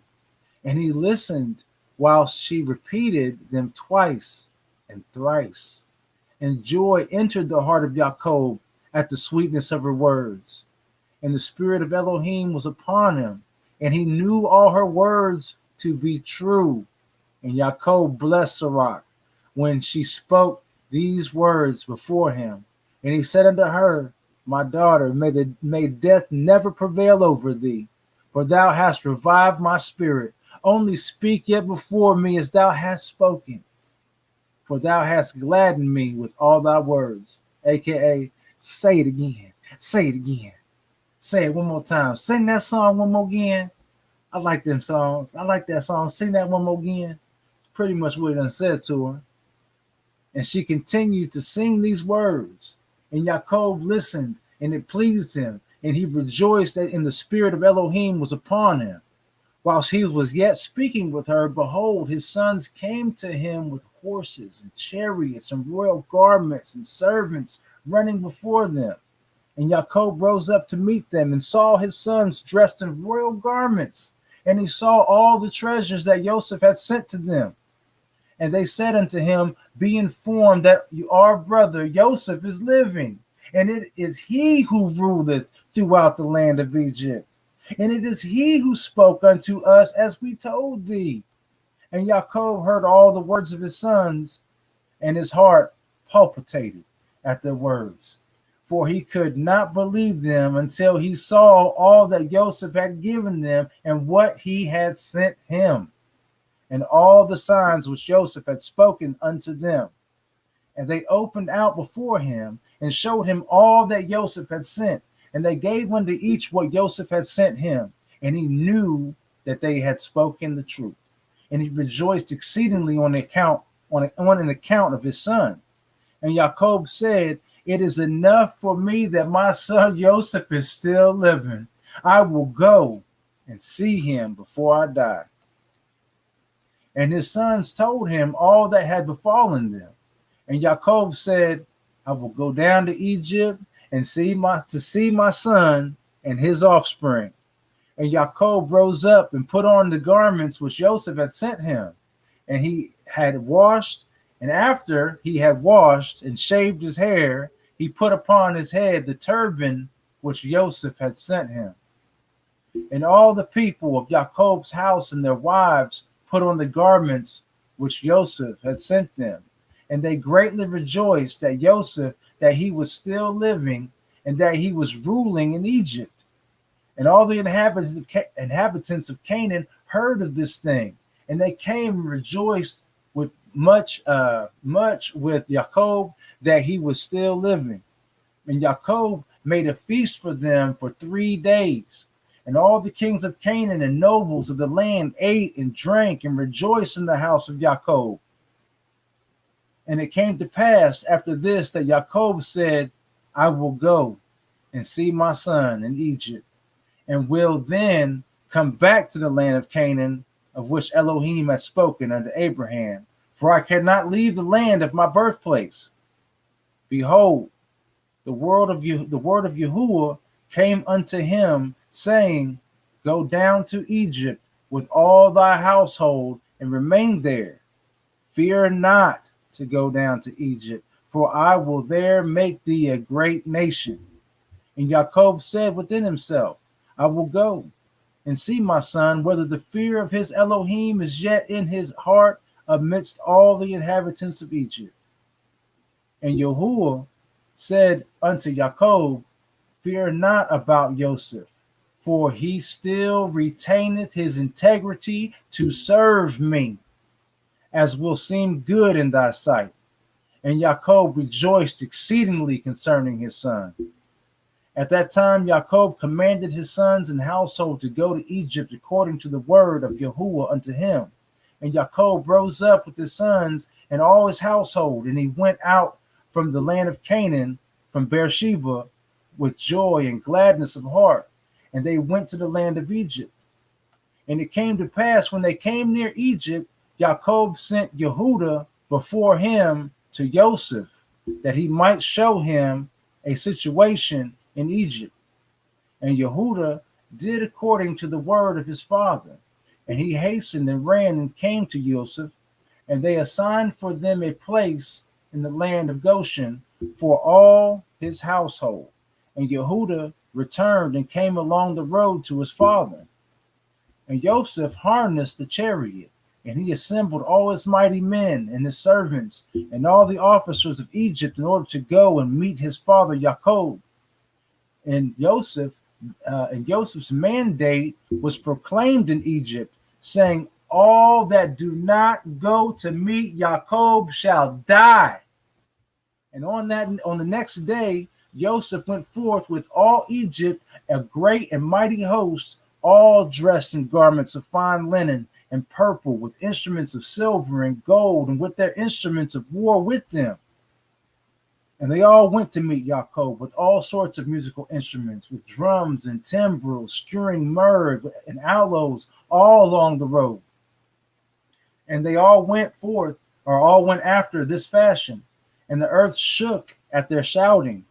And he listened whilst she repeated them twice and thrice. And joy entered the heart of Jacob at the sweetness of her words. And the spirit of Elohim was upon him, and he knew all her words to be true. And Jacob blessed Sirach when she spoke these words before him. And he said unto her, my daughter, may death never prevail over thee, for thou hast revived my spirit. Only speak yet before me as thou hast spoken, for thou hast gladdened me with all thy words. AKA, say it again. Say it again. Say it one more time. Sing that song one more again. I like them songs. I like that song. Sing that one more again. Pretty much what he done said to her. And she continued to sing these words. And Jacob listened, and it pleased him. And he rejoiced that in the spirit of Elohim was upon him. Whilst he was yet speaking with her, behold, his sons came to him with horses and chariots and royal garments and servants running before them. And Jacob rose up to meet them and saw his sons dressed in royal garments. And he saw all the treasures that Joseph had sent to them. And they said unto him, be informed that our brother Joseph is living, and it is he who ruleth throughout the land of Egypt. And it is he who spoke unto us as we told thee. And Jacob heard all the words of his sons, and his heart palpitated at their words. For he could not believe them until he saw all that Joseph had given them and what he had sent him, and all the signs which Joseph had spoken unto them. And they opened out before him and showed him all that Joseph had sent. And they gave unto each what Joseph had sent him. And he knew that they had spoken the truth. And he rejoiced exceedingly on an account of his son. And Jacob said, it is enough for me that my son Joseph is still living. I will go and see him before I die. And his sons told him all that had befallen them. And Jacob said, I will go down to Egypt and see my son and his offspring. And Jacob rose up and put on the garments which Joseph had sent him. And he had washed, and after he had washed and shaved his hair, he put upon his head the turban which Joseph had sent him. And all the people of Jacob's house and their wives put on the garments which Joseph had sent them. And they greatly rejoiced that Joseph, that he was still living and that he was ruling in Egypt. And all the inhabitants of Canaan heard of this thing, and they came and rejoiced with much with Jacob that he was still living. And Jacob made a feast for them for 3 days. And all the kings of Canaan and nobles of the land ate and drank and rejoiced in the house of Jacob. And it came to pass after this that Jacob said, I will go and see my son in Egypt, and will then come back to the land of Canaan, of which Elohim has spoken unto Abraham. For I cannot leave the land of my birthplace. Behold, the word of Yahuwah came unto him, saying, Go down to Egypt with all thy household, and remain there. Fear not to go down to Egypt, for I will there make thee a great nation. And Jacob said within himself, I will go and see my son, whether the fear of his Elohim is yet in his heart amidst all the inhabitants of Egypt. And Yahuwah said unto Jacob, Fear not about Joseph, for he still retaineth his integrity to serve me, as will seem good in thy sight. And Jacob rejoiced exceedingly concerning his son. At that time, Jacob commanded his sons and household to go to Egypt according to the word of Yahuwah unto him. And Jacob rose up with his sons and all his household, and he went out from the land of Canaan, from Beersheba, with joy and gladness of heart. And they went to the land of Egypt. And it came to pass, when they came near Egypt, Jacob sent Yehudah before him to Joseph, that he might show him a situation in Egypt. And Yehudah did according to the word of his father. And he hastened and ran and came to Joseph, and they assigned for them a place in the land of Goshen for all his household. And Yehudah returned and came along the road to his father. And Joseph harnessed the chariot, and he assembled all his mighty men and his servants and all the officers of Egypt in order to go and meet his father Jacob. And Joseph's mandate was proclaimed in Egypt, saying, All that do not go to meet Jacob shall die. And on the next day, Joseph went forth with all Egypt, a great and mighty host, all dressed in garments of fine linen and purple, with instruments of silver and gold, and with their instruments of war with them. And they all went to meet Jacob with all sorts of musical instruments, with drums and timbrels, skewering myrrh and aloes all along the road. And they all went after this fashion, and the earth shook at their shouting.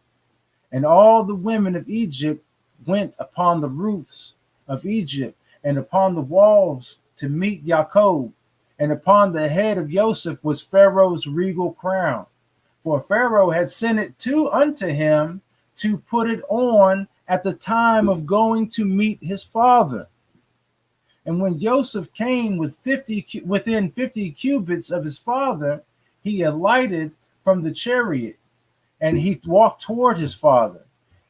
And all the women of Egypt went upon the roofs of Egypt and upon the walls to meet Jacob. And upon the head of Joseph was Pharaoh's regal crown. For Pharaoh had sent it unto him to put it on at the time of going to meet his father. And when Joseph came within 50 cubits of his father, he alighted from the chariot, and he walked toward his father.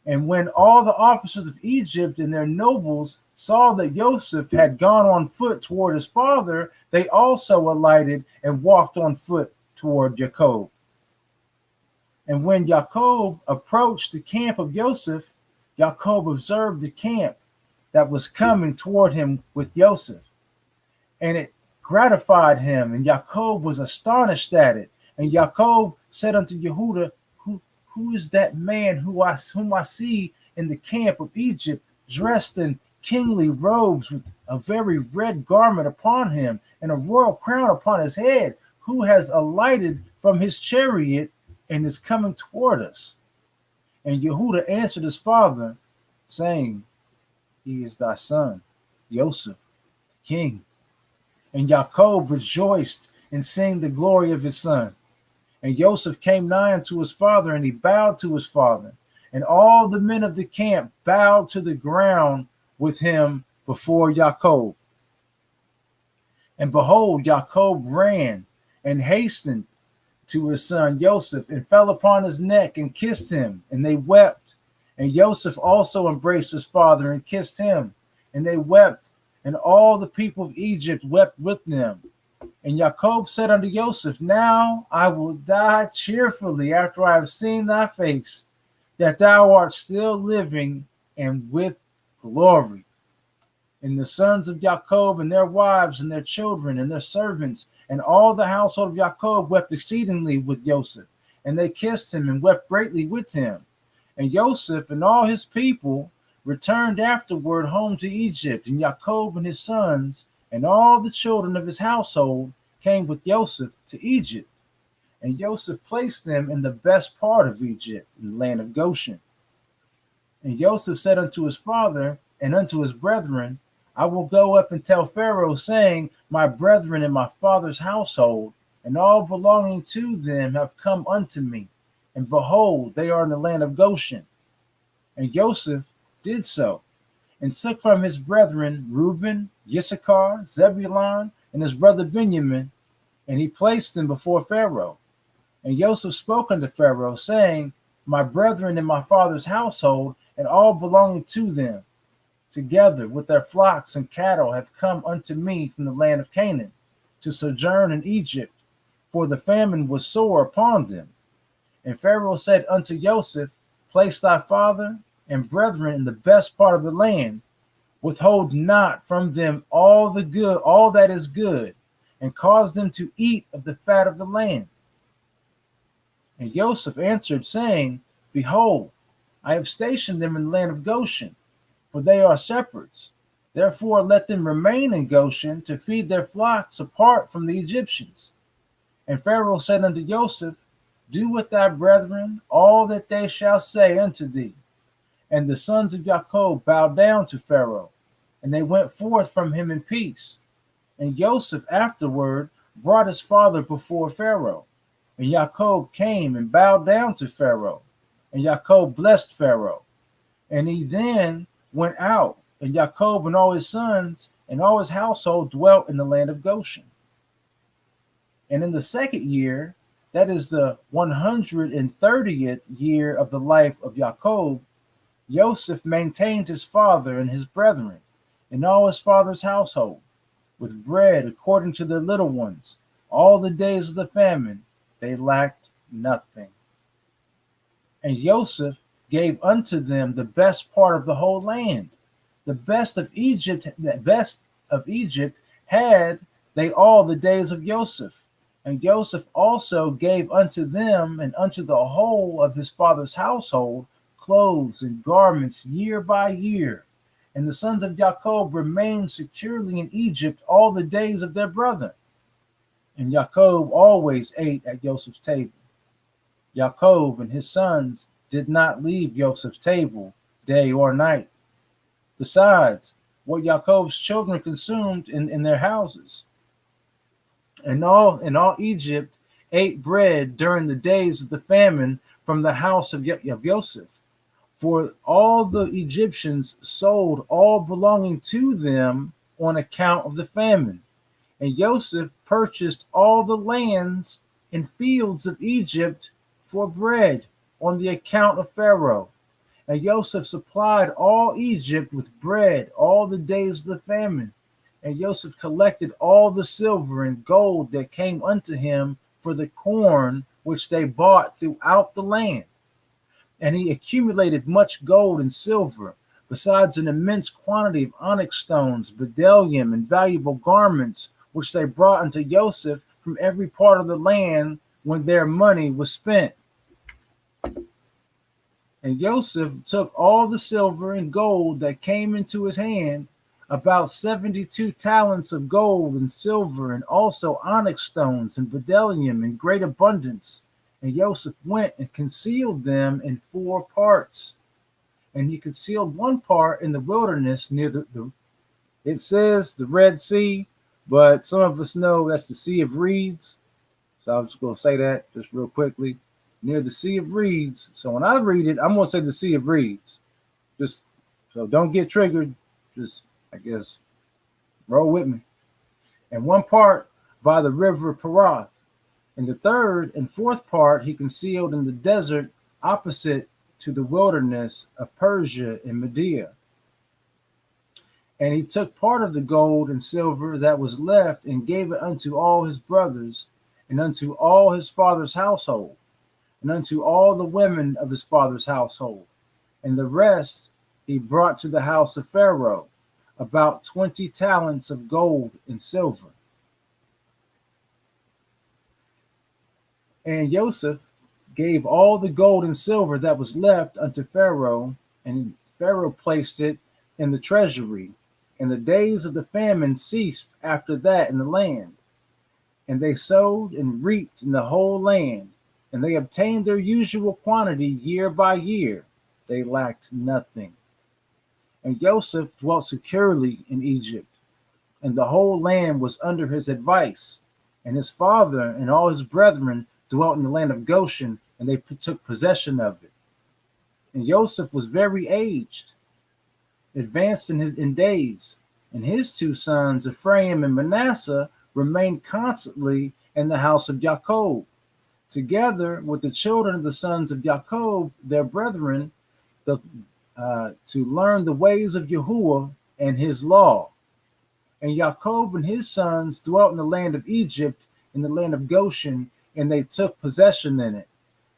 And when all the officers of Egypt and their nobles saw that Joseph had gone on foot toward his father, they also alighted and walked on foot toward Jacob. And when Jacob approached the camp of Joseph, Jacob observed the camp that was coming toward him with Joseph. And it gratified him, and Jacob was astonished at it. And Jacob said unto Yehudah, Who is that man whom I see in the camp of Egypt, dressed in kingly robes, with a very red garment upon him, and a royal crown upon his head, who has alighted from his chariot and is coming toward us? And Yehudah answered his father, saying, He is thy son, Joseph, the king. And Jacob rejoiced in seeing the glory of his son. And Joseph came nigh unto his father, and he bowed to his father. And all the men of the camp bowed to the ground with him before Jacob. And behold, Jacob ran and hastened to his son Joseph and fell upon his neck and kissed him, and they wept. And Joseph also embraced his father and kissed him, and they wept. And all the people of Egypt wept with them. And Jacob said unto Joseph, Now I will die cheerfully after I have seen thy face, that thou art still living and with glory. And the sons of Jacob and their wives and their children and their servants and all the household of Jacob wept exceedingly with Joseph. And they kissed him and wept greatly with him. And Joseph and all his people returned afterward home to Egypt. And Jacob and his sons and all the children of his household came with Joseph to Egypt. And Joseph placed them in the best part of Egypt, in the land of Goshen. And Joseph said unto his father and unto his brethren, I will go up and tell Pharaoh, saying, My brethren and my father's household, and all belonging to them have come unto me. And behold, they are in the land of Goshen. And Joseph did so, and took from his brethren Reuben, Issachar, Zebulun, and his brother Benjamin, and he placed them before Pharaoh. And Joseph spoke unto Pharaoh, saying, My brethren and my father's household, and all belonging to them, together with their flocks and cattle, have come unto me from the land of Canaan, to sojourn in Egypt, for the famine was sore upon them. And Pharaoh said unto Joseph, Place thy father and brethren in the best part of the land, withhold not from them all the good, all that is good, and cause them to eat of the fat of the land. And Joseph answered, saying, Behold, I have stationed them in the land of Goshen, for they are shepherds. Therefore let them remain in Goshen to feed their flocks apart from the Egyptians. And Pharaoh said unto Joseph, Do with thy brethren all that they shall say unto thee. And the sons of Jacob bowed down to Pharaoh, and they went forth from him in peace. And Joseph afterward brought his father before Pharaoh. And Jacob came and bowed down to Pharaoh. And Jacob blessed Pharaoh. And he then went out, and Jacob and all his sons and all his household dwelt in the land of Goshen. And in the second year, that is the 130th year of the life of Jacob, Joseph maintained his father and his brethren and all his father's household with bread according to their little ones. All the days of the famine, they lacked nothing. And Joseph gave unto them the best part of the whole land. The best of Egypt had they all the days of Joseph. And Joseph also gave unto them and unto the whole of his father's household clothes and garments year by year. And the sons of Jacob remained securely in Egypt all the days of their brother. And Jacob always ate at Joseph's table. Jacob and his sons did not leave Joseph's table day or night. Besides, what Jacob's children consumed in their houses. And all Egypt ate bread during the days of the famine from the house of Joseph. For all the Egyptians sold all belonging to them on account of the famine. And Joseph purchased all the lands and fields of Egypt for bread on the account of Pharaoh. And Joseph supplied all Egypt with bread all the days of the famine. And Joseph collected all the silver and gold that came unto him for the corn which they bought throughout the land. And he accumulated much gold and silver, besides an immense quantity of onyx stones, bdellium, and valuable garments, which they brought unto Joseph from every part of the land when their money was spent. And Joseph took all the silver and gold that came into his hand, about 72 talents of gold and silver, and also onyx stones and bdellium in great abundance. And Joseph went and concealed them in 4 parts. And he concealed one part in the wilderness near it says the Red Sea, but some of us know that's the Sea of Reeds. So I'm just going to say that just real quickly. Near the Sea of Reeds. So when I read it, I'm going to say the Sea of Reeds. Just so don't get triggered. Just, I guess, roll with me. And one part by the river Parath. And the third and fourth part he concealed in the desert opposite to the wilderness of Persia and Media. And he took part of the gold and silver that was left and gave it unto all his brothers and unto all his father's household and unto all the women of his father's household. And the rest he brought to the house of Pharaoh, about 20 talents of gold and silver. And Joseph gave all the gold and silver that was left unto Pharaoh, and Pharaoh placed it in the treasury. And the days of the famine ceased after that in the land. And they sowed and reaped in the whole land, and they obtained their usual quantity year by year. They lacked nothing. And Joseph dwelt securely in Egypt, and the whole land was under his advice. And his father and all his brethren dwelt in the land of Goshen, and they took possession of it. And Joseph was very aged, advanced in days, and his two sons, Ephraim and Manasseh, remained constantly in the house of Jacob, together with the children of the sons of Jacob, their brethren, to learn the ways of Yahuwah and his law. And Jacob and his sons dwelt in the land of Egypt, in the land of Goshen, and they took possession in it,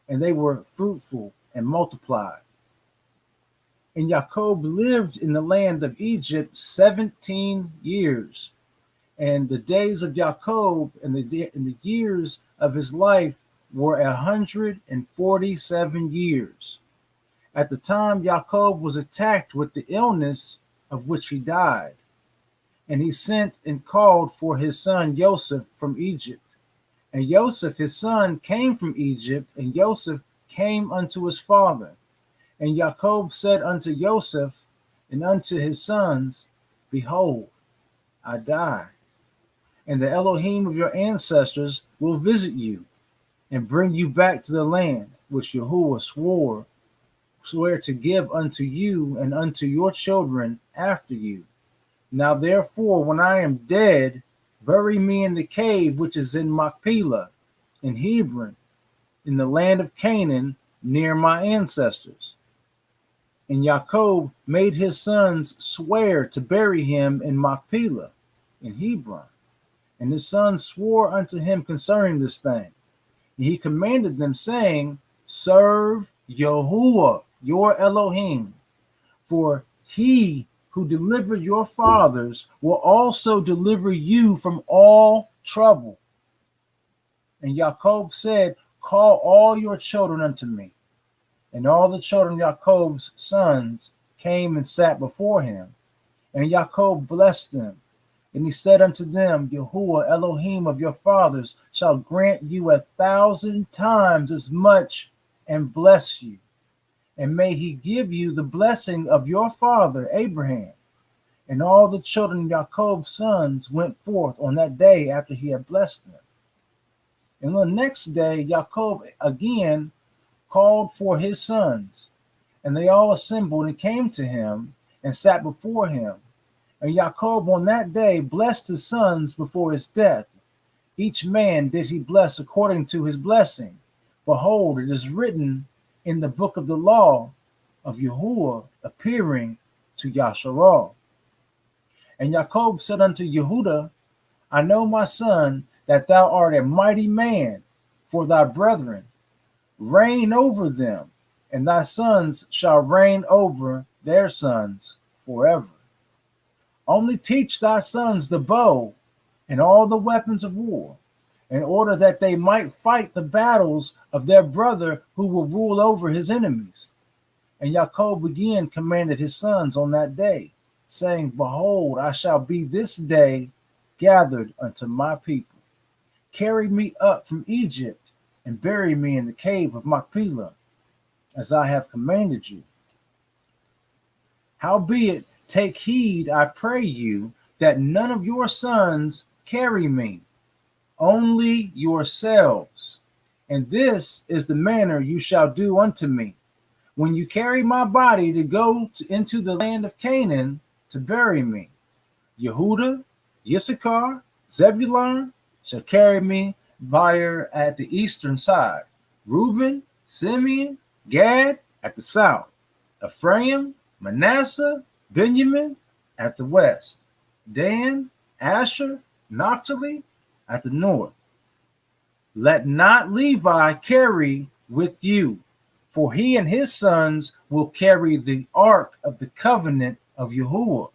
and they were fruitful and multiplied. And Jacob lived in the land of Egypt 17 years. And the days of Jacob and the years of his life were 147 years. At the time Jacob was attacked with the illness of which he died. And he sent and called for his son Joseph from Egypt. And Joseph his son came from Egypt, and Joseph came unto his father. And Jacob said unto Joseph and unto his sons, Behold, I die, and the Elohim of your ancestors will visit you and bring you back to the land which Yahuwah swear to give unto you and unto your children after you. Now therefore, when I am dead, bury me in the cave which is in Machpelah, in Hebron, in the land of Canaan, near my ancestors. And Jacob made his sons swear to bury him in Machpelah, in Hebron. And his sons swore unto him concerning this thing. And he commanded them, saying, Serve Yahuwah, your Elohim, for he who delivered your fathers will also deliver you from all trouble. And Jacob said, Call all your children unto me. And all the children of Jacob's sons came and sat before him. And Jacob blessed them. And he said unto them, Yahuwah, Elohim of your fathers, shall grant you 1,000 times as much and bless you. And may he give you the blessing of your father Abraham. And all the children of Jacob's sons went forth on that day after he had blessed them. And the next day Jacob again called for his sons, and they all assembled and came to him and sat before him. And Jacob on that day blessed his sons before his death. Each man did he bless according to his blessing. Behold, it is written in the book of the law of Yahuwah appearing to Jasher. And Jacob said unto Yehuda, I know, my son, that thou art a mighty man for thy brethren. Reign over them, and thy sons shall reign over their sons forever. Only teach thy sons the bow and all the weapons of war, in order that they might fight the battles of their brother who will rule over his enemies. And Jacob again commanded his sons on that day, saying, Behold, I shall be this day gathered unto my people. Carry me up from Egypt, and bury me in the cave of Machpelah, as I have commanded you. Howbeit, take heed, I pray you, that none of your sons carry me, only yourselves. And this is the manner you shall do unto me. When you carry my body to go into the land of Canaan to bury me, Yehuda, Issachar, Zebulun shall carry me buyer at the eastern side, Reuben, Simeon, Gad at the south, Ephraim, Manasseh, Benjamin at the west, Dan, Asher, Naphtali at the north. Let not Levi carry with you, for he and his sons will carry the ark of the covenant of Yahuwah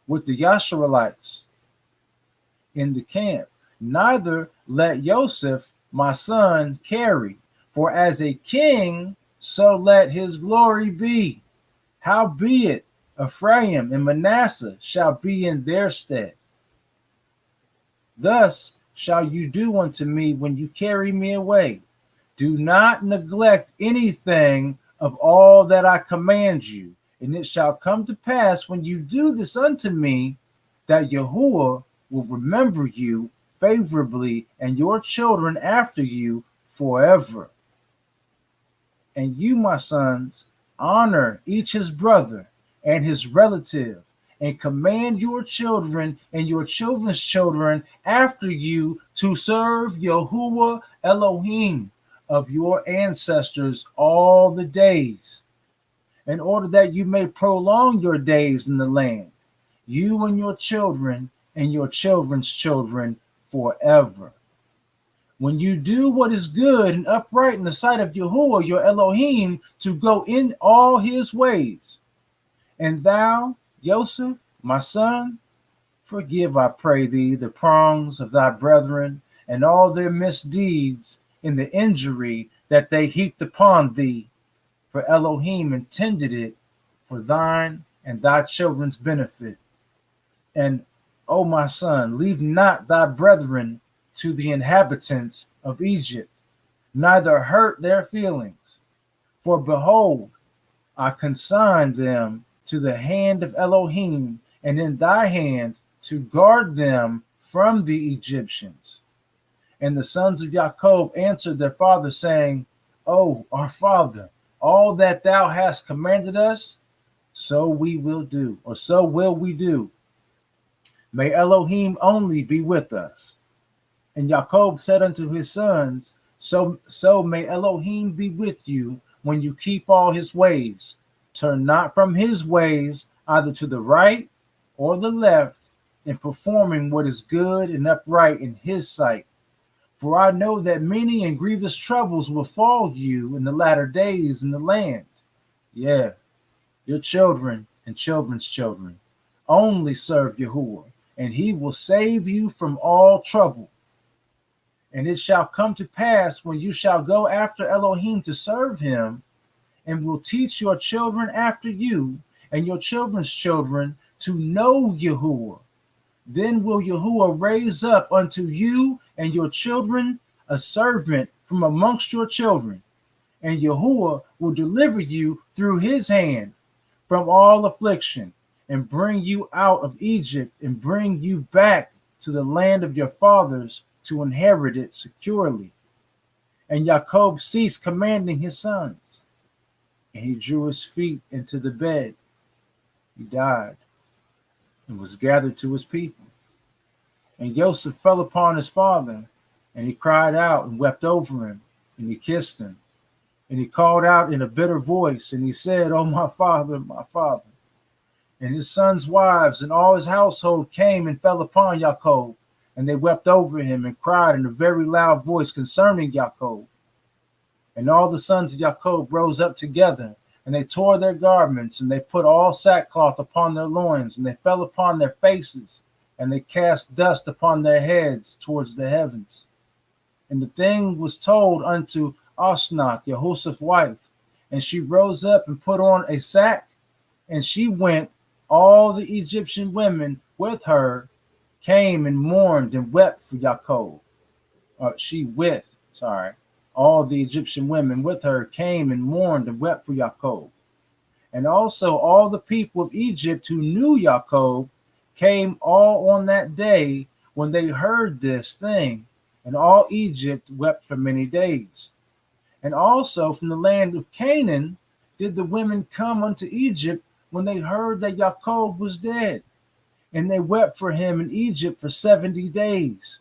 with the Yasharites in the camp. Neither let Joseph, my son, carry, for as a king, so let his glory be. Howbeit, Ephraim and Manasseh shall be in their stead. Thus shall you do unto me when you carry me away. Do not neglect anything of all that I command you. And it shall come to pass when you do this unto me, that Yahuwah will remember you favorably and your children after you forever. And you, my sons, honor each his brother and his relative, and command your children and your children's children after you to serve Yahuwah Elohim of your ancestors all the days, in order that you may prolong your days in the land, you and your children and your children's children forever. When you do what is good and upright in the sight of Yahuwah your Elohim, to go in all his ways. And thou, Joseph, my son, forgive, I pray thee, the wrongs of thy brethren and all their misdeeds in the injury that they heaped upon thee, for Elohim intended it for thine and thy children's benefit. And, O my son, leave not thy brethren to the inhabitants of Egypt, neither hurt their feelings. For behold, I consign them to the hand of Elohim, and in thy hand to guard them from the Egyptians. And the sons of Jacob answered their father, saying, O our father, all that thou hast commanded us, so we will do, or so will we do. May Elohim only be with us. And Jacob said unto his sons, So may Elohim be with you when you keep all his ways. Turn not from his ways, either to the right or the left, in performing what is good and upright in his sight. For I know that many and grievous troubles will fall you in the latter days in the land. Yeah, your children and children's children only serve Yahuwah, and he will save you from all trouble. And it shall come to pass when you shall go after Elohim to serve him, and will teach your children after you and your children's children to know Yahuwah. Then will Yahuwah raise up unto you and your children a servant from amongst your children, and Yahuwah will deliver you through his hand from all affliction, and bring you out of Egypt, and bring you back to the land of your fathers to inherit it securely. And Jacob ceased commanding his sons, and he drew his feet into the bed. He died and was gathered to his people. And Joseph fell upon his father, and he cried out and wept over him, and he kissed him. And he called out in a bitter voice, and he said, O my father, my father. And his sons' wives and all his household came and fell upon Jacob, and they wept over him and cried in a very loud voice concerning Jacob. And all the sons of Jacob rose up together, and they tore their garments, and they put all sackcloth upon their loins, and they fell upon their faces, and they cast dust upon their heads towards the heavens. And the thing was told unto Osnath, Jehoshaphat's wife, and she rose up and put on a sack, and she went. All the Egyptian women with her came and mourned and wept for Jacob. All the Egyptian women with her came and mourned and wept for Jacob. And also all the people of Egypt who knew Jacob came all on that day when they heard this thing, and all Egypt wept for many days. And also from the land of Canaan did the women come unto Egypt when they heard that Jacob was dead, and they wept for him in Egypt for 70 days.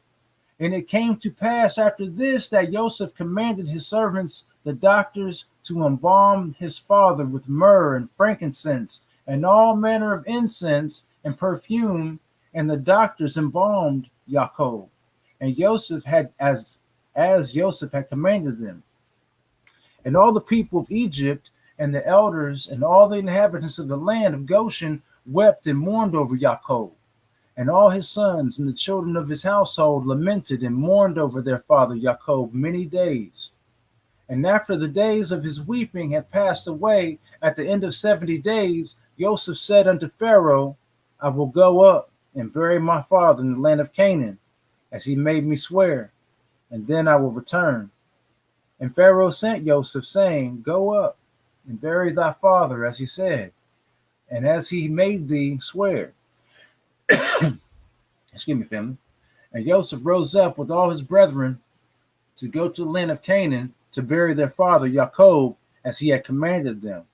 And it came to pass after this that Joseph commanded his servants, the doctors, to embalm his father with myrrh and frankincense and all manner of incense and perfume. And the doctors embalmed Jacob, and Joseph had as Joseph had commanded them. And all the people of Egypt and the elders and all the inhabitants of the land of Goshen wept and mourned over Jacob. And all his sons and the children of his household lamented and mourned over their father Jacob many days. And after the days of his weeping had passed away, at the end of 70 days, Joseph said unto Pharaoh, I will go up and bury my father in the land of Canaan, as he made me swear, and then I will return. And Pharaoh sent Joseph, saying, Go up and bury thy father, as he said, and as he made thee swear. Excuse me, family. And Joseph rose up with all his brethren to go to the land of Canaan to bury their father Jacob, as he had commanded them.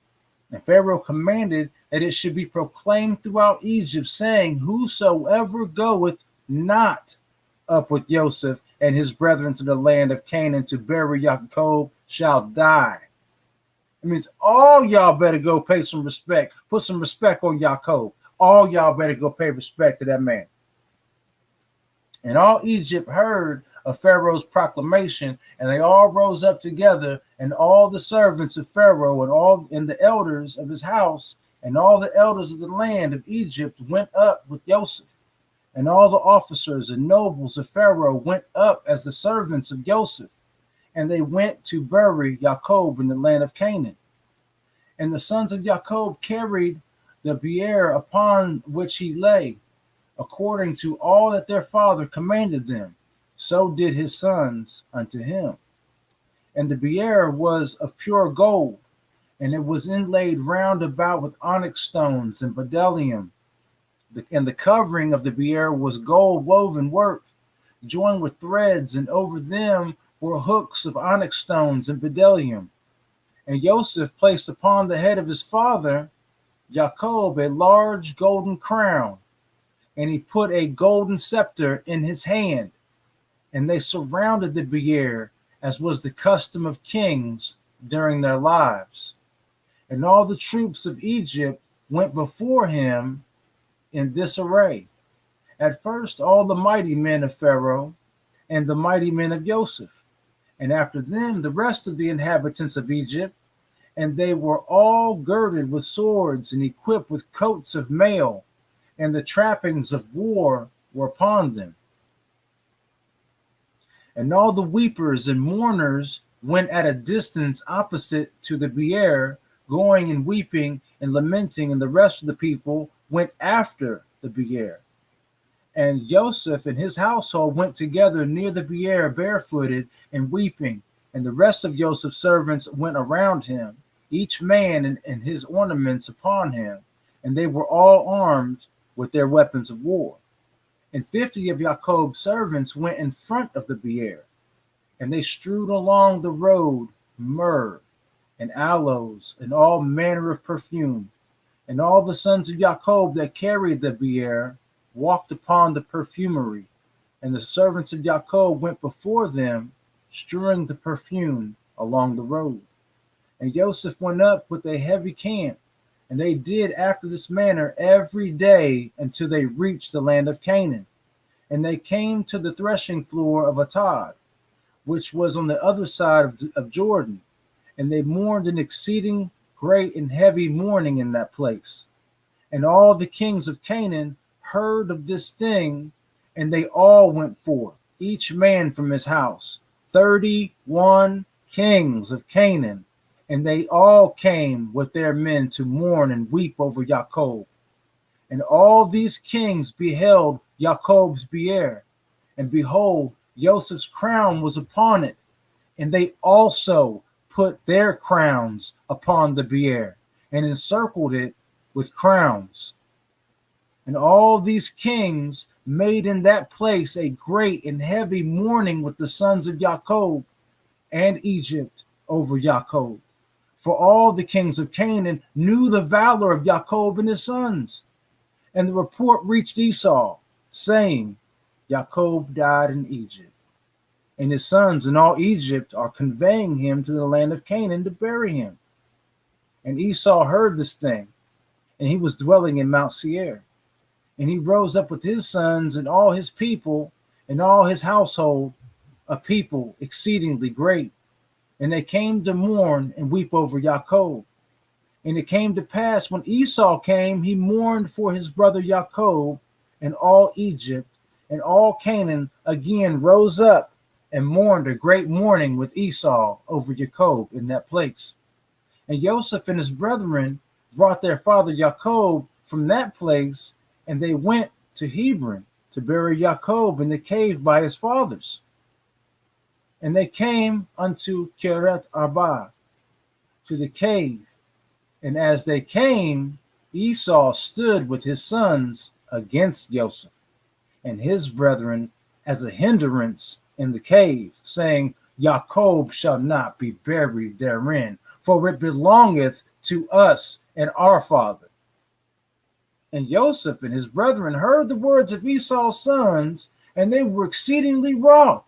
And Pharaoh commanded that it should be proclaimed throughout Egypt, saying, Whosoever goeth not up with Joseph and his brethren to the land of Canaan to bury Jacob shall die. It means all y'all better go pay some respect, put some respect on Jacob. All y'all better go pay respect to that man. And all Egypt heard of Pharaoh's proclamation, and they all rose up together, and all the servants of Pharaoh and the elders of his house and all the elders of the land of Egypt went up with Joseph. And all the officers and nobles of Pharaoh went up as the servants of Joseph, and they went to bury Jacob in the land of Canaan. And the sons of Jacob carried the bier upon which he lay, according to all that their father commanded them. So did his sons unto him. And the bier was of pure gold, and it was inlaid round about with onyx stones and bdellium. And the covering of the bier was gold woven work, joined with threads, and over them were hooks of onyx stones and bdellium. And Joseph placed upon the head of his father Jacob a large golden crown, and he put a golden scepter in his hand. And they surrounded the bier, as was the custom of kings during their lives. And all the troops of Egypt went before him in this array. At first, all the mighty men of Pharaoh and the mighty men of Joseph, and after them the rest of the inhabitants of Egypt, and they were all girded with swords and equipped with coats of mail, and the trappings of war were upon them. And all the weepers and mourners went at a distance opposite to the bier, going and weeping and lamenting, and the rest of the people went after the bier. And Joseph and his household went together near the bier, barefooted and weeping, and the rest of Joseph's servants went around him, each man and his ornaments upon him, and they were all armed with their weapons of war. And 50 of Jacob's servants went in front of the bier, and they strewed along the road myrrh and aloes and all manner of perfume. And all the sons of Jacob that carried the bier walked upon the perfumery, and the servants of Jacob went before them, strewing the perfume along the road. And Joseph went up with a heavy camp, and they did after this manner every day until they reached the land of Canaan. And they came to the threshing floor of Atad, which was on the other side of Jordan, and they mourned an exceeding great and heavy mourning in that place. And all the kings of Canaan heard of this thing, and they all went forth, each man from his house, 31 kings of Canaan, and they all came with their men to mourn and weep over Jacob. And all these kings beheld Jacob's bier, and behold, Joseph's crown was upon it, and they also put their crowns upon the bier, and encircled it with crowns. And all these kings made in that place a great and heavy mourning with the sons of Jacob and Egypt over Jacob. For all the kings of Canaan knew the valor of Jacob and his sons. And the report reached Esau, saying, Jacob died in Egypt. and his sons and all Egypt are conveying him to the land of Canaan to bury him. And Esau heard this thing, and he was dwelling in Mount Seir. And he rose up with his sons and all his people and all his household, a people exceedingly great. And they came to mourn and weep over Jacob. And it came to pass when Esau came, he mourned for his brother Jacob, and all Egypt and all Canaan again rose up and mourned a great mourning with Esau over Jacob in that place. And Joseph and his brethren brought their father Jacob from that place, and they went to Hebron to bury Jacob in the cave by his fathers. And they came unto Keret Arba, to the cave. And as they came, Esau stood with his sons against Joseph and his brethren as a hindrance in the cave, saying, Jacob shall not be buried therein, for it belongeth to us and our father. And Joseph and his brethren heard the words of Esau's sons, and they were exceedingly wroth.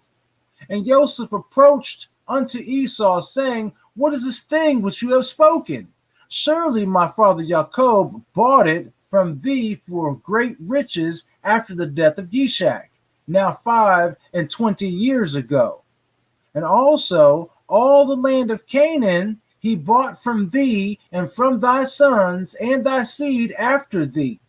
And Joseph approached unto Esau, saying, What is this thing which you have spoken? Surely my father Jacob bought it from thee for great riches after the death of Yishak, now 25 years ago. And also all the land of Canaan he bought from thee and from thy sons and thy seed after thee.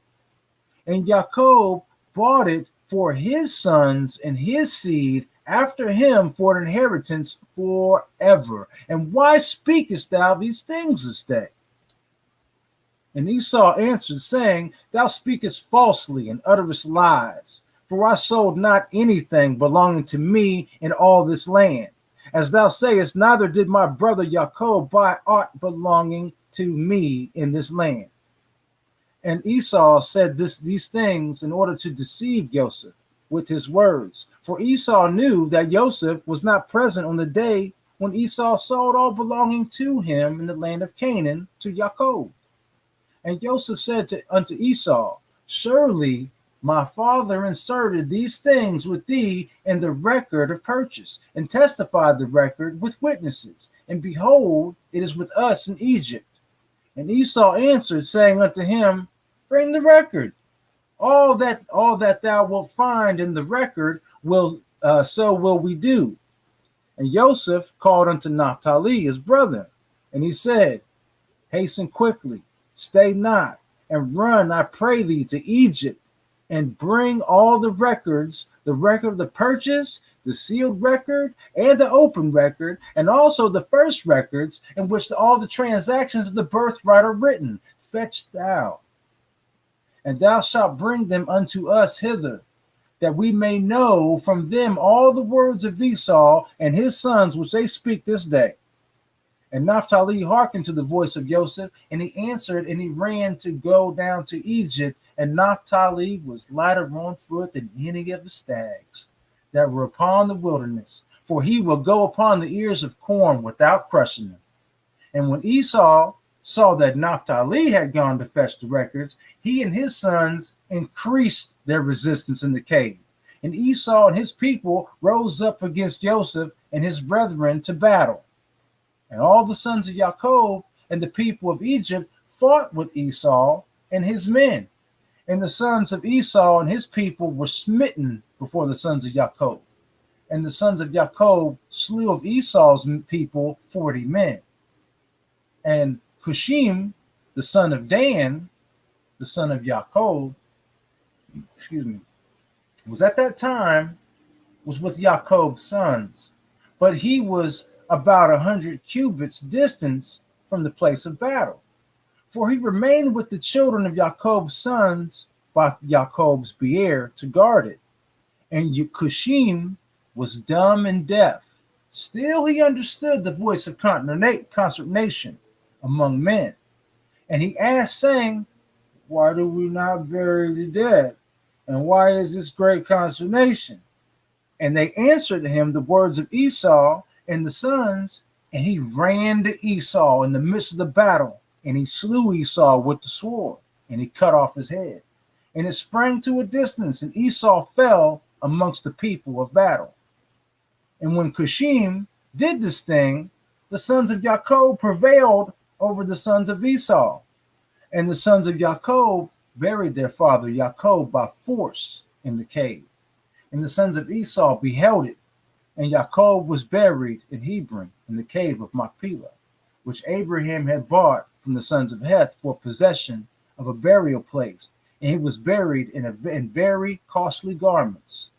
And Jacob bought it for his sons and his seed after him for an inheritance forever. And why speakest thou these things this day? And Esau answered, saying, Thou speakest falsely and utterest lies. For I sold not anything belonging to me in all this land. As thou sayest, neither did my brother Jacob buy aught belonging to me in this land. And Esau said these things in order to deceive Joseph with his words. For Esau knew that Joseph was not present on the day when Esau sold all belonging to him in the land of Canaan to Jacob. And Joseph said unto Esau, Surely my father inserted these things with thee in the record of purchase, and testified the record with witnesses. And behold, it is with us in Egypt. And Esau answered, saying unto him, Bring the record. All that thou wilt find in the record so will we do. And Joseph called unto Naphtali his brother, and he said, Hasten quickly, stay not, and run, I pray thee, to Egypt, and bring all the records, the record of the purchase, the sealed record, and the open record, and also the first records in which all the transactions of the birthright are written. Fetch thou, and thou shalt bring them unto us hither, that we may know from them all the words of Esau and his sons which they speak this day. And Naphtali hearkened to the voice of Joseph, and he answered, and he ran to go down to Egypt. And Naphtali was lighter on foot than any of the stags that were upon the wilderness, for he will go upon the ears of corn without crushing them. And when Esau saw that Naphtali had gone to fetch the records, he and his sons increased their resistance in the cave. And Esau and his people rose up against Joseph and his brethren to battle. And all the sons of Jacob and the people of Egypt fought with Esau and his men. And the sons of Esau and his people were smitten before the sons of Jacob. And the sons of Jacob slew of Esau's people 40 men. And Cushim, the son of Dan, the son of Jacob, was at that time was with Jacob's sons, but he was about 100 cubits distance from the place of battle. For he remained with the children of Jacob's sons by Jacob's beer to guard it. And Cushim was dumb and deaf. Still he understood the voice of consternation among men. And he asked, saying, Why do we not bury the dead? And why is this great consternation? And they answered him the words of Esau and the sons, and he ran to Esau in the midst of the battle, and he slew Esau with the sword, and he cut off his head. And it sprang to a distance, and Esau fell amongst the people of battle. And when Cushim did this thing, the sons of Jacob prevailed over the sons of Esau. And the sons of Jacob buried their father Jacob by force in the cave. And the sons of Esau beheld it. And Jacob was buried in Hebron in the cave of Machpelah, which Abraham had bought from the sons of Heth for possession of a burial place. And he was buried in very costly garments.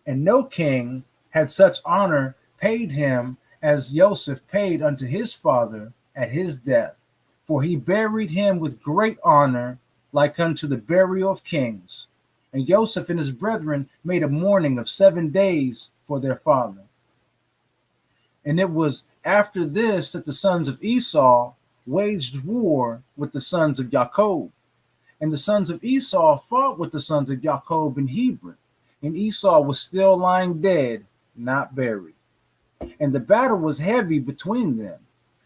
And no king had such honor paid him as Joseph paid unto his father at his death. For he buried him with great honor, like unto the burial of kings. And Joseph and his brethren made a mourning of 7 days for their father. And it was after this that the sons of Esau waged war with the sons of Jacob. And the sons of Esau fought with the sons of Jacob in Hebron. And Esau was still lying dead, not buried. And the battle was heavy between them.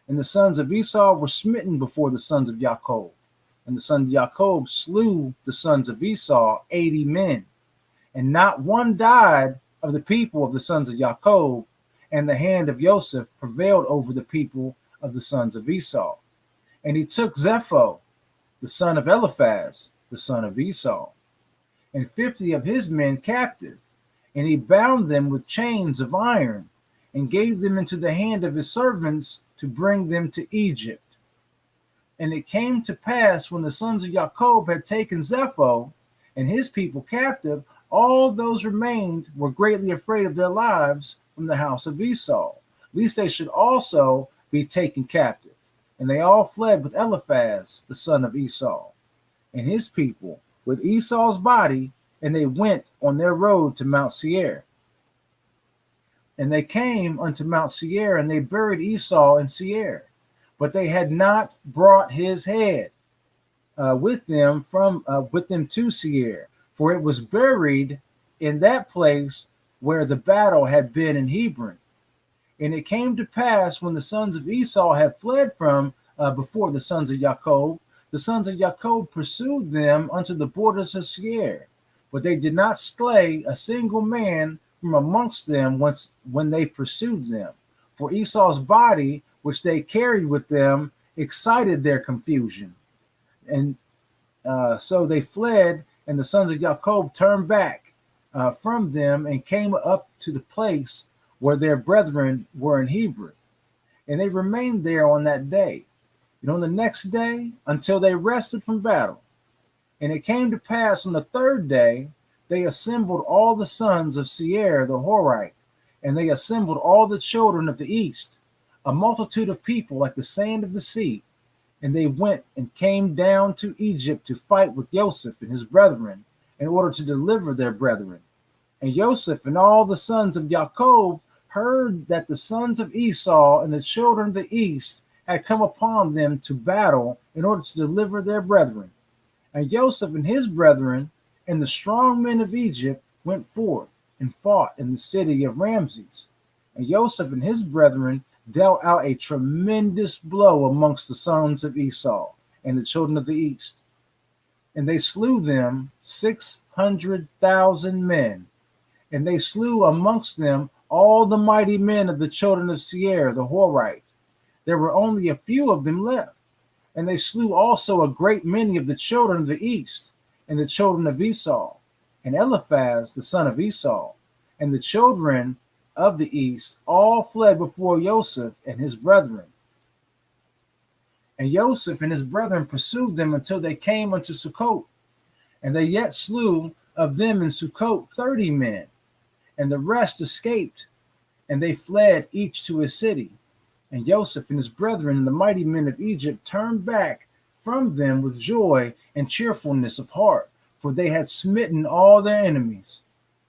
And the sons of Esau were smitten before the sons of Jacob. And the sons of Jacob slew the sons of Esau 80 men. And not one died of the people of the sons of Jacob. And the hand of Joseph prevailed over the people of the sons of Esau. And he took Zepho, the son of Eliphaz, the son of Esau, and 50 of his men captive. And he bound them with chains of iron, and gave them into the hand of his servants to bring them to Egypt. And it came to pass, when the sons of Jacob had taken Zepho and his people captive, all those remained were greatly afraid of their lives from the house of Esau, lest they should also be taken captive. And they all fled with Eliphaz, the son of Esau, and his people, with Esau's body, and they went on their road to Mount Seir. And they came unto Mount Seir, and they buried Esau in Seir, but they had not brought his head with them to Seir, for it was buried in that place where the battle had been in Hebron. And it came to pass, when the sons of Esau had fled from before the sons of Jacob, the sons of Jacob pursued them unto the borders of Seir, but they did not slay a single man from amongst them when they pursued them. For Esau's body, which they carried with them, excited their confusion. And so they fled, and the sons of Jacob turned back from them and came up to the place where their brethren were in Hebron. And they remained there on that day, and on the next day, until they rested from battle. And it came to pass on the third day, they assembled all the sons of Seir the Horite, and they assembled all the children of the east, a multitude of people like the sand of the sea. And they went and came down to Egypt to fight with Joseph and his brethren, in order to deliver their brethren. And Joseph and all the sons of Jacob heard that the sons of Esau and the children of the east had come upon them to battle in order to deliver their brethren. And Joseph and his brethren and the strong men of Egypt went forth and fought in the city of Ramses. And Joseph and his brethren dealt out a tremendous blow amongst the sons of Esau and the children of the east. And they slew them 600,000 men. And they slew amongst them all the mighty men of the children of Seir the Horite. There were only a few of them left. And they slew also a great many of the children of the east, and the children of Esau, and Eliphaz the son of Esau, and the children of the east all fled before Joseph and his brethren. And Joseph and his brethren pursued them until they came unto Sukkot. And they yet slew of them in Sukkot 30 men, and the rest escaped, and they fled each to his city. And Joseph and his brethren and the mighty men of Egypt turned back from them with joy and cheerfulness of heart, for they had smitten all their enemies.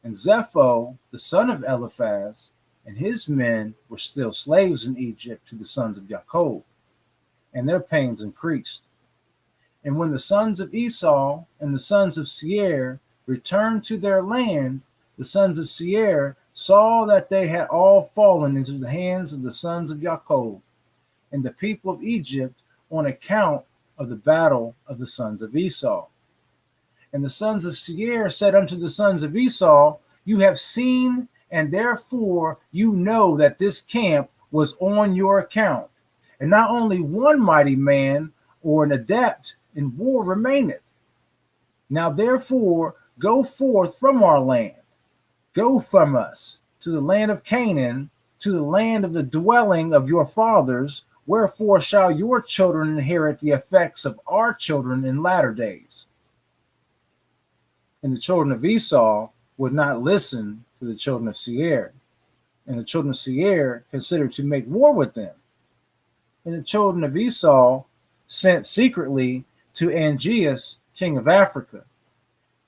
And Zepho, the son of Eliphaz, and his men were still slaves in Egypt to the sons of Jacob, and their pains increased. And when the sons of Esau and the sons of Seir returned to their land, the sons of Seir saw that they had all fallen into the hands of the sons of Jacob and the people of Egypt on account of the battle of the sons of Esau. And the sons of Seir said unto the sons of Esau, You have seen and therefore you know that this camp was on your account. And not only one mighty man or an adept in war remaineth. Now therefore go forth from our land, go from us to the land of Canaan, to the land of the dwelling of your fathers, wherefore shall your children inherit the effects of our children in latter days. And the children of Esau would not listen to the children of Seir, and the children of Seir considered to make war with them. And the children of Esau sent secretly to Angeas, king of Africa,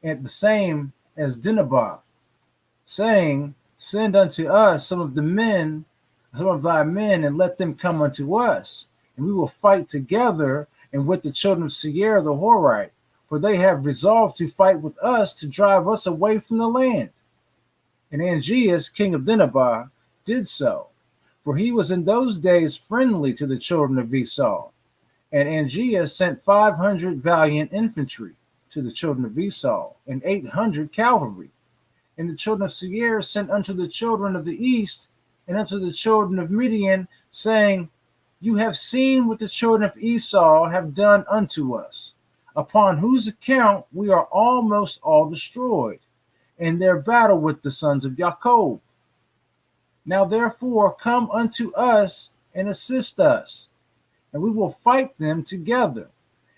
and the same as Dinabah, saying, Send unto us some of thy men, and let them come unto us, and we will fight together and with the children of Seir the Horite, for they have resolved to fight with us to drive us away from the land. And Angeas, king of Dinabah, did so, for he was in those days friendly to the children of Esau. And Angeas sent 500 valiant infantry to the children of Esau, and 800 cavalry. And the children of Seir sent unto the children of the east, and unto the children of Midian, saying, You have seen what the children of Esau have done unto us, upon whose account we are almost all destroyed, in their battle with the sons of Jacob. Now therefore come unto us and assist us, and we will fight them together,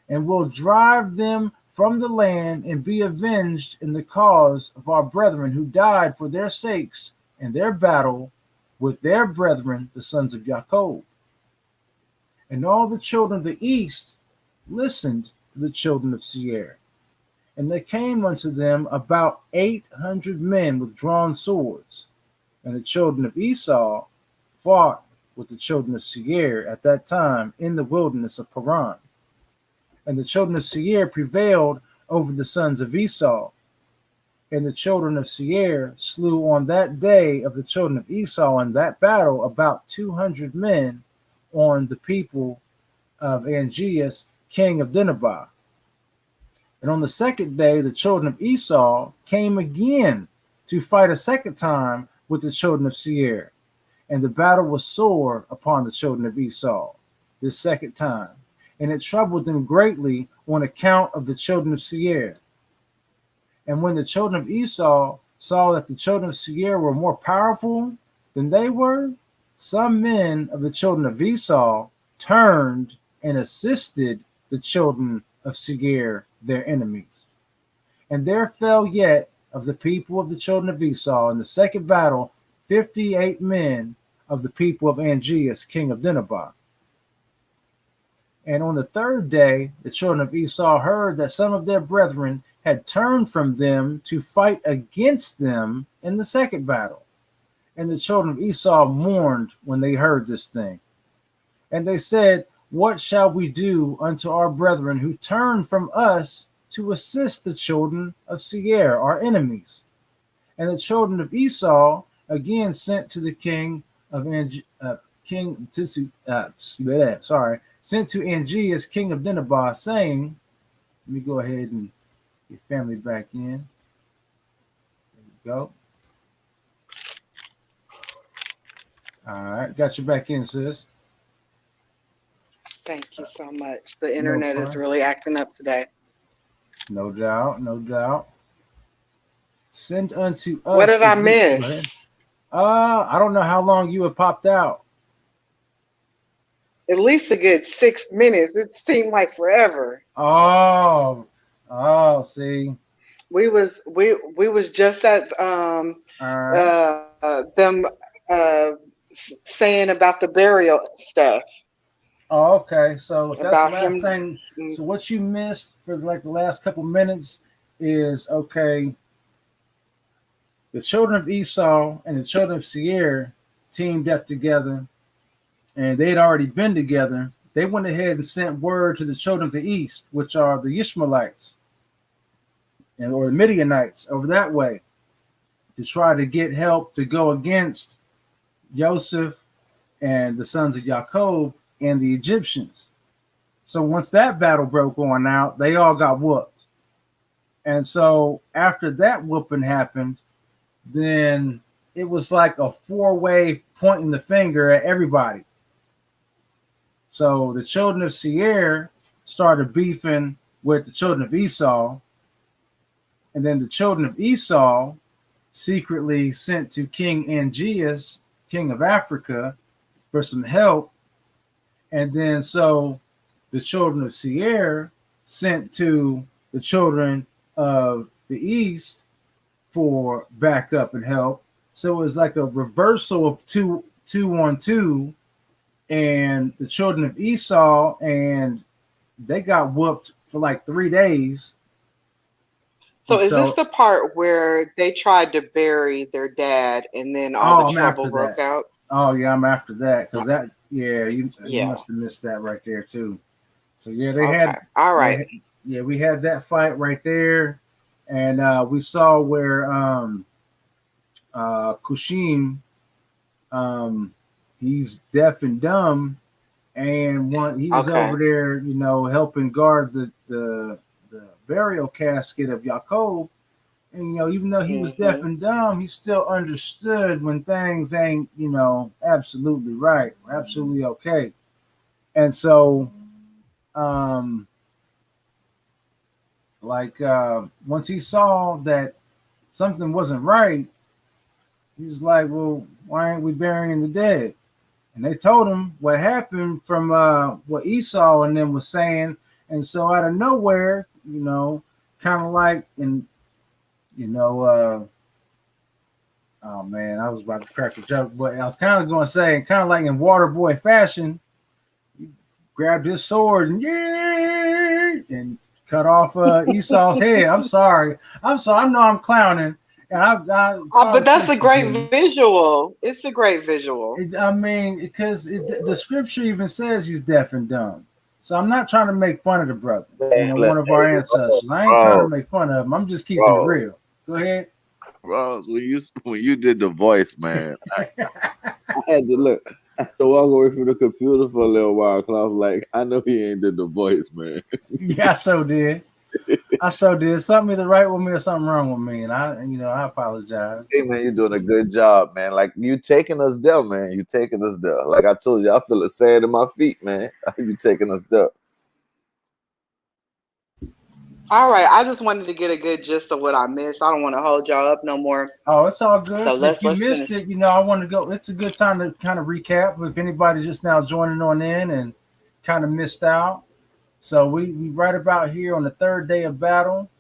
and will drive them from the land, and be avenged in the cause of our brethren who died for their sakes in their battle with their brethren, the sons of Jacob. And all the children of the east listened to the children of Seir. And they came unto them about 800 men with drawn swords. And the children of Esau fought with the children of Seir at that time in the wilderness of Paran. And the children of Seir prevailed over the sons of Esau. And the children of Seir slew on that day of the children of Esau in that battle about 200 men on the people of Angeas, king of Dinabah. And on the second day, the children of Esau came again to fight a second time with the children of Seir. And the battle was sore upon the children of Esau this second time. And it troubled them greatly on account of the children of Seir. And when the children of Esau saw that the children of Seir were more powerful than they were, some men of the children of Esau turned and assisted the children of Seir, their enemies. And there fell yet of the people of the children of Esau in the second battle 58 men of the people of Angeas, king of Dinabah. And on the third day, the children of Esau heard that some of their brethren had turned from them to fight against them in the second battle. And the children of Esau mourned when they heard this thing. And they said, What shall we do unto our brethren who turned from us to assist the children of Seir, our enemies? And the children of Esau again sent to the king of sent to Angeas, king of Dinabah, saying, let me go ahead and get family back in. There we go. All right, got you back in, sis. Thank you so much. The internet is really acting up today. No doubt, no doubt. Send unto us. What did I miss? I don't know how long you have popped out. At least a good 6 minutes. It seemed like forever. Oh, see. We was just at them saying about the burial stuff. Oh, okay. So that's about the last thing. So what you missed for like the last couple minutes is okay. The children of Esau and the children of Seir teamed up together, and they had already been together. They went ahead and sent word to the children of the east, which are the Ishmaelites or the Midianites over that way, to try to get help to go against Joseph and the sons of Jacob and the Egyptians. So once that battle broke on out, they all got whooped. And so after that whooping happened, then it was like a four-way pointing the finger at everybody. So the children of Seir started beefing with the children of Esau, and then the children of Esau secretly sent to King Angeas, king of Africa, for some help. And then so the children of Seir sent to the children of the east for backup and help. So it was like a reversal of two on two, and the children of Esau, and they got whooped for like 3 days. So And is this so, the part where they tried to bury their dad and then all the I'm trouble after broke that. out? Oh yeah, I'm after that because that you Yeah. must have missed that right there too. So yeah, they Okay. had All right. we had that fight right there, and we saw where Kushim, he's deaf and dumb, and he was Okay. over there, helping guard the burial casket of Jacob. And even though he was deaf and dumb, he still understood when things ain't, absolutely right, or absolutely okay. And so, once he saw that something wasn't right, he was like, "Well, why aren't we burying the dead?" And they told him what happened from what Esau and them was saying. And so, out of nowhere, kind of like in, oh man, I was about to crack a joke, but I was kind of going to say, kind of like in Waterboy fashion, he grabbed his sword and cut off Esau's head. I'm sorry. I know I'm clowning. And But that's a great visual. It's a great visual. Because the scripture even says he's deaf and dumb. So I'm not trying to make fun of the brother, one of our ancestors. I ain't trying to make fun of him. I'm just keeping it real. Go ahead. Ross, when you did the voice, man, I had to look. I had to walk away from the computer for a little while because I was like, I know he ain't did the voice, man. Yeah, I so did. Something either right with me or something wrong with me, and I apologize. Hey man, you're doing a good job, man. Like you taking us there, man. You taking us there. Like I told you, I feel the sand in my feet, man. You taking us there. All right, I just wanted to get a good gist of what I missed. I don't want to hold y'all up no more. Oh, it's all good. So if you missed it, I want to go. It's a good time to kind of recap. If anybody just now joining on in and kind of missed out, so we right about here on the third day of battle.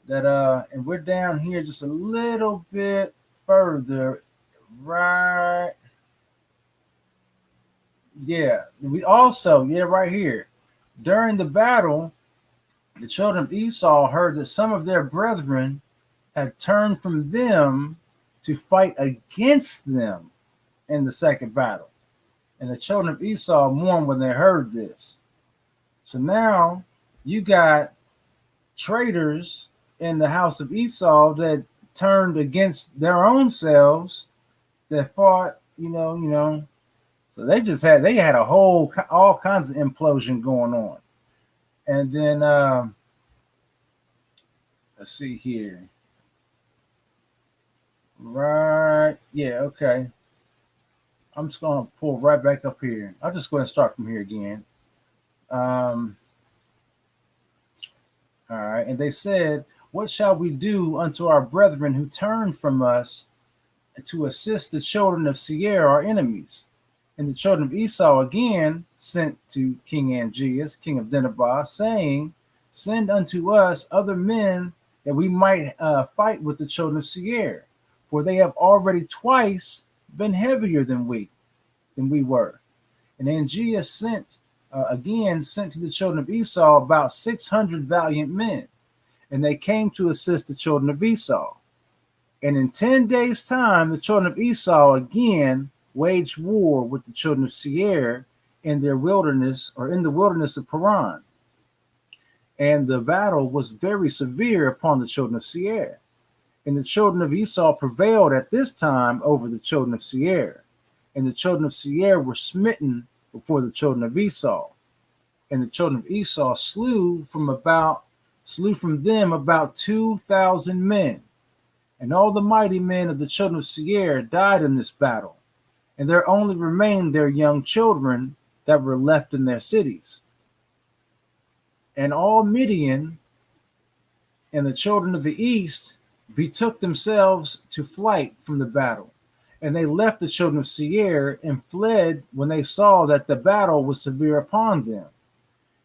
And we're down here just a little bit further, right? Yeah, we also right here during the battle. The children of Esau heard that some of their brethren had turned from them to fight against them in the second battle. And the children of Esau mourned when they heard this. So now you got traitors in the house of Esau that turned against their own selves, that fought, So they had all kinds of implosion going on. And then let's see here. Right. Yeah, okay. I'm just gonna pull right back up here. I'll just go ahead and start from here again. All right. And they said, "What shall we do unto our brethren who turn from us to assist the children of Seir, our enemies?" And the children of Esau again sent to King Angeas, king of Nineveh, saying, "Send unto us other men that we might fight with the children of Seir, for they have already twice been heavier than we were." And Angeas sent to the children of Esau about 600 valiant men, and they came to assist the children of Esau. And in 10 days' time, the children of Esau again waged war with the children of Seir in the wilderness of Paran. And the battle was very severe upon the children of Seir. And the children of Esau prevailed at this time over the children of Seir. And the children of Seir were smitten before the children of Esau. And the children of Esau slew from them about 2,000 men. And all the mighty men of the children of Seir died in this battle, and there only remained their young children that were left in their cities. And all Midian and the children of the east betook themselves to flight from the battle. And they left the children of Seir and fled when they saw that the battle was severe upon them.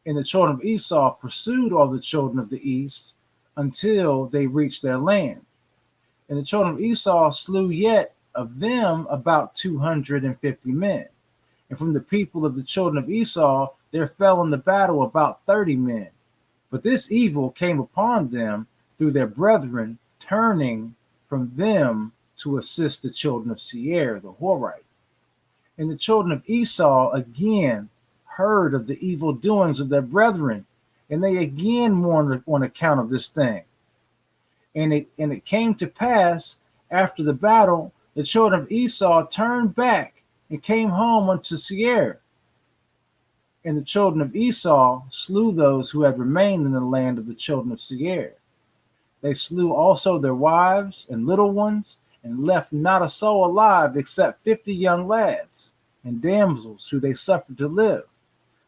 And the children of Esau pursued all the children of the east until they reached their land. And the children of Esau slew yet of them about 250 men. And from the people of the children of Esau there fell in the battle about 30 men. But this evil came upon them through their brethren turning from them to assist the children of Seir, the Horite. And the children of Esau again heard of the evil doings of their brethren, and they again mourned on account of this thing. And it came to pass after the battle, the children of Esau turned back and came home unto Seir. And the children of Esau slew those who had remained in the land of the children of Seir. They slew also their wives and little ones, and left not a soul alive except 50 young lads and damsels who they suffered to live.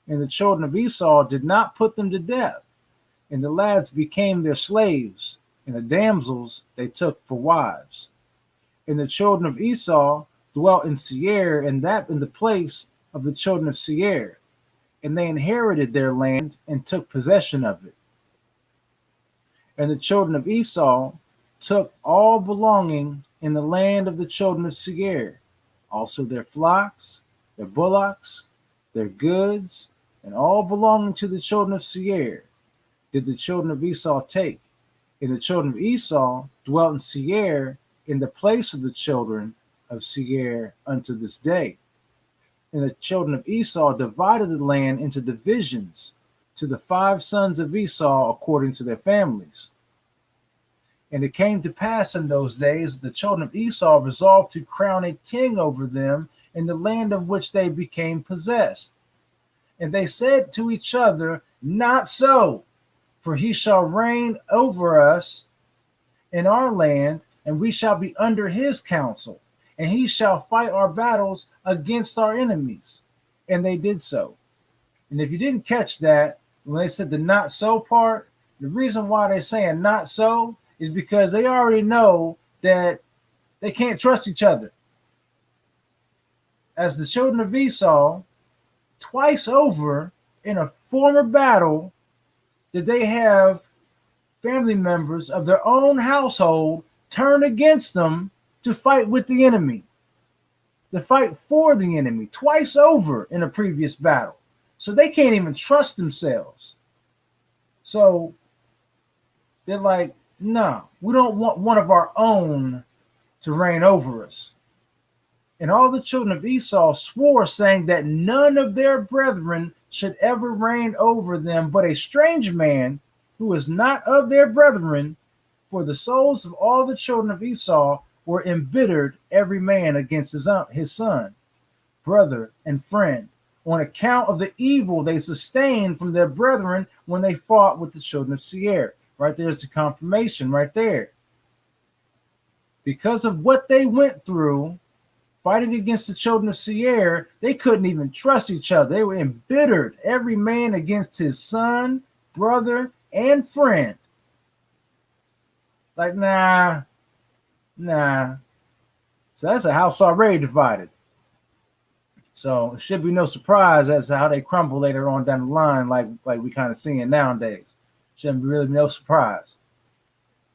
And the children of Esau did not put them to death, and the lads became their slaves, and the damsels they took for wives. And the children of Esau dwelt in Seir, and that in the place of the children of Seir, and they inherited their land and took possession of it. And the children of Esau took all belonging in the land of the children of Seir, also their flocks, their bullocks, their goods, and all belonging to the children of Seir did the children of Esau take. And the children of Esau dwelt in Seir in the place of the children of Seir unto this day. And the children of Esau divided the land into divisions to the 5 sons of Esau according to their families. And it came to pass in those days that the children of Esau resolved to crown a king over them in the land of which they became possessed. And they said to each other, not so, for he shall reign over us in our land, and we shall be under his counsel, and he shall fight our battles against our enemies. And they did so. And if you didn't catch that, when they said the not so part, the reason why they're saying not so is because they already know that they can't trust each other. As the children of Esau, twice over in a former battle, did they have family members of their own household turn against them to fight with the enemy, to fight for the enemy, twice over in a previous battle. So they can't even trust themselves. So they're like, no, we don't want one of our own to reign over us. And all the children of Esau swore, saying that none of their brethren should ever reign over them, but a strange man who is not of their brethren. For the souls of all the children of Esau were embittered, every man against his son, brother, and friend, on account of the evil they sustained from their brethren when they fought with the children of Seir. Right there's the confirmation right there. Because of what they went through, fighting against the children of Seir, they couldn't even trust each other. They were embittered, every man against his son, brother, and friend. Like, nah. So that's a house already divided. So it should be no surprise as to how they crumble later on down the line, like we kind of seeing nowadays. Shouldn't be really no surprise.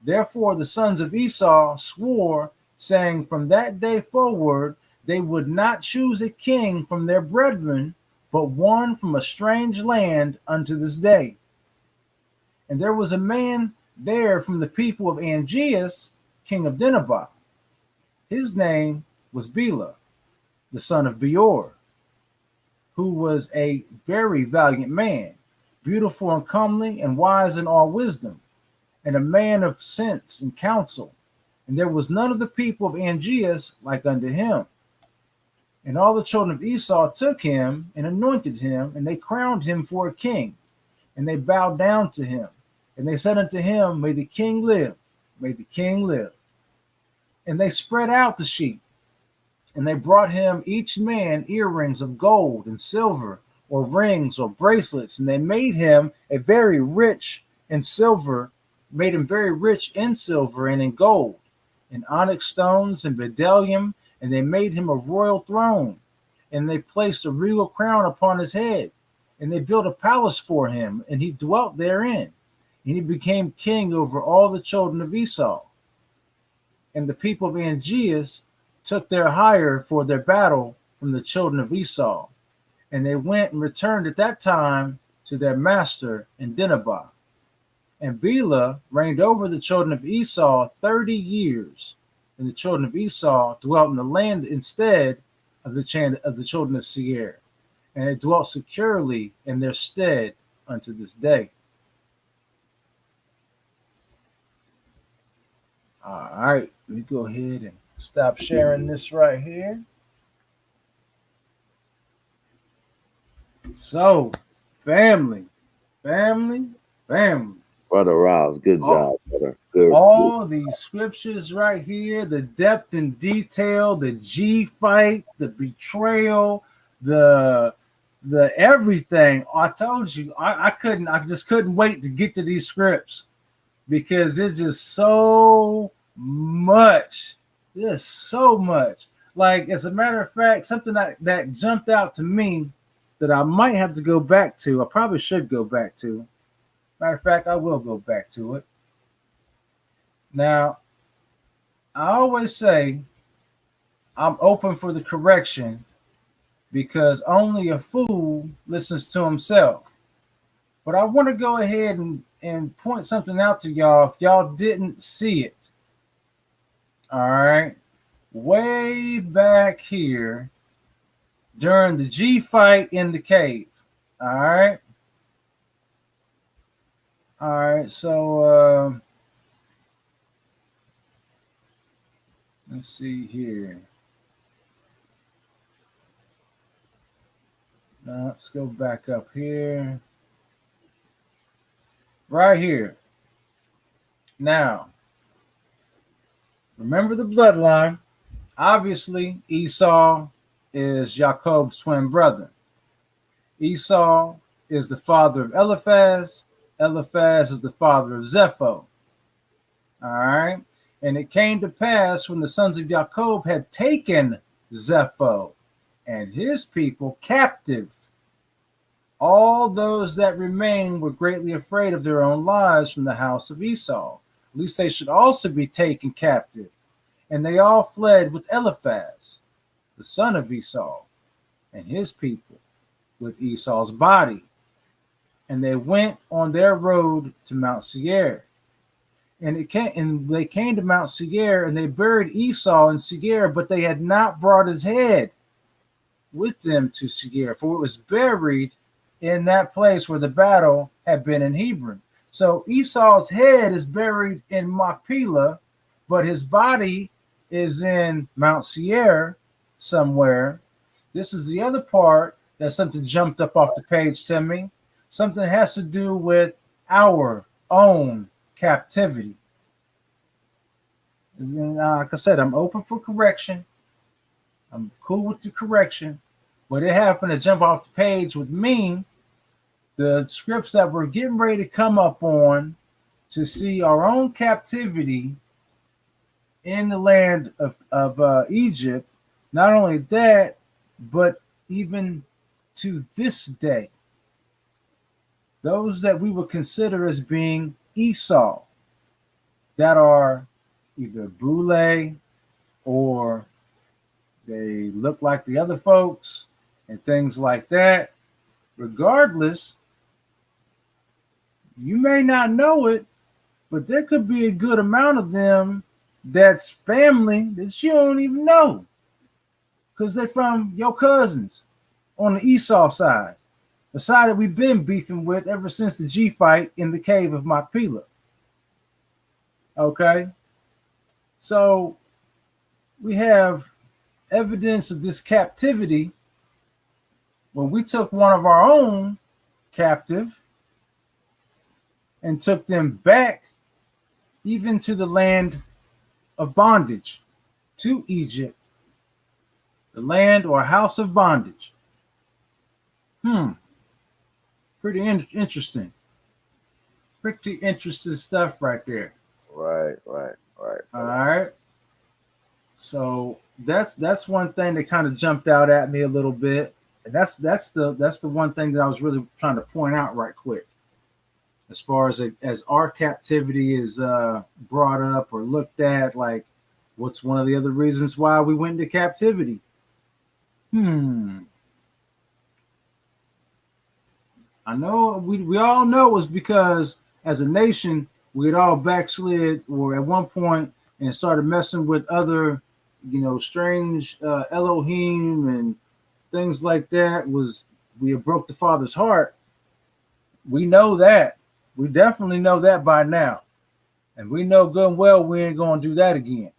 Therefore, the sons of Esau swore, saying, from that day forward, they would not choose a king from their brethren, but one from a strange land unto this day. And there was a man there from the people of Angeas, king of Nineveh. His name was Bela, the son of Beor, who was a very valiant man, beautiful and comely, and wise in all wisdom, and a man of sense and counsel. And there was none of the people of Angeas like unto him. And all the children of Esau took him and anointed him, and they crowned him for a king. And they bowed down to him. And they said unto him, may the king live, may the king live. And they spread out the sheep, and they brought him each man earrings of gold and silver, or rings or bracelets, and they made him very rich in silver, made him very rich in silver and in gold, and onyx stones and bdellium, and they made him a royal throne, and they placed a regal crown upon his head, and they built a palace for him, and he dwelt therein, and he became king over all the children of Esau. And the people of Angeas took their hire for their battle from the children of Esau, and they went and returned at that time to their master in Dinhabah. And Bela reigned over the children of Esau 30 years, and the children of Esau dwelt in the land instead of the children of Seir, and they dwelt securely in their stead unto this day. All right, let me go ahead and stop sharing this right here. So, family. Brother Rouse, good job, brother. Good. All these scriptures right here, the depth and detail, the G fight, the betrayal, the everything. I told you, I just couldn't wait to get to these scripts because there's just so much. There's so much. Like, as a matter of fact, something that jumped out to me that I might have to go back to. I probably should go back to. Matter of fact, I will go back to it. Now, I always say I'm open for the correction because only a fool listens to himself. But I want to go ahead and point something out to y'all if y'all didn't see it. All right. Way back here during the G fight in the cave. All right. All right. So let's see here. Now, let's go back up here. Right here. Now, remember the bloodline. Obviously, Esau is Jacob's twin brother. Esau is the father of Eliphaz. Eliphaz is the father of Zepho. All right. And it came to pass when the sons of Jacob had taken Zepho and his people captive, all those that remained were greatly afraid of their own lives from the house of Esau. At least they should also be taken captive. And they all fled with Eliphaz, the son of Esau, and his people, with Esau's body. And they went on their road to Mount Seir. And they came to Mount Seir, and they buried Esau in Seir, but they had not brought his head with them to Seir, for it was buried in that place where the battle had been in Hebron. So Esau's head is buried in Machpelah, but his body is in Mount Seir somewhere. This is the other part that something jumped up off the page to me. Something has to do with our own captivity. Like I said, I'm open for correction. I'm cool with the correction, but it happened to jump off the page with me. The scripts that we're getting ready to come up on to see our own captivity in the land of Egypt. Not only that, but even to this day, those that we would consider as being Esau, that are either Boule or they look like the other folks and things like that. Regardless, you may not know it, but there could be a good amount of them that's family that you don't even know because they're from your cousins on the Esau side, the side that we've been beefing with ever since the G fight in the cave of Machpelah. Okay, so we have evidence of this captivity when we took one of our own captive and took them back even to the land of bondage. to Egypt, the land or house of bondage. Pretty interesting. Pretty interesting stuff right there. Right. All right. So that's one thing that kind of jumped out at me a little bit. And that's the one thing that I was really trying to point out right quick. As far as our captivity is brought up or looked at, like what's one of the other reasons why we went into captivity? I know we all know it was because as a nation we had all backslid or at one point and started messing with other, strange Elohim and things like that. We had broke the Father's heart. We know that. We definitely know that by now. And we know good and well we ain't going to do that again.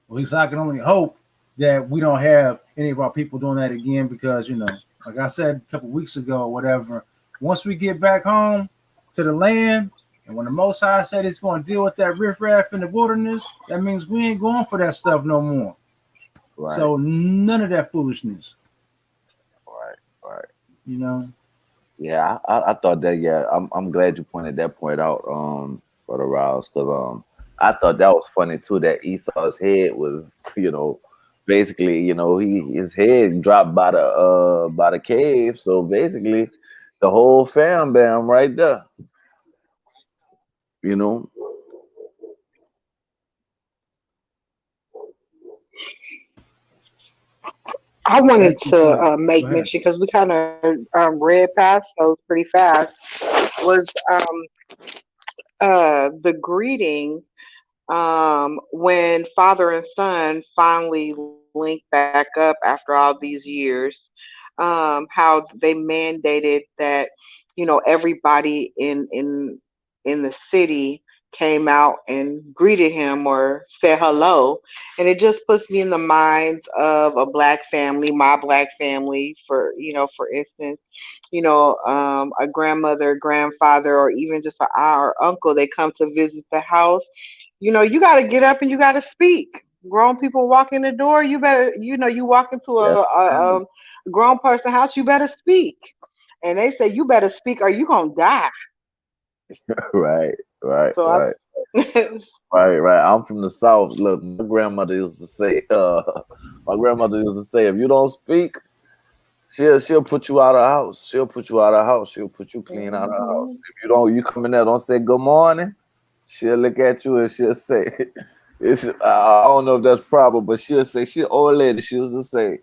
At least I can only hope that we don't have any of our people doing that again because, like I said a couple weeks ago or whatever, once we get back home to the land, and when the Most High said it's going to deal with that riffraff in the wilderness, that means we ain't going for that stuff no more. Right. So none of that foolishness. Right. Yeah, I thought that. Yeah, I'm glad you pointed that point out, Brother Rouse, because I thought that was funny too. That Esau's head was, basically, his head dropped by the cave. So basically, the whole fam bam right there. I wanted thank you, to Chapt. Go make ahead. mention because we kind of read past those pretty fast. Was the greeting when father and son finally linked back up after all these years, how they mandated that everybody in the city came out and greeted him or said hello, and it just puts me in the minds of a black family, my black family, for instance, a grandmother, grandfather, or even just an aunt or uncle, they come to visit the house. You got to get up and you got to speak. Grown people walk in the door, you better, you walk into Yes. a grown person house, you better speak. And they say you better speak or you gonna die. Right. So I, Right. I'm from the South. Look, my grandmother used to say, if you don't speak, she'll put you out of the house. She'll put you out of the house. She'll put you clean out of the house. Mhm. If you come in there, don't say good morning. She'll look at you and she'll say, I don't know if that's proper, but she'll say, she old lady, she used to say,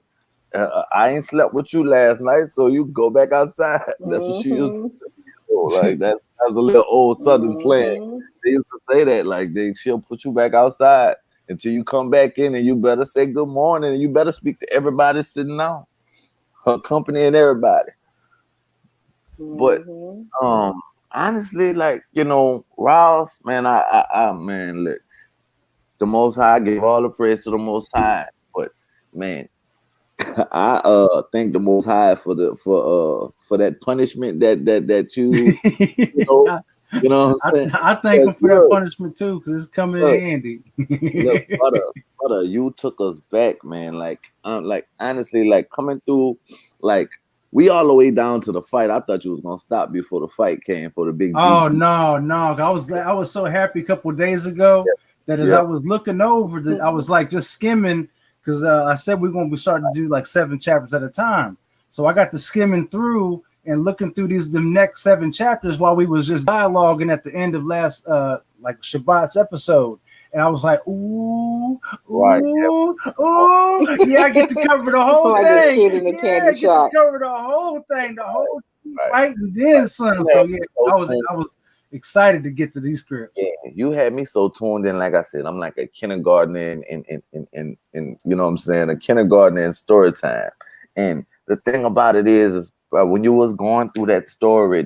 I ain't slept with you last night, so you go back outside. That's what she used to Mhm. do. Like that's a little old Southern slang. Mhm. They used to say that, like she'll put you back outside until you come back in, and you better say good morning, and you better speak to everybody sitting down, her company and everybody. But Mhm. honestly, like Rouse, man, man, look, the Most High, give all the praise to the Most High. But man, I thank the Most High for that punishment that you know I, you know what I'm saying. I thank 'Cause him for that punishment too, because it's coming in look, handy. look, brother, you took us back, man. Like honestly, like coming through, like we all the way down to the fight. I thought you was gonna stop before the fight came for the big Oh GG. no! I was so happy a couple of days ago that as I Yep. was looking over that, I was like just skimming because I said we're going to be starting to do like 7 chapters at a time. So I got to skimming through and looking through the next 7 chapters while we was just dialoguing at the end of last like Shabbat's episode. And I was like, ooh, Right. ooh, ooh, yeah, I get to cover the whole Like a thing. kid in a Yeah, I candy get to shop. cover the whole thing, the whole Right. fight and then some. You So had yeah, me so I was excited to get to these scripts. Yeah, you had me so tuned in. Like I said, I'm like a kindergartner in you know what I'm saying, a kindergartner in story time. And the thing about it is when you was going through that story,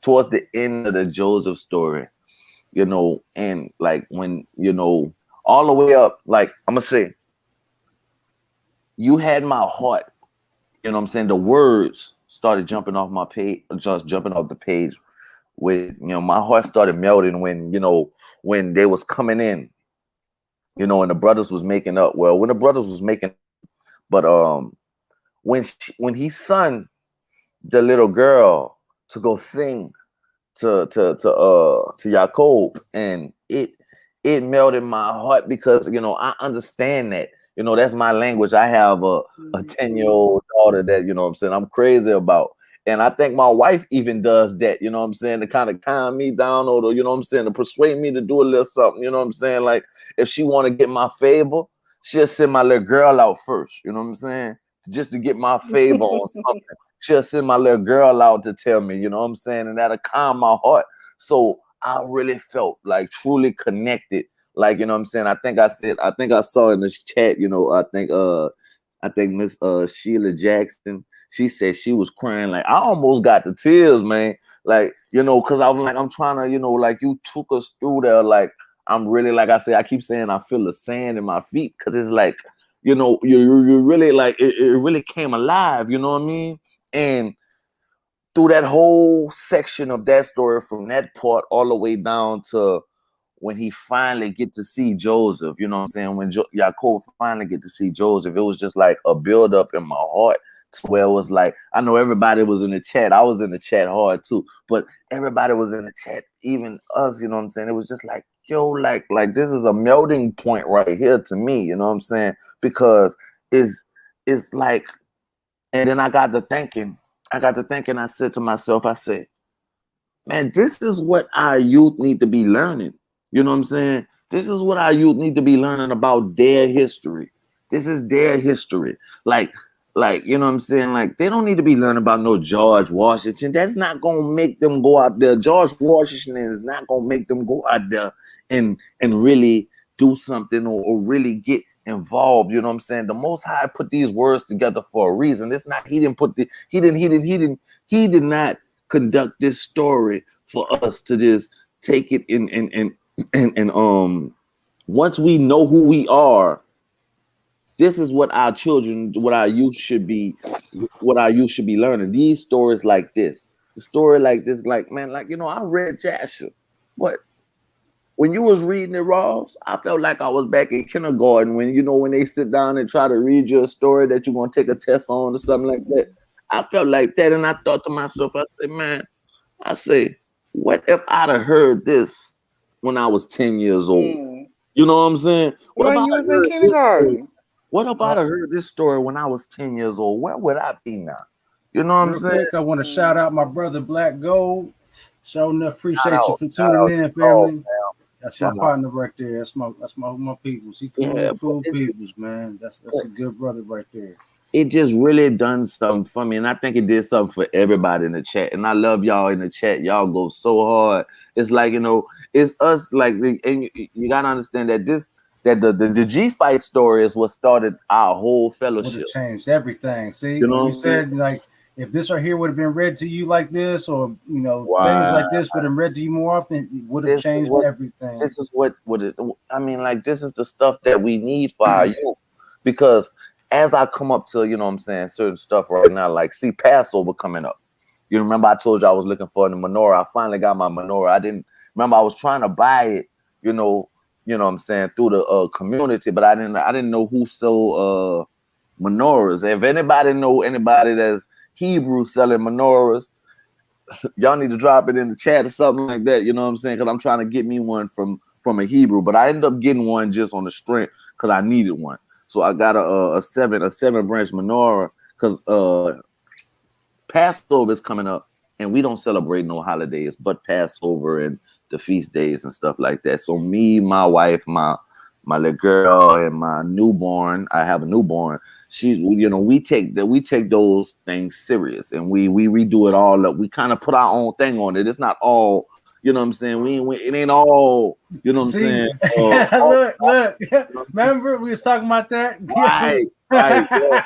towards the end of the Joseph story, and like when all the way up, like I'm gonna say, you had my heart. You know what I'm saying? The words started jumping off my page, just jumping off the page. With my heart started melting when when they was coming in you know, and the brothers was making up. Well, when the brothers was making, but when he sent the little girl to go sing to Jacob, and it melted my heart because, you know, I understand that, you know, that's my language. I have a 10-year-old daughter that, you know what I'm saying, I'm crazy about. And I think my wife even does that, you know what I'm saying, to kind of calm me down, or to, you know what I'm saying, to persuade me to do a little something, you know what I'm saying? Like, if she want to get my favor, she'll send my little girl out first, you know what I'm saying? Just to get my favor on something. She'll send my little girl out to tell me, you know what I'm saying? And that'll calm my heart. So I really felt like truly connected. Like, you know what I'm saying? I think I saw in this chat, you know, I think Miss Sheila Jackson, she said she was crying. Like, I almost got the tears, man. Like, you know, because I was like, I'm trying to, you know, like, you took us through there. Like, I'm really, like I say, I keep saying I feel the sand in my feet, because it's like, you know, you really, like, it really came alive, you know what I mean? And through that whole section of that story, from that part all the way down to when he finally get to see Joseph, you know what I'm saying? When Yaakov finally get to see Joseph, it was just like a buildup in my heart, to where it was like, I know everybody was in the chat. I was in the chat hard too, but everybody was in the chat, even us, you know what I'm saying? It was just like, yo, like this is a melting point right here to me, you know what I'm saying? Because it's like, and then I got to thinking, I said to myself, I said, man, this is what our youth need to be learning. You know what I'm saying? This is what our youth need to be learning about their history. This is their history. Like, you know what I'm saying? Like, they don't need to be learning about no George Washington. That's not gonna make them go out there. George Washington is not gonna make them go out there and really do something, or really get involved. You know what I'm saying? The Most High put these words together for a reason. It's not, he did not conduct this story for us to just take it and once we know who we are, this is what our children, what our youth should be learning. These stories like this, the story like this, like, man, like, you know, I read Jasher, but when you was reading it, Ross, I felt like I was back in kindergarten when, you know, when they sit down and try to read you a story that you're going to take a test on or something like that. I felt like that, and I thought to myself, I said, man, what if I'd have heard this when I was 10 years old? You know what I'm saying? What if When I'd you have was in heard this story? kindergarten. What if I'd have heard this story when I was 10 years old? Where would I be now? You know what I'm Real saying? quick, I want to shout out my brother Black Gold. Sure enough, appreciate you for Shout tuning out in, to y'all, family. That's my partner right there. That's my peoples. He cool peoples, man. That's a good brother right there. It just really done something for me, and I think it did something for everybody in the chat. And I love y'all in the chat. Y'all go so hard. It's like, you know, it's us. Like, and you gotta understand that the G fight story is what started our whole fellowship. Would have changed everything. See, You know when what you I'm saying? said, like, if this right here would have been read to you like this, or, you know, Wow. things like this would have read to you more often, it would have changed everything. This is what I mean, like, this is the stuff that we need for our youth. Because as I come up to, you know what I'm saying, certain stuff right now, like, see, Passover coming up. You remember I told you I was looking for the menorah. I finally got my menorah. I didn't remember, I was trying to buy it, you know what I'm saying, through the community, but I didn't know who sold menorahs. If anybody know anybody that's Hebrew selling menorahs, y'all need to drop it in the chat or something like that. You know what I'm saying? Because I'm trying to get me one from a Hebrew, but I ended up getting one just on the strength because I needed one. So I got a 7-branch menorah because Passover is coming up, and we don't celebrate no holidays but Passover and the feast days and stuff like that. So me, my wife, my little girl, and my newborn, I have a newborn. She's, you know, we take those things serious, and we redo it all up. We kind of put our own thing on it. It's not all, you know what I'm saying? It ain't all, you know what I'm saying? Look. Remember we was talking about that? Right. Yeah.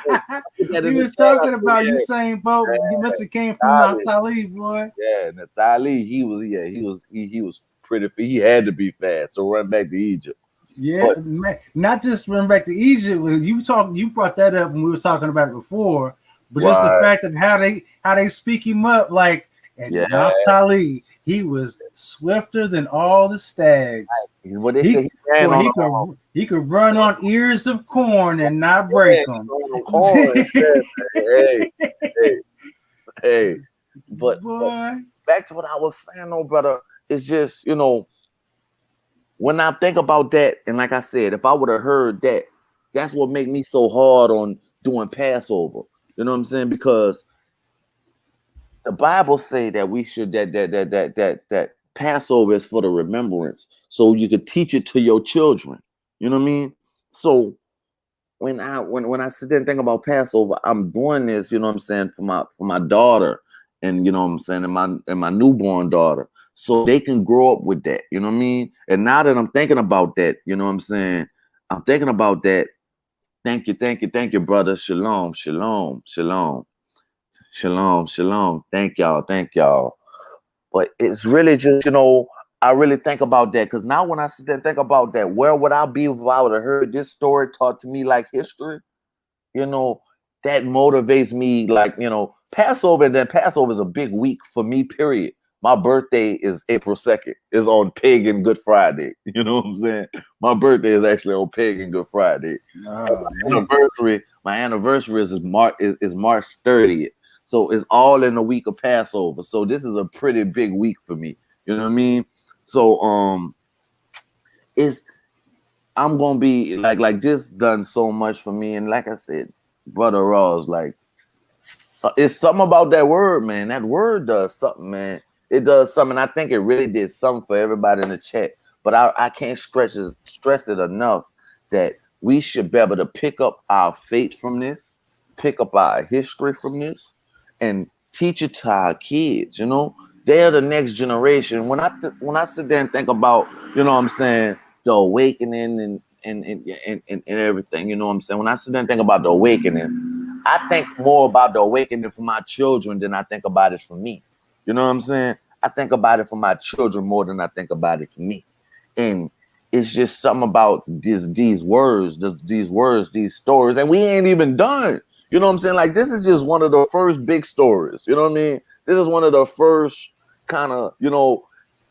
We was talking about you saying, Bo, you must have came from Naphtali, boy. Yeah, Naphtali, he was pretty, he had to be fast. So run back to Egypt. Yeah, man, not just run back to Egypt. You brought that up when we were talking about it before, but just the fact of how they speak him up, like, and Naphtali, He was swifter than all the stags. What they say, he ran Boy, on he could run on ears of corn and not break them. corn. Hey, hey, hey. But Boy, back to what I was saying, though, brother. It's just, when I think about that, and like I said, if I would have heard that, that's what made me so hard on doing Passover. You know what I'm saying? Because the Bible say that we should that Passover is for the remembrance, so you could teach it to your children. You know what I mean? So when I sit there and think about Passover, I'm doing this, you know what I'm saying, for my daughter, and you know what I'm saying, and my newborn daughter, so they can grow up with that, you know what I mean? And now that I'm thinking about that, you know what I'm saying, I'm thinking about that. Thank you, brother. Shalom, shalom, shalom, shalom, shalom. Thank y'all. But it's really just, I really think about that, because now when I sit there and think about that, where would I be if I would have heard this story taught to me like history? That motivates me, like, Passover. And then Passover is a big week for me, period. My birthday is April 2nd. It's on Pagan Good Friday. You know what I'm saying? My birthday is actually on Pagan Good Friday. My anniversary is March 30th. So it's all in the week of Passover. So this is a pretty big week for me. You know what I mean? So I'm gonna be like this done so much for me. And like I said, Brother Ross, like, it's something about that word, man. That word does something, man. It does something. I think it really did something for everybody in the chat. But I can't stress it enough that we should be able to pick up our faith from this, pick up our history from this, and teach it to our kids. They're the next generation. When I sit there and think about, what I'm saying, the awakening and everything, you know what I'm saying? When I sit there and think about the awakening, I think more about the awakening for my children than I think about it for me. You know what I'm saying? I think about it for my children more than I think about it for me. And it's just something about these words, these stories, and we ain't even done. You know what I'm saying? Like, this is just one of the first big stories. You know what I mean? This is one of the first kind of,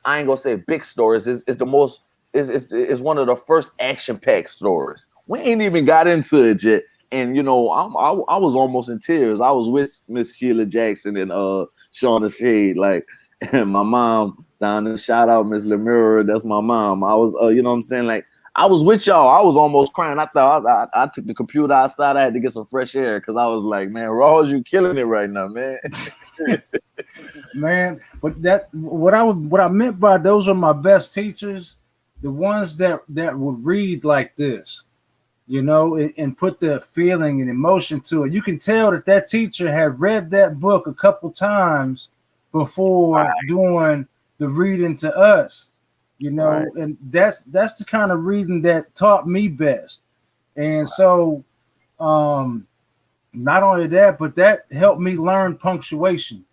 I ain't gonna say big stories. It's the most. It's one of the first action-packed stories. We ain't even got into it yet. And I was almost in tears. I was with Miss Sheila Jackson and Shauna Shade, like, and my mom down there. Shout out Miss Lemura, that's my mom. I was, you know what I'm saying, like, I was with y'all. I was almost crying. I thought I took the computer outside. I had to get some fresh air because I was like, man, Rawls, you killing it right now, man. Man, but what I meant by those are my best teachers, the ones that would read like this. And put the feeling and emotion to it. You can tell that teacher had read that book a couple times before doing the reading to us, Right. and that's the kind of reading that taught me best. And so, not only that, but that helped me learn punctuation.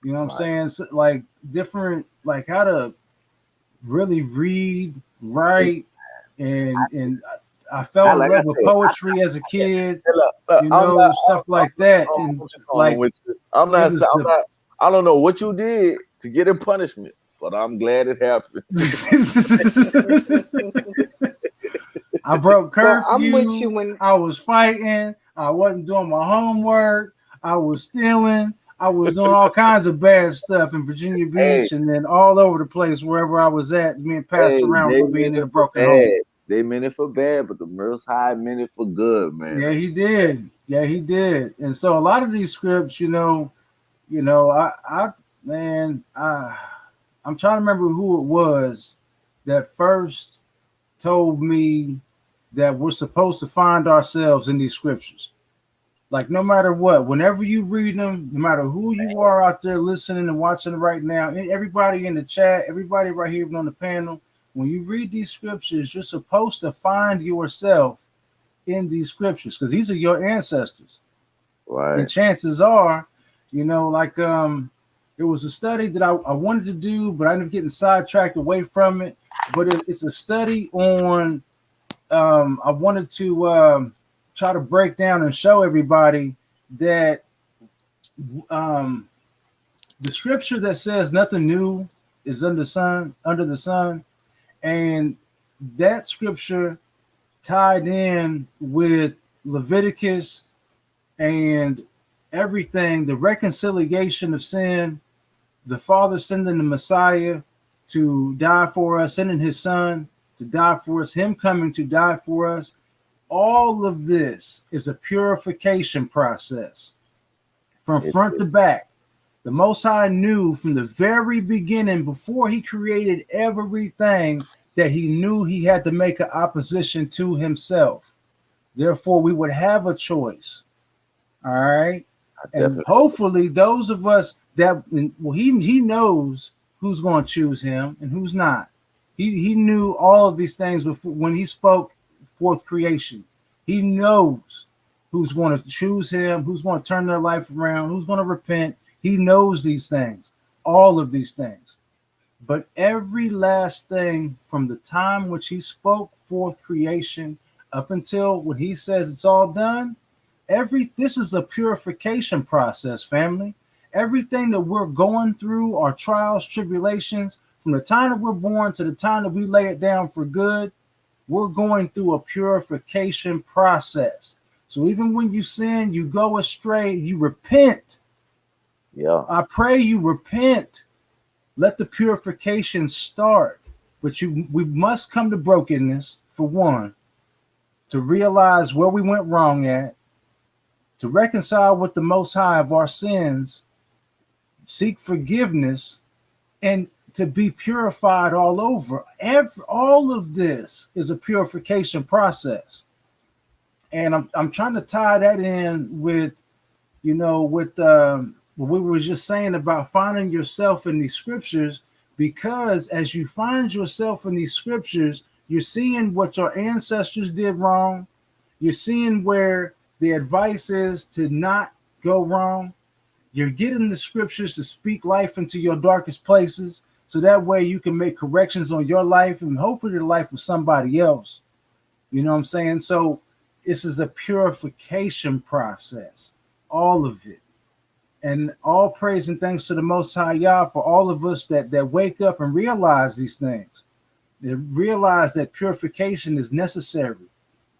You know what I'm saying? So, like, different, like, how to really read, write, and I fell in love with poetry as a kid, stuff like that. And like, I don't know what you did to get in punishment, but I'm glad it happened. I broke curfew. I'm with you when I was fighting. I wasn't doing my homework. I was stealing. I was doing all kinds of bad stuff in Virginia Beach and then all over the place, wherever I was at, being passed around for being in a broken home. They meant it for bad, but the Most High meant it for good, man. Yeah, he did. And so a lot of these scripts, I'm trying to remember who it was that first told me that we're supposed to find ourselves in these scriptures. Like, no matter what, whenever you read them, no matter who you are out there listening and watching right now, everybody in the chat, everybody right here on the panel, when you read these scriptures, you're supposed to find yourself in these scriptures because these are your ancestors. Right. And chances are, there was a study that I wanted to do, but I ended up getting sidetracked away from it. But it's a study on, I wanted to try to break down and show everybody that the scripture that says nothing new is under the sun, and that scripture tied in with Leviticus and everything, the reconciliation of sin, the Father sending the Messiah to die for us, sending his son to die for us, him coming to die for us. All of this is a purification process from It, front it, to back. The Most High knew from the very beginning, before he created everything, that he knew he had to make an opposition to himself. Therefore, we would have a choice. All right. I And definitely. hopefully those of us that, well, he knows who's going to choose him and who's not. He knew all of these things before, when he spoke forth creation. He knows who's going to choose him, who's going to turn their life around, who's going to repent. He knows these things, all of these things. But every last thing from the time which he spoke forth creation up until when he says it's all done, this is a purification process, family. Everything that we're going through, our trials, tribulations, from the time that we're born to the time that we lay it down for good, we're going through a purification process. So even when you sin, you go astray, you repent. Yeah. I pray you repent. Let the purification start. But we must come to brokenness, for one, to realize where we went wrong at, to reconcile with the Most High of our sins, seek forgiveness, and to be purified all over. All of this is a purification process. And I'm trying to tie that in with, with what we were just saying about finding yourself in these scriptures, because as you find yourself in these scriptures, you're seeing what your ancestors did wrong. You're seeing where the advice is to not go wrong. You're getting the scriptures to speak life into your darkest places, so that way you can make corrections on your life and hopefully the life of somebody else. You know what I'm saying? So this is a purification process, all of it. And all praise and thanks to the Most High Yah for all of us that wake up and realize these things. They realize that purification is necessary.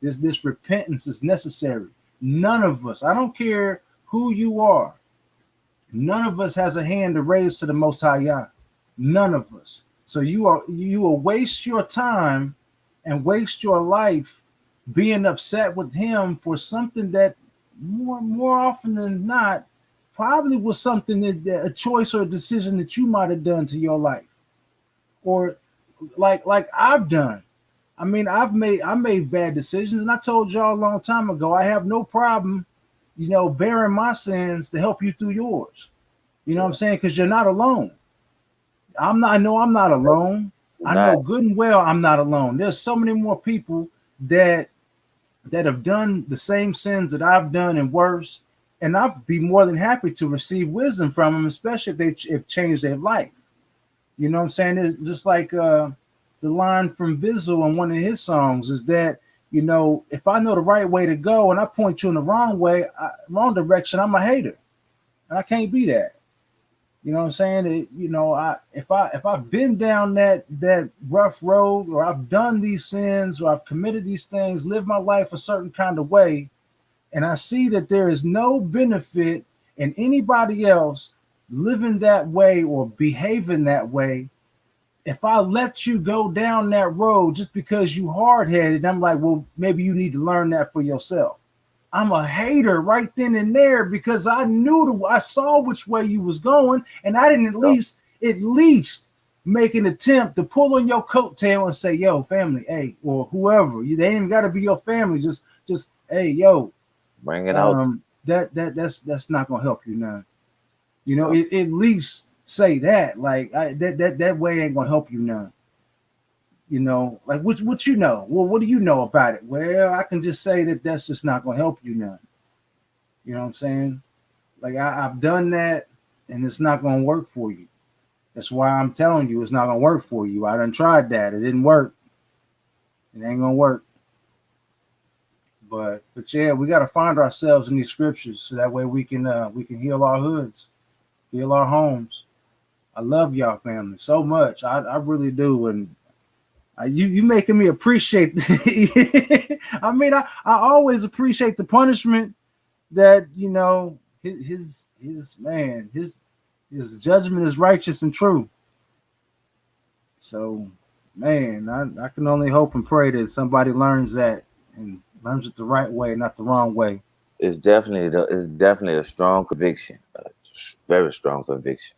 This repentance is necessary. None of us, I don't care who you are, none of us has a hand to raise to the Most High Yah. None of us. So you will waste your time and waste your life being upset with him for something that more often than not probably was something that a choice or a decision that you might have done to your life, or like I've done. I mean, I made bad decisions, and I told y'all a long time ago, I have no problem, bearing my sins to help you through yours. You know what I'm saying? Because you're not alone. I know I'm not alone. I Not. know good and well I'm not alone. There's so many more people that have done the same sins that I've done and worse, and I'd be more than happy to receive wisdom from them, especially if they've changed their life. You know what I'm saying? It's just like the line from Bizzle on one of his songs is that, if I know the right way to go and I point you in the wrong direction, I'm a hater, and I can't be that. You know what I'm saying? If I've been down that rough road, or I've done these sins, or I've committed these things, lived my life a certain kind of way, and I see that there is no benefit in anybody else living that way or behaving that way, if I let you go down that road just because you hard-headed, I'm like, well, maybe you need to learn that for yourself. I'm a hater right then and there because I I saw which way you was going, and I didn't at least make an attempt to pull on your coattail and say, yo, family, hey, or whoever. They ain't even gotta be your family. Just hey, yo, Bring it out. that's not gonna help you none. At least say that. Like that way ain't gonna help you none. Like what well, what do you know about it? Well, I can just say that that's just not gonna help you none. You know what I'm saying? Like I've done that, and it's not gonna work for you. That's why I'm telling you it's not gonna work for you. I done tried that. It didn't work. It ain't gonna work. But yeah, we gotta find ourselves in these scriptures so that way we can heal our hoods. heal our homes. I love y'all family so much. I really do. And you making me appreciate. I mean, I always appreciate the punishment that his man his judgment is righteous and true. So, man, I can only hope and pray that somebody learns that and learns it the right way, not the wrong way. It's definitely a strong conviction, a very strong conviction.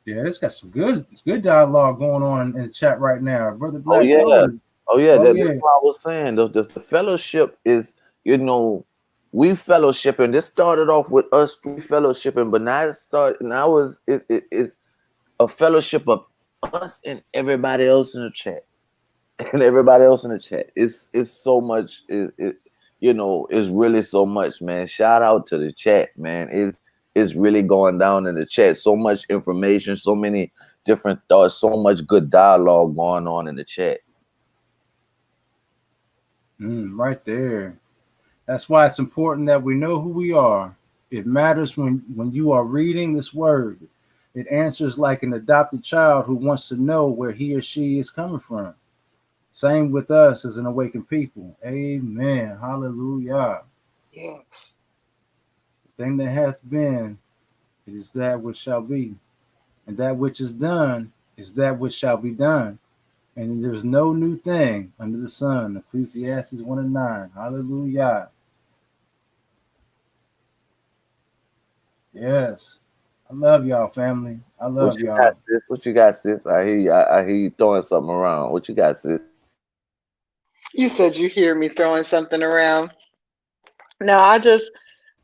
Yeah, it's got some good dialogue going on in the chat right now, brother Oh Black yeah, Gold. oh yeah. Oh That's yeah. what I was saying. The fellowship is, we fellowshipping. This started off with us three fellowshipping, but it's a fellowship of us and everybody else in the chat, and everybody else in the chat. It's so much. It's really so much, man. Shout out to the chat, man. It's really going down in the chat. So much information, so many different thoughts, so much good dialogue going on in the chat. Right there. That's why it's important that we know who we are. It matters when you are reading this word. It answers like an adopted child who wants to know where he or she is coming from. Same with us as an awakened people. Amen. Hallelujah. Yeah. The thing that hath been, it is that which shall be. And that which is done is that which shall be done. And there's no new thing under the sun. Ecclesiastes 1:9. Hallelujah. Yes. I love y'all, family. I What love you got, y'all. sis? What you got, sis? I hear you. I hear you throwing something around. What you got, sis? You said you hear me throwing something around. No, I just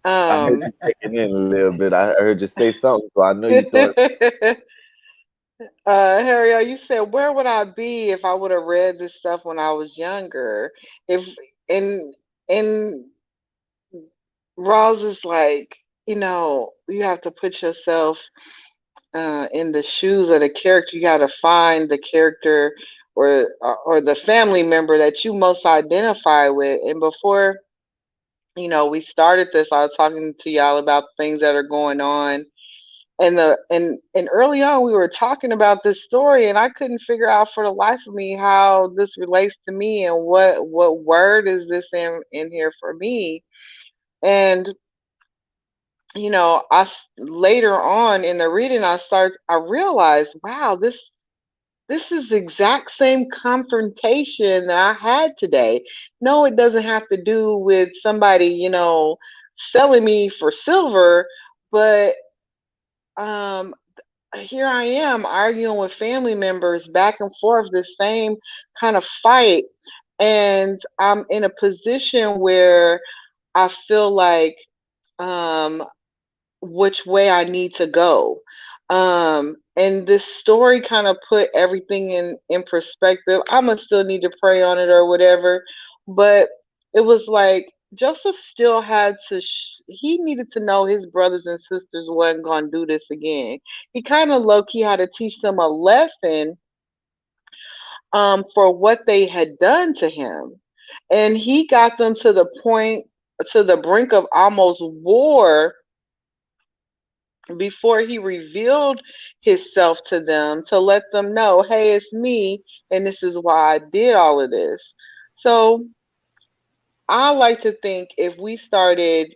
I heard um you taking in a little bit. I heard you say something, so I know you throwing. Harry, you said where would I be if I would have read this stuff when I was younger? If and and Ross is like, you have to put yourself in the shoes of the character. You got to find the character or the family member that you most identify with. And before we started this, I was talking to y'all about things that are going on. And early on we were talking about this story and I couldn't figure out for the life of me how this relates to me and what word is this in here for me. And later on in the reading I realized, wow, this is the exact same confrontation that I had today. No, it doesn't have to do with somebody, selling me for silver, but um here I am arguing with family members back and forth, the same kind of fight. And I'm in a position where I feel like um which way I need to go. And this story kind of put everything in perspective. I'm gonna still need to pray on it or whatever, but it was like Joseph still had to. He needed to know his brothers and sisters wasn't gonna do this again. He kind of low key had to teach them a lesson for what they had done to him, and he got them to the point to the brink of almost war before he revealed himself to them to let them know, hey, it's me, and this is why I did all of this. So I like to think if we started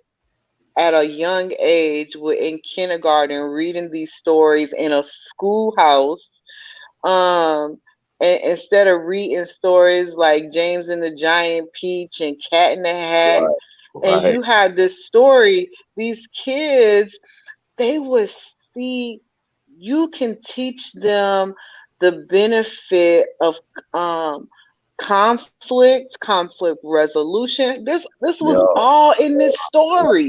at a young age in kindergarten reading these stories in a schoolhouse, um, and instead of reading stories like James and the Giant Peach and Cat in the Hat, Right, and right. you had this story, these kids they would see you can teach them the benefit of um conflict resolution. This was Yo, all in this story.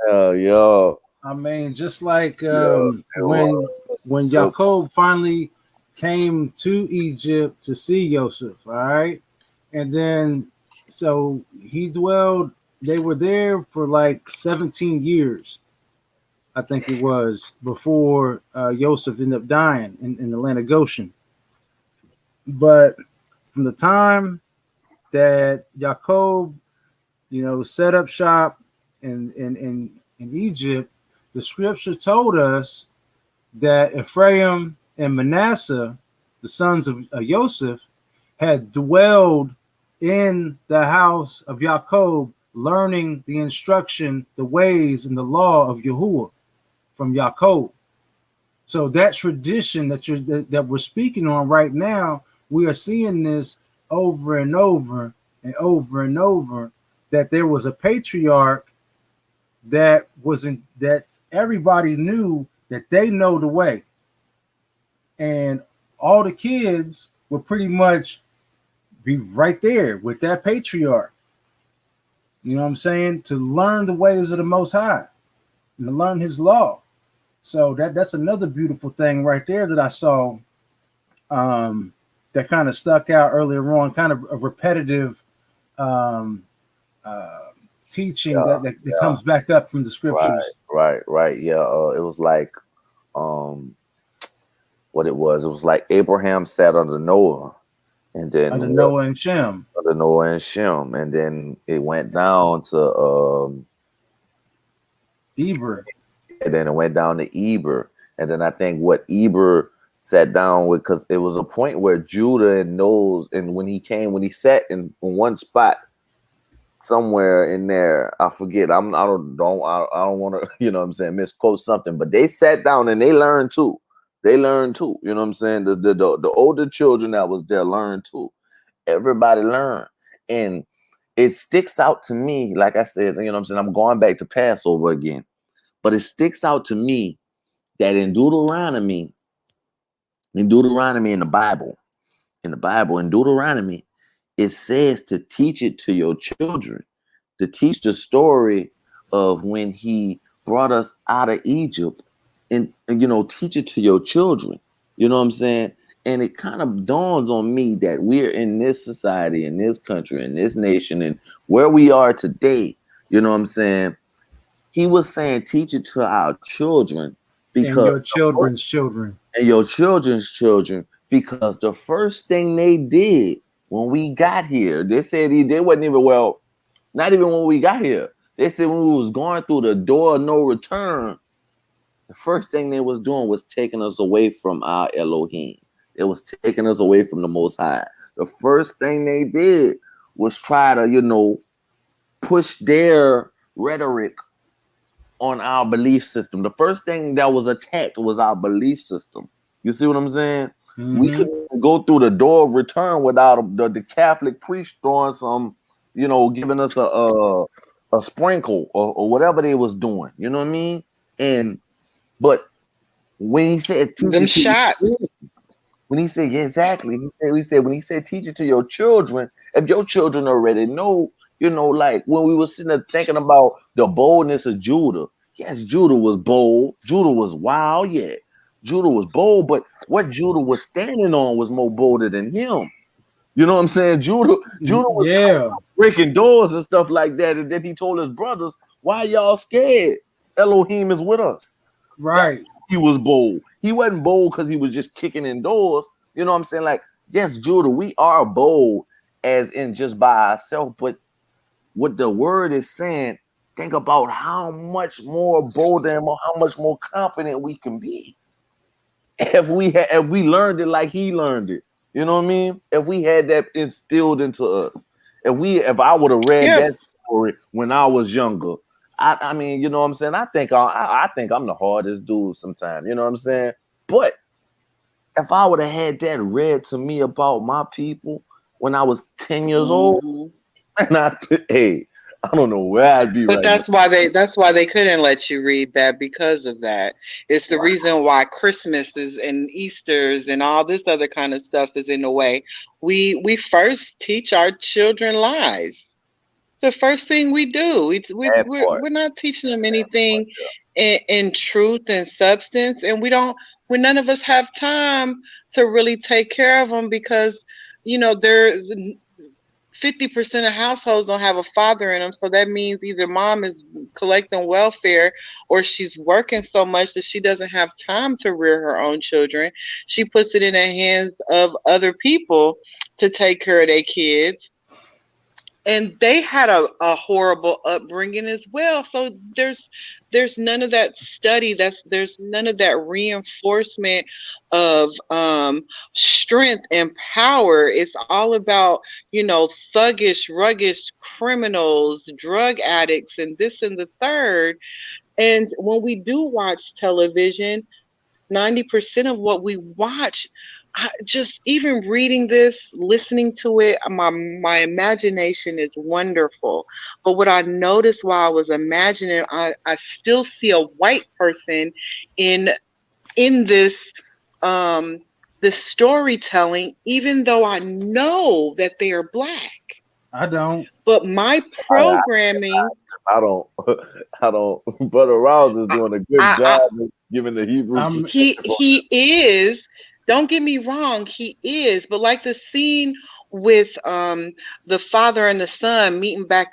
yo, I mean, just like yo, it was. when It was. Jacob finally came to Egypt to see Joseph, all right, and then so he dwelled. They were there for like 17 years, I think it was, before Joseph ended up dying in the land of Goshen. But from the time that Jacob, set up shop in Egypt, the scripture told us that Ephraim and Manasseh, the sons of Joseph, had dwelled in the house of Jacob, learning the instruction, the ways, and the law of Yahuwah from Jacob. So that tradition that we're speaking on right now, we are seeing this over and over and over and over. That there was a patriarch that wasn't that everybody knew that they know the way, and all the kids would pretty much be right there with that patriarch. You know what I'm saying? To learn the ways of the Most High and to learn His law. So that's another beautiful thing right there that I saw, that kind of stuck out earlier on, kind of a repetitive um, teaching Yeah, that comes back up from the scriptures. right. Yeah, it was like um, what it was. It was like Abraham sat under Noah, and Under then Noah and Shem. under Noah and Shem, and then it went down to Eber. and then it went down to Eber, and then I think what Eber sat down with, because it was a point where Judah and Noah, and when he sat in one spot somewhere in there, I forget. I don't want to you know what I'm saying, misquote something, but they sat down and they learned too. They learned too. You know what I'm saying? The older children that was there learned too. Everybody learned, and it sticks out to me. Like I said, you know what I'm saying. I'm going back to Passover again, but it sticks out to me that in Deuteronomy, in Deuteronomy, it says to teach it to your children, to teach the story of when He brought us out of Egypt, and teach it to your children. You know what I'm saying? And it kind of dawns on me that we're in this society, in this country, in this nation, and where we are today. You know what I'm saying? He was saying, teach it to our children, And because your children's children. and your children's children, because the first thing they did when we got here, they said they wasn't even, well, not even when we got here. They said when we was going through the door of no return, the first thing they was doing was taking us away from our Elohim. It was taking us away from the Most High. The first thing they did was try to, push their rhetoric on our belief system. The first thing that was attacked was our belief system. You see what I'm saying? We couldn't go through the door of return without the Catholic priest throwing some, giving us a sprinkle or whatever they was doing. You know what I mean? But when he said teach Them it to shots. when he said, yeah, exactly. When he said teach it to your children, if your children already know, like when we were sitting there thinking about the boldness of Judah. Yes, Judah was bold. Judah was wild. Yeah, Judah was bold, but what Judah was standing on was more bolder than him. You know what I'm saying? Judah was breaking doors and stuff like that. And then he told his brothers, why y'all scared? Elohim is with us. Right. That's he was bold. He wasn't bold because he was just kicking in doors. You know what I'm saying? Like, yes, Judah, we are bold as in just by ourselves, but what the word is saying, think about how much more bolder and how much more confident we can be if we learned it like he learned it. You know what I mean? If we had that instilled into us, if I would have read that story when I was younger, I mean, you know what I'm saying? I think I'm the hardest dude sometimes. You know what I'm saying? But if I would have had that read to me about my people when I was 10 years old, and I don't know where I'd be. But that's why they couldn't let you read that, because of that. It's the reason why Christmases and Easters and all this other kind of stuff is in the way. We first teach our children lies. The first thing we do, we're not teaching them anything in truth and substance, and none of us have time to really take care of them, because there's 50% of households don't have a father in them. So that means either mom is collecting welfare or she's working so much that she doesn't have time to rear her own children. She puts it in the hands of other people to take care of their kids. and they had a horrible upbringing as well. So there's none of that study. There's none of that reinforcement of strength and power. It's all about, thuggish, ruggish criminals, drug addicts, and this and the third. And when we do watch television, 90% of what we watch, just even reading this, listening to it, my imagination is wonderful. But what I noticed while I was imagining, I still see a white person in in this storytelling, even though I know that they are black. I don't. But my I, programming, I don't, I don't. Brother Rouse is doing a good I, job of giving the Hebrew I'm perspective. he is, don't get me wrong, he is, but like the scene with the father and the son meeting back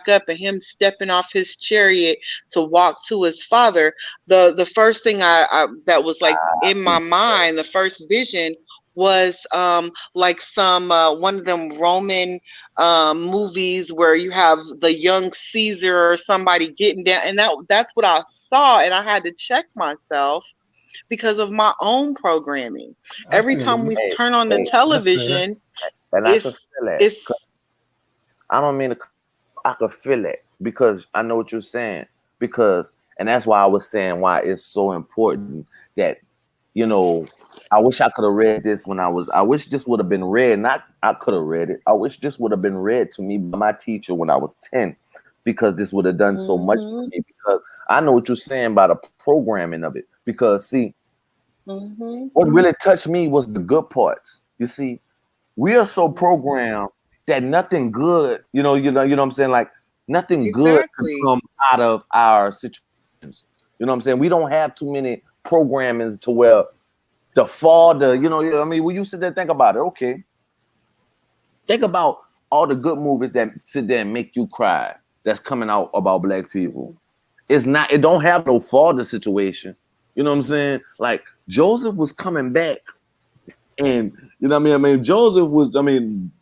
up, and him stepping off his chariot to walk to his father, the first thing I that was like in my mind, the first vision was like some one of them Roman movies where you have the young Caesar or somebody getting down, and that's what I saw, and I had to check myself because of my own programming. I Every feel time you. we Hey, turn on the hey, That's fair. television, and I can it's feel that. it's 'Cause I don't mean to. I could feel it because I know what you're saying. Because, and that's why I was saying why it's so important that, you know, I wish I could have read this when I was. I wish this would have been read. Not I could have read it. I wish this would have been read to me by my teacher when I was 10, because this would have done so much for mhm, me. Because I know what you're saying by the programming of it. Because see, mhm, what really touched me was the good parts. You see, we are so mhm. programmed that nothing good, you know what I'm saying? Like nothing good could Exactly. come out of our situations. You know what I'm saying? We don't have too many programmings to where the father, I mean, when you sit there and think about it, okay, think about all the good movies that sit there and make you cry that's coming out about black people. It don't have no father situation. You know what I'm saying? Like Joseph was coming back, and you know what I mean?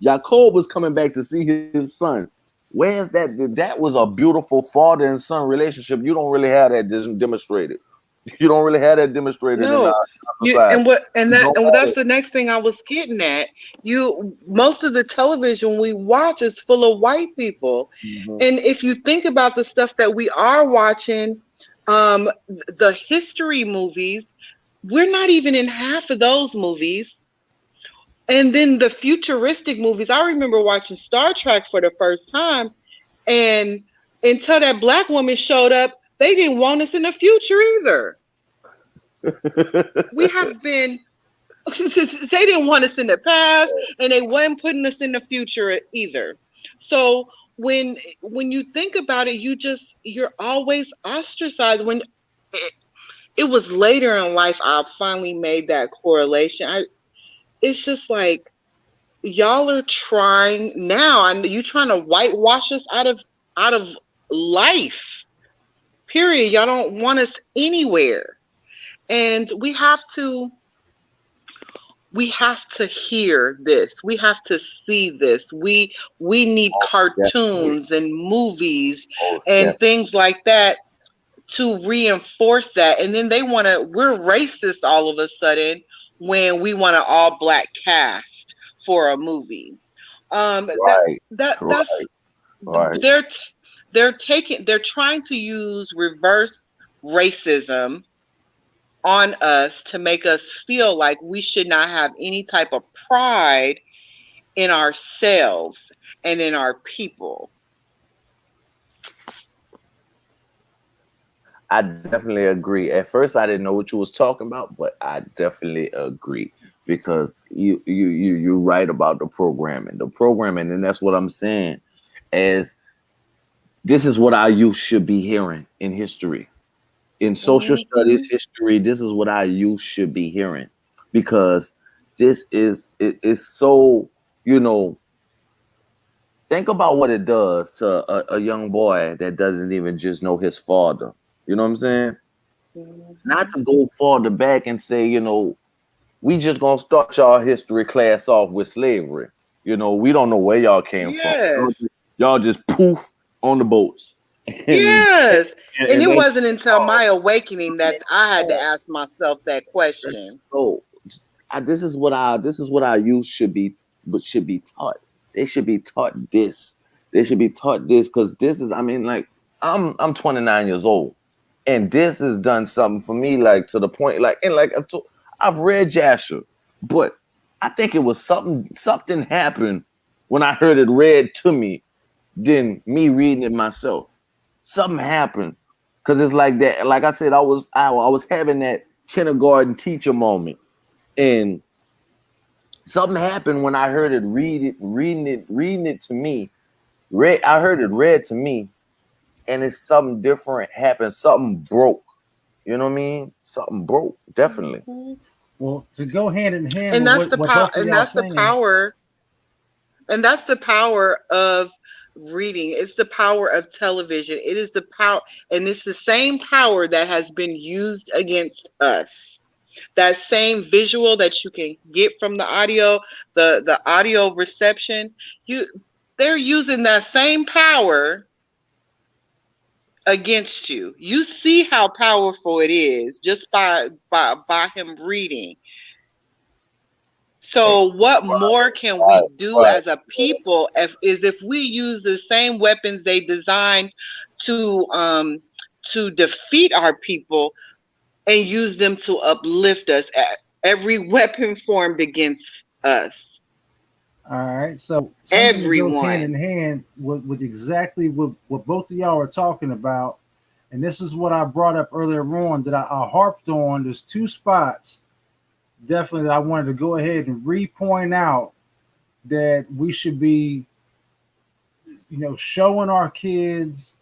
Jacob was coming back to see his son. Where's that? That was a beautiful father and son relationship. You don't really have that demonstrated. You don't really have that demonstrated in No, our you society. and what and You that don't and have that's it. the next thing I was getting at. You Most of the television we watch is full of white people, Mhm. and if you think about the stuff that we are watching, the history movies, we're not even in half of those movies. And then the futuristic movies, I remember watching Star Trek for the first time, and until that black woman showed up, they didn't want us in the future either. We have been they didn't want us in the past, and they weren't putting us in the future either. So when you think about it, you're always ostracized. When it was later in life I finally made that correlation. It's just like y'all are trying now, and you trying to whitewash us out of life. Period. Y'all don't want us anywhere, and we have to hear this. We have to see this. We need Definitely. cartoons and movies Most and definitely. things like that to reinforce that. And then we're racist all of a sudden when we want an all black cast for a movie. That Right. that that's Right. Right. they're trying to use reverse racism on us to make us feel like we should not have any type of pride in ourselves and in our people. I definitely agree. At first, I didn't know what you was talking about, but I definitely agree because you're right about the programming, and that's what I'm saying. As this is what our youth should be hearing in history, in social studies, Hmm. history. This is what our youth should be hearing because this is it is so you know. Think about what it does to a young boy that doesn't even just know his father. You know what I'm saying? Not Hmm. to go farther back and say, we just gonna start y'all history class off with slavery. You know, we don't know where y'all came from. Yes. Y'all just poof on the boats. And, Yes. And it that's wasn't until my awakening that I had to ask myself that question. so this is what our youth should be taught. They should be taught this. They should be taught this because this is, I mean, like I'm 29 years old, and this has done something for me, like to the point, like and like I've read Jasher, but I think it was something happened when I heard it read to me than me reading it myself. Something happened because it's like that. Like I said, I was having that kindergarten teacher moment, and something happened when I heard it reading it to me. I heard it read to me, and it's something different happened. Something broke. You know what I mean? Something broke, definitely. Well, to go hand in hand And with that's the what power both of and y'all that's the saying. power and that's the power of reading. It's the power of television. It is the power, and it's the same power that has been used against us. That same visual that you can get from the audio, the audio reception, you they're using that same power against you. You see how powerful it is just by him reading. So what more can we Right, do right. as a people if we use the same weapons they designed to defeat our people and use them to uplift us? Every weapon formed against us. All right. So something that goes hand in Everyone. hand with exactly what both of y'all are talking about. And this is what I brought up earlier on that I harped on. There's two spots definitely that I wanted to go ahead and re-point out that we should be, showing our kids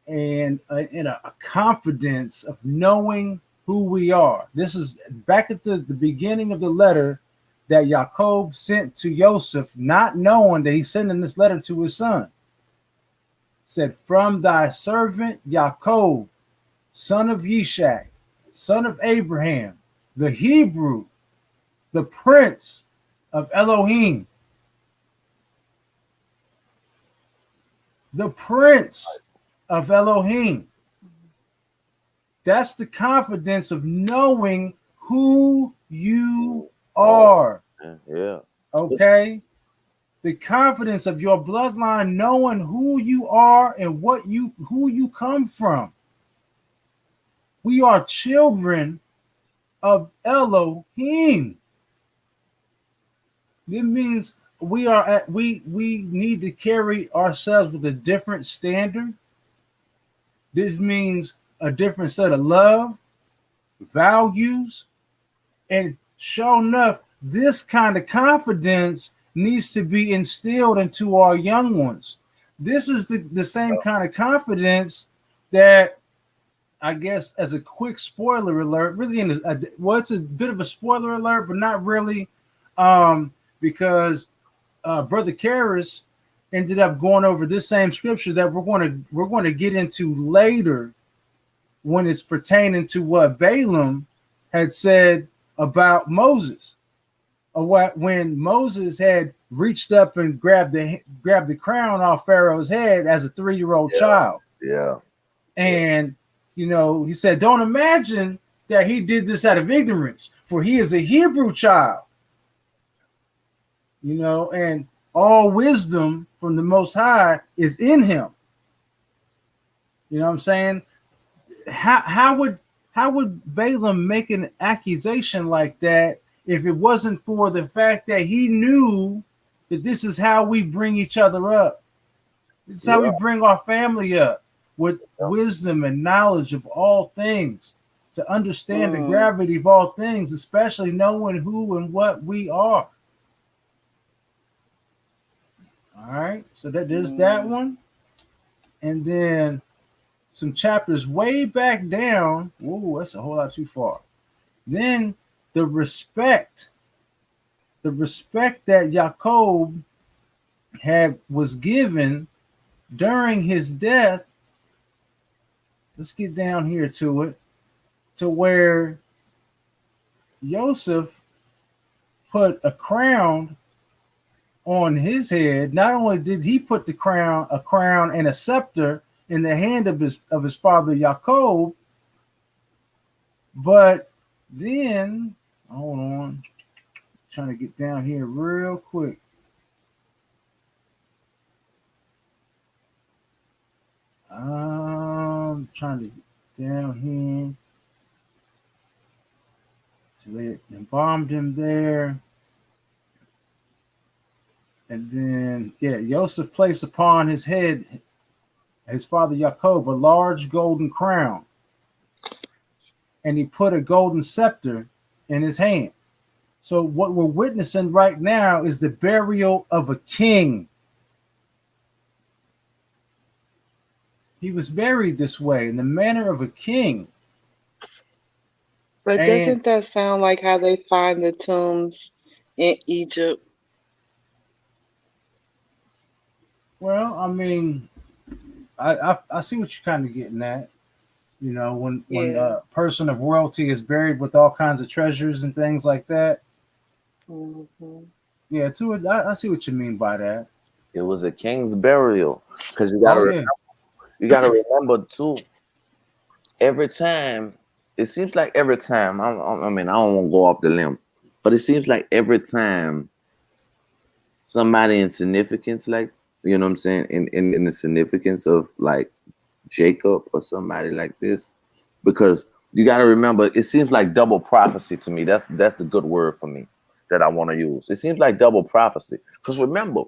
and in a confidence of knowing who we are. This is back at the beginning of the letter that Jacob sent to Joseph, not knowing that he's sending this letter to his son. Said, from thy servant Jacob, son of Yishak, son of Abraham, the Hebrew, the prince of Elohim, the prince of Elohim. That's the confidence of knowing who you are. Yeah. Okay? The confidence of your bloodline, knowing who you are and who you come from. We are children of Elohim. It means we need to carry ourselves with a different standard. This means a different set of love, values, and sure enough, this kind of confidence needs to be instilled into our young ones. This is the same kind of confidence that, I guess, as a quick spoiler alert, really it's a bit of a spoiler alert, but not really, because Brother Karras ended up going over this same scripture that we're going to get into later when it's pertaining to what Balaam had said about Moses, or when Moses had reached up and grabbed the crown off Pharaoh's head as a 3-year-old child. Yeah. And he said, don't imagine that he did this out of ignorance, for he is a Hebrew child. And all wisdom from the Most High is in him. You know what I'm saying? How would Balaam make an accusation like that if it wasn't for the fact that he knew that this is how we bring each other up? This is how we bring our family up, with wisdom and knowledge of all things, to understand the gravity of all things, especially knowing who and what we are. All right, so there's that one. And then some chapters way back down. Ooh, that's a whole lot too far. Then the respect that Jacob was given during his death. Let's get down here to it, to where Joseph put a crown on his head, not only did he put a crown and a scepter in the hand of his father Jacob, but then hold on, trying to get down here real quick. I'm trying to get down here. So they embalmed him there. And then, Joseph placed upon his head, his father Jacob, a large golden crown. And he put a golden scepter in his hand. So what we're witnessing right now is the burial of a king. He was buried this way in the manner of a king. But doesn't that sound like how they find the tombs in Egypt? Well, I mean, I see what you're kind of getting at. You know, when a person of royalty is buried with all kinds of treasures and things like that. Mm-hmm. Yeah, I see what you mean by that. It was a king's burial because you gotta remember too. Every time, it seems like every time. I mean, I don't want to go off the limb, but it seems like every time somebody in significance, like you know what I'm saying, in the significance of like Jacob or somebody like this, because you got to remember, it seems like double prophecy to me. That's the good word for me that I want to use. It seems like double prophecy because remember,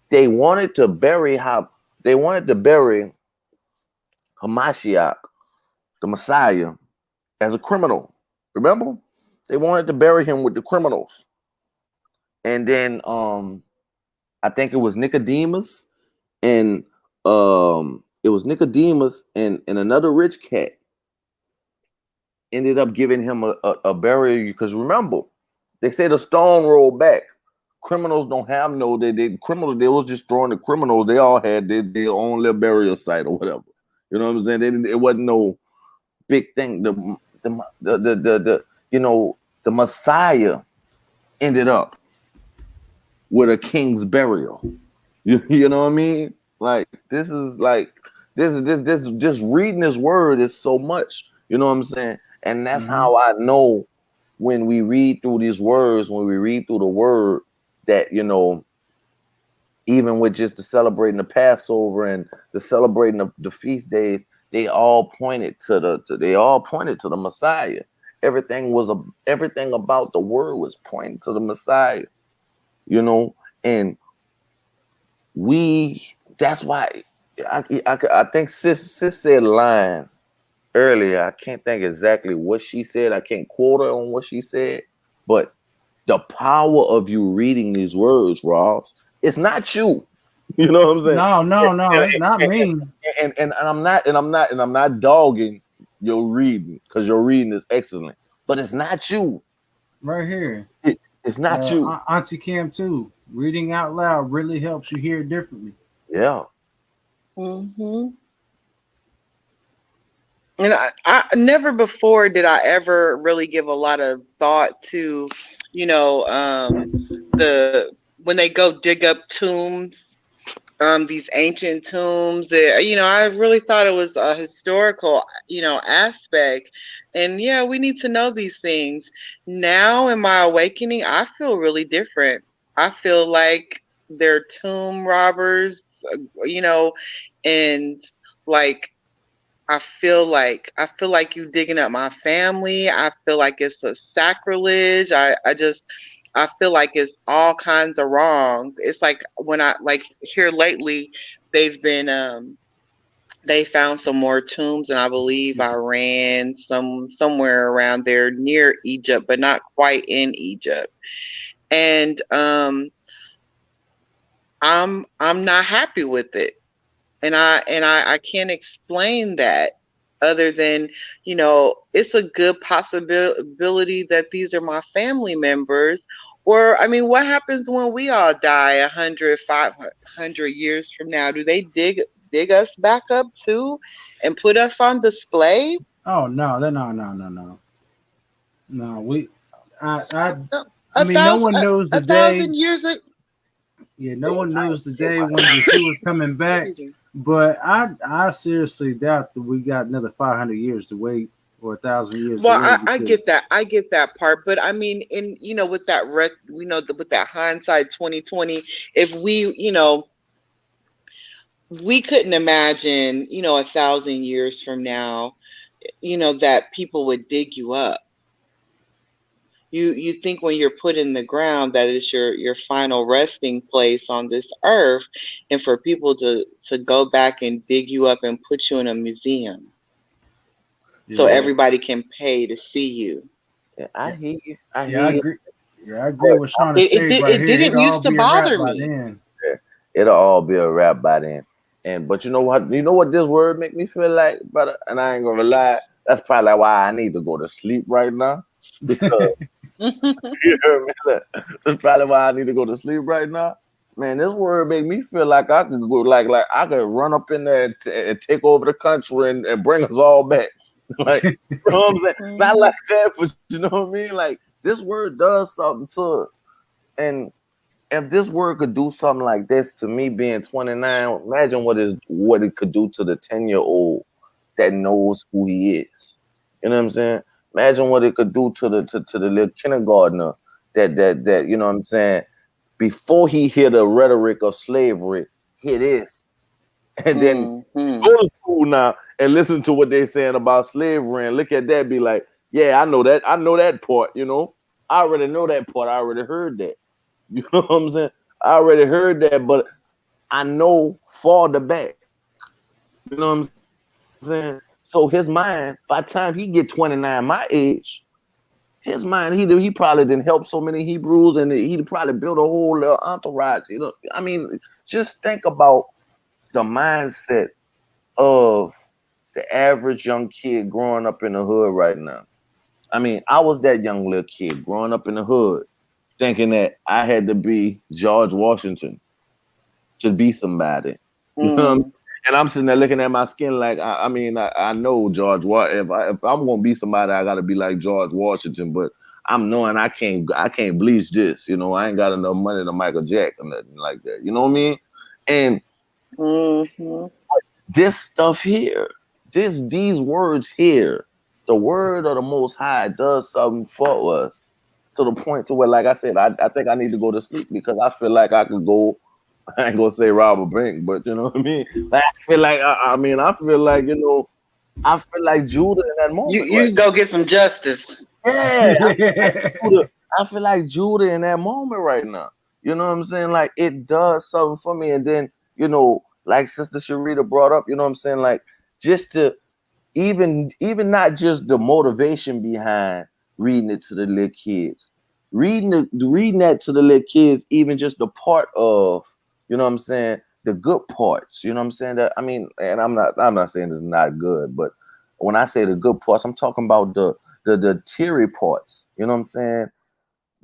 they wanted to bury Hamashiach, the Messiah, as a criminal. Remember, they wanted to bury him with the criminals, and then I think it was Nicodemus and another rich cat ended up giving him a burial because remember, they say the stone rolled back. Criminals don't have criminals, they was just throwing the criminals. They all had their own little burial site or whatever. You know what I'm saying? It wasn't no big thing. The Messiah ended up with a king's burial. You know what I mean? Like this is just reading this word is so much. You know what I'm saying? And that's how I know when we read through these words, when we read through the word, that even with just the celebrating the Passover and the celebrating the feast days, they all pointed to the Messiah. Everything about the word was pointing to the Messiah. And that's why I think sis said a line earlier. I can't think exactly what she said. I can't quote her on what she said, but the power of you reading these words, Ross, it's not you. You know what I'm saying? No, it's not me. And I'm not dogging your reading because your reading is excellent, but it's not you. Right here. It's not you. Auntie Cam too. Reading out loud really helps you hear it differently. Yeah. Mm-hmm. And I never before did I ever really give a lot of thought to, when they go dig up tombs, these ancient tombs that, I really thought it was a historical, aspect. And yeah, we need to know these things. Now in my awakening, I feel really different. I feel like they're tomb robbers, and like I feel like you digging up my family. I feel like it's a sacrilege. I feel like it's all kinds of wrong. It's like when I like here lately, they've been they found some more tombs and I believe Iran, somewhere around there near Egypt, but not quite in Egypt. And I'm not happy with it. And I can't explain that other than, it's a good possibility that these are my family members. Or, I mean, what happens when we all die 100, 500 years from now? Do they dig us back up too and put us on display? Oh no, no. No, we I No, I mean no one knows the day. 1,000 years. Yeah, no one knows the day when Yeshua's coming back, Excuse me. but I seriously doubt that we got another 500 years to wait or 1,000 years to Well, wait I because get that. I get that part, but I mean, in with that with that hindsight 2020, if we couldn't imagine, 1,000 years from now, that people would dig you up. You think when you're put in the ground that it's your final resting place on this earth, and for people to go back and dig you up and put you in a museum so yeah, Yeah, everybody can pay to see you. yeah, I yeah, hear you. I yeah, hear I you. agree. Yeah, I agree But with Shauna It Shade did right it here. didn't It'll all used to be a wrap bother by me. then. yeah, it'll all be a wrap by then. And but you know what? You know what this word make me feel like, brother? And I ain't gonna lie. That's probably why I need to go to sleep right now. Because you hear me? That's probably why I need to go to sleep right now. Man, this word make me feel like I could go, like I could run up in there and take over the country and bring us all back. Like, you know what I'm saying? Not like that, but you know what I mean? Like, this word does something to us. And if this word could do something like this to me being 29, imagine what it could do to the 10-year-old that knows who he is. You know what I'm saying? Imagine what it could do to the little kindergartner that you know what I'm saying, before he hear the rhetoric of slavery, hear this. And then Hmm. go to school now and listen to what they're saying about slavery and look at that, be like, yeah, I know that part. I already know that part. I already heard that. You know what I'm saying? I already heard that, but I know farther back. You know what I'm saying? So his mind, by the time he get 29, my age, his mind, he probably didn't help so many Hebrews, and he probably built a whole entourage. I mean, just think about the mindset of the average young kid growing up in the hood right now. I mean, I was that young little kid growing up in the hood, thinking that I had to be George Washington to be somebody. You know what I'm saying? Hmm. And I'm sitting there looking at my skin like I know George. If I'm gonna be somebody, I gotta be like George Washington. But I'm knowing I can't bleach this. I ain't got enough money to Michael Jack or nothing like that. You know what I mean? And Hmm. this stuff here, these words here, the word of the Most High does something for us to the point to where, like I said, I think I need to go to sleep because I feel like I could go. I ain't gonna say rob a bank, but you know what I mean. Like I feel like I feel like I feel like Judah in that You moment, right? you go get some justice. Yeah, Judah. I feel like Judah in that moment right now. You know what I'm saying? Like it does something for me, and then like Sister Sharita brought up, you know what I'm saying? Like just to even not just the motivation behind reading it to the little kids, reading that to the little kids, even just the part of, what I'm saying, the good parts, you know what I'm saying, that I mean, and I'm not saying it's not good, but when I say the good parts, I'm talking about the teary parts, you know what I'm saying,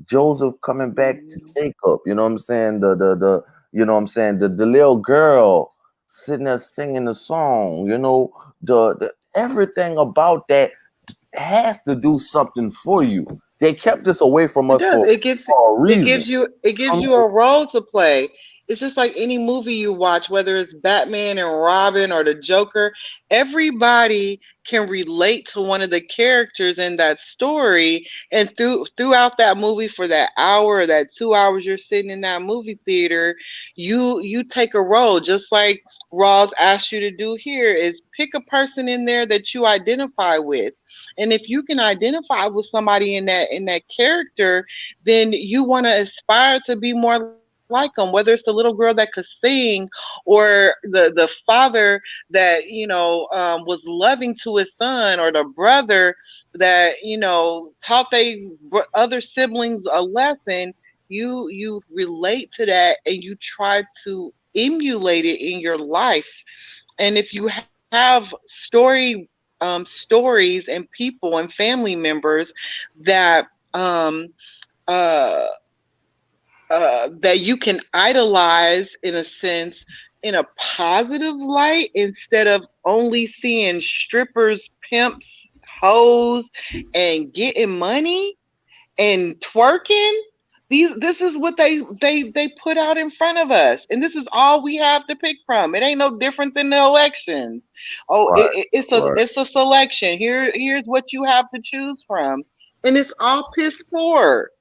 Joseph coming back to Mhm. Jacob, you know what I'm saying, the you know what I'm saying, the little girl sitting there singing the song, the everything about that has to do something for you. They kept this away from It us does. for, It gives for a it reason. gives you it I gives mean, you a role to play. It's just like any movie you watch, whether it's Batman and Robin or the Joker, everybody can relate to one of the characters in that story. And throughout that movie for that hour or that 2 hours you're sitting in that movie theater, you take a role, just like Ross asked you to do here, is pick a person in there that you identify with. And if you can identify with somebody in that character, then you want to aspire to be more like them. Whether it's the little girl that could sing, or the father that was loving to his son, or the brother that taught other siblings a lesson. You relate to that and you try to emulate it in your life. And if you have stories and people and family members that um, uh, that you can idolize, in a sense, in a positive light, instead of only seeing strippers, pimps, hoes, and getting money and twerking. This is what they put out in front of us, and this is all we have to pick from. It ain't no different than the elections. Oh, Right, right, it's a selection. Here's what you have to choose from, and it's all piss poor.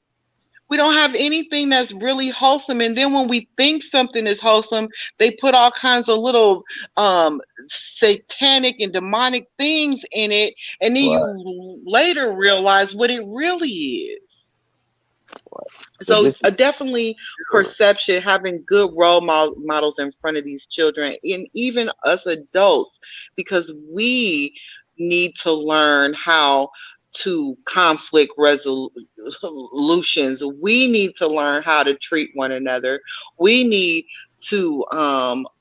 We don't have anything that's really wholesome, and then when we think something is wholesome, they put all kinds of little um satanic and demonic things in it, and then right. you later realize what it really is. But So this is definitely perception, having good models in front of these children and even us adults, because we need to learn how to conflict resolutions. We need to learn how to treat one another. We need to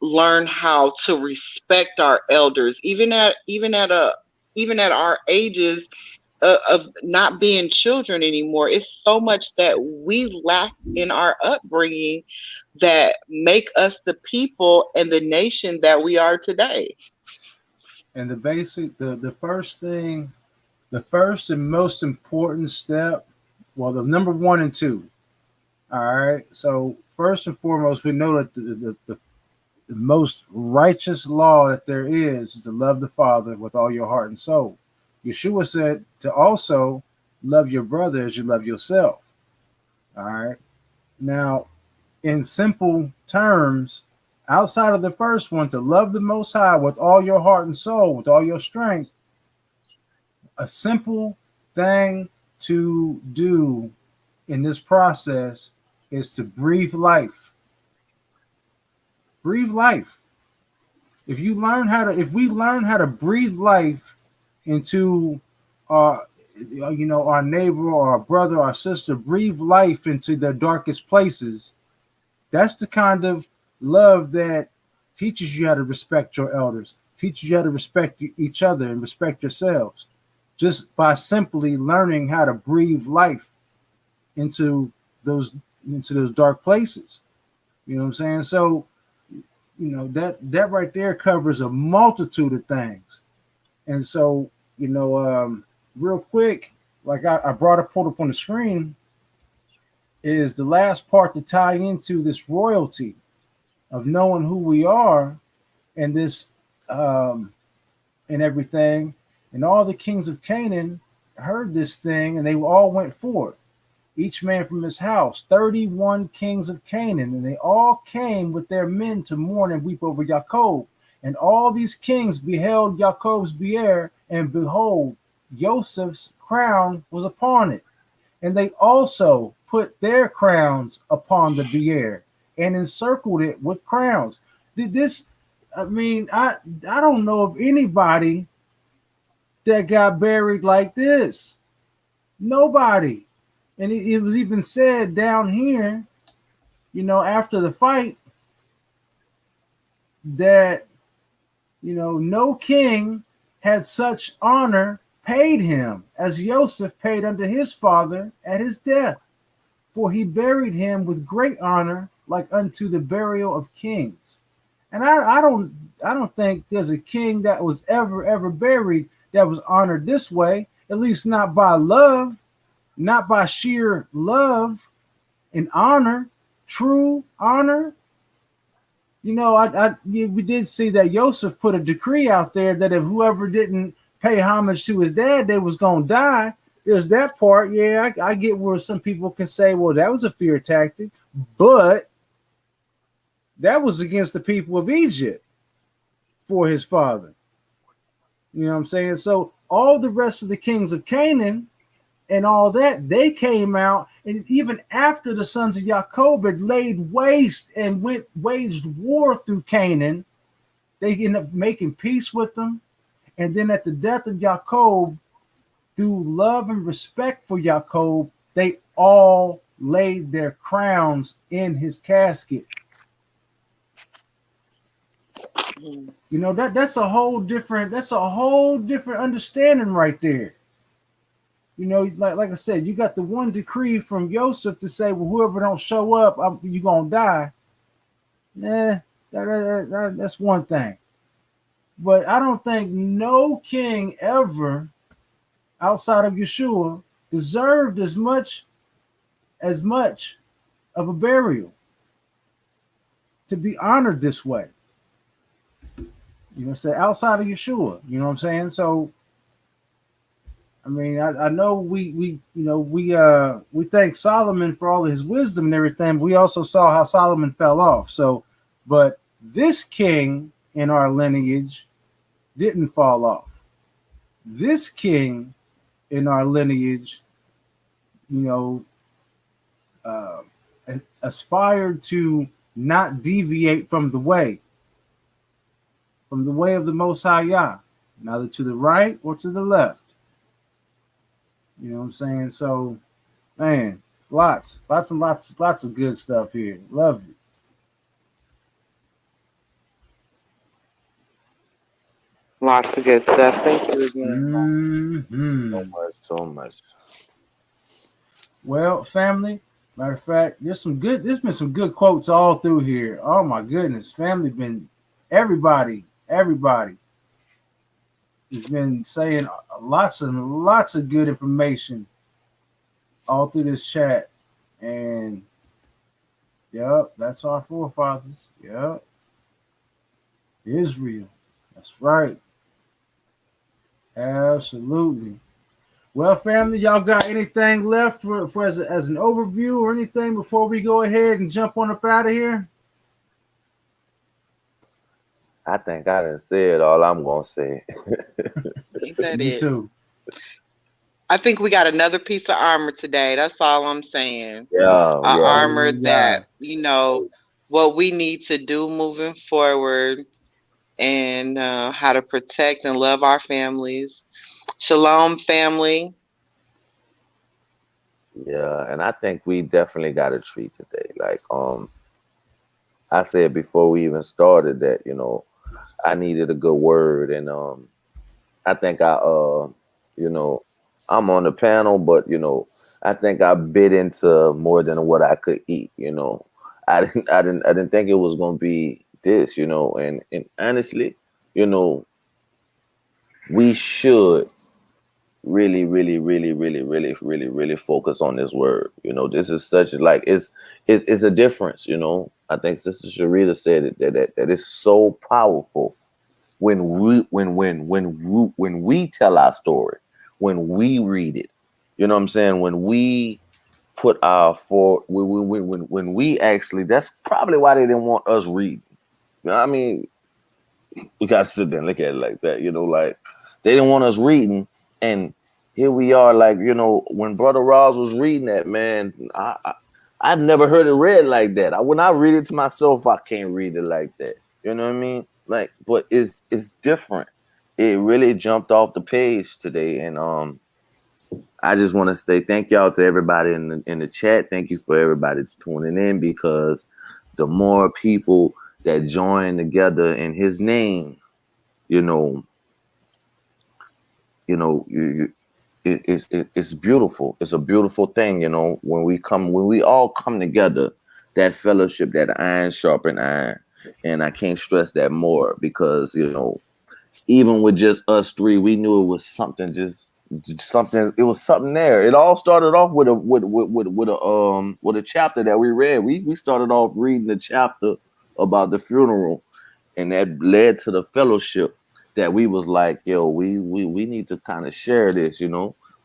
learn how to respect our elders, even at our ages of not being children anymore. It's so much that we lack in our upbringing that make us the people and the nation that we are today. And the first thing, the first and most important step, well, the number one and two. All right. So first and foremost, we know that the most righteous law that there is to love the Father with all your heart and soul. Yeshua said to also love your brother as you love yourself. All right. Now, in simple terms, outside of the first one, to love the Most High with all your heart and soul, with all your strength, a simple thing to do in this process is to breathe life. Breathe life. If we learn how to breathe life into our, our neighbor or our brother or our sister, breathe life into their darkest places, that's the kind of love that teaches you how to respect your elders, teaches you how to respect each other and respect yourselves, just by simply learning how to breathe life into those dark places. You know what I'm saying? So, that right there covers a multitude of things. And so, real quick, like I brought up, pulled up on the screen, is the last part to tie into this royalty of knowing who we are and this and everything. And all the kings of Canaan heard this thing, and they all went forth, each man from his house, 31 kings of Canaan, and they all came with their men to mourn and weep over Jacob. And all these kings beheld Jacob's bier, and behold, Joseph's crown was upon it. And they also put their crowns upon the bier and encircled it with crowns. This, I mean, I don't know of anybody that got buried like this. Nobody. And it was even said down here, after the fight, that, no king had such honor paid him as Joseph paid unto his father at his death. For he buried him with great honor, like unto the burial of kings. And I don't think there's a king that was ever buried that was honored this way, at least not by love, not by sheer love and honor, true honor. We did see that Joseph put a decree out there that if whoever didn't pay homage to his dad, they was gonna die. There's that part. Yeah, I get where some people can say, well, that was a fear tactic, but that was against the people of Egypt for his father. You know what I'm saying? So all the rest of the kings of Canaan and all that, they came out, and even after the sons of Jacob had laid waste and waged war through Canaan, they ended up making peace with them. And then at the death of Jacob, through love and respect for Jacob, they all laid their crowns in his casket. That's a whole different understanding right there. Like I said, you got the one decree from Joseph to say, well, whoever don't show up, you're gonna die. That's one thing. But I don't think no king ever outside of Yeshua deserved as much as much of a burial to be honored this way. You know, say outside of Yeshua. You know what I'm saying? So, I mean, I know we thank Solomon for all of his wisdom and everything. But we also saw how Solomon fell off. So, but this king in our lineage didn't fall off. This king in our lineage, you know, uh, aspired to not deviate from the way of the Most High Yah, neither to the right or to the left. You know what I'm saying? So, man, lots of good stuff here. Love it. Lots of good stuff. Thank you again. Mm-hmm. So much. Well, family, matter of fact, there's been some good quotes all through here. Oh my goodness, family been everybody has been saying lots and lots of good information all through this chat. And yep, that's our forefathers. Yep. Israel. That's right. Absolutely. Well, family, y'all got anything left for as an overview or anything before we go ahead and jump on up out of here? I think I done said all I'm gonna say. Ain't that Me it? too. I think we got another piece of armor today. That's all I'm saying. Yeah, Our yeah. That's what armor we got. that, what we need to do moving forward and how to protect and love our families. Shalom, family. Yeah, and I think we definitely got a treat today. Like, I said before we even started that, I needed a good word, and I think you know, I'm on the panel, but I think I bit into more than what I could eat. I didn't think it was gonna be this, and honestly, you know, we should really, really, really, really, really, really, really focus on this word. This is such like it's a difference. I think Sister Sharita said it that it's so powerful when we tell our story, when we read it. You know what I'm saying? When we put our for when we actually, that's probably why they didn't want us reading. I mean, we got to sit there and look at it like that. Like they didn't want us reading, and here we are. Like when Brother Ross was reading that, man, I've never heard it read like that. When I read it to myself, I can't read it like that. You know what I mean? Like, but it's different. It really jumped off the page today, and I just want to say thank y'all to everybody in the chat. Thank you for everybody tuning in, because the more people that join together in His name, you know, it's beautiful. It's a beautiful thing, when we all come together, that fellowship, that iron sharpen iron. And I can't stress that more, because even with just us three, we knew it was something, just something. It was something there. It all started off with a chapter that we read. We started off reading the chapter about the funeral, and that led to the fellowship that we was like, yo, we need to kind of share this.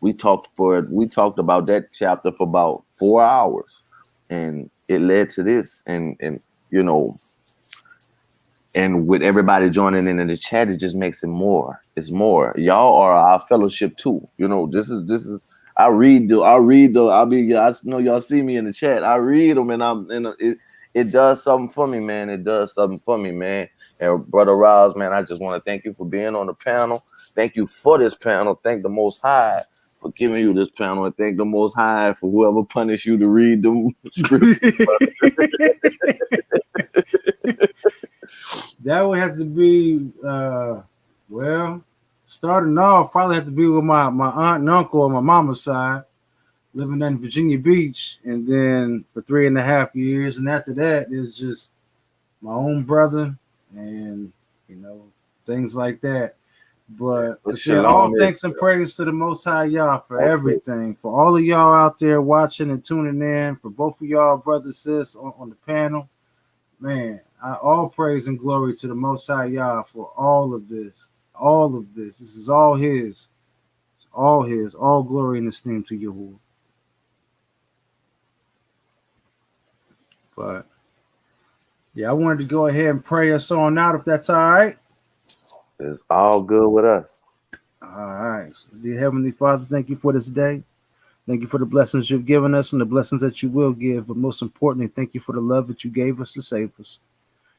We talked about that chapter for about 4 hours, and it led to this, and you know and with everybody joining in the chat, it just makes it more. It's more. Y'all are our fellowship too. This is. I know y'all see me in the chat. I read them, and it does something for me, man. It does something for me, man. And Brother Rouse, man, I just want to thank you for being on the panel. Thank you for this panel. Thank the Most High for giving you this panel, and thank the Most High for whoever punished you to read them scriptures. That would have to be well, starting off, probably have to be with my aunt and uncle on my mama's side, living in Virginia Beach, and then for 3.5 years, and after that, it's just my own brother, and things like that. But yeah, all Shalom thanks is and praise to the Most High Yah for okay. everything. For all of y'all out there watching and tuning in, for both of y'all brothers, sis, on the panel. Man, all praise and glory to the Most High Yah for all of this. All of this. This is all His. It's all His. All glory and esteem to Yahuwah. But yeah, I wanted to go ahead and pray us on out if that's all right. It's all good with us. All right. So, dear Heavenly Father, thank you for this day. Thank you for the blessings you've given us and the blessings that you will give. But most importantly, thank you for the love that you gave us to save us.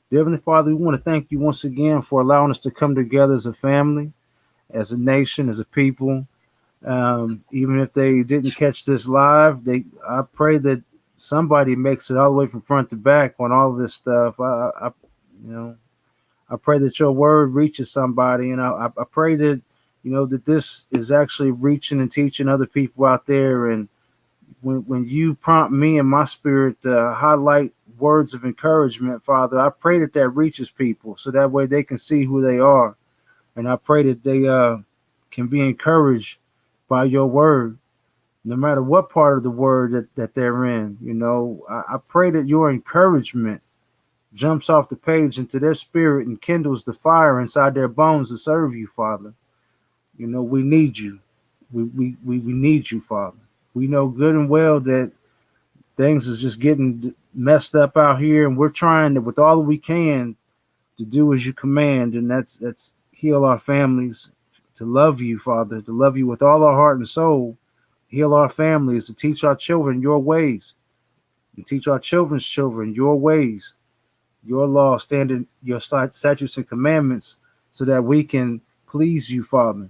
Dear Heavenly Father, we want to thank you once again for allowing us to come together as a family, as a nation, as a people. Even if they didn't catch this live, I pray that somebody makes it all the way from front to back on all of this stuff. I pray that your word reaches somebody, and I pray that that this is actually reaching and teaching other people out there. And when you prompt me and my spirit to highlight words of encouragement, Father, I pray that reaches people so that way they can see who they are, and I pray that they can be encouraged by your word, no matter what part of the word that they're in. I pray that your encouragement jumps off the page into their spirit and kindles the fire inside their bones to serve you, Father. We need you. We need you, Father. We know good and well that things is just getting messed up out here, and we're trying to, with all that we can, to do as you command, and that's heal our families, to love you, Father, to love you with all our heart and soul, heal our families, to teach our children your ways, and teach our children's children your ways, your law, standard, your statutes and commandments, so that we can please you, Father.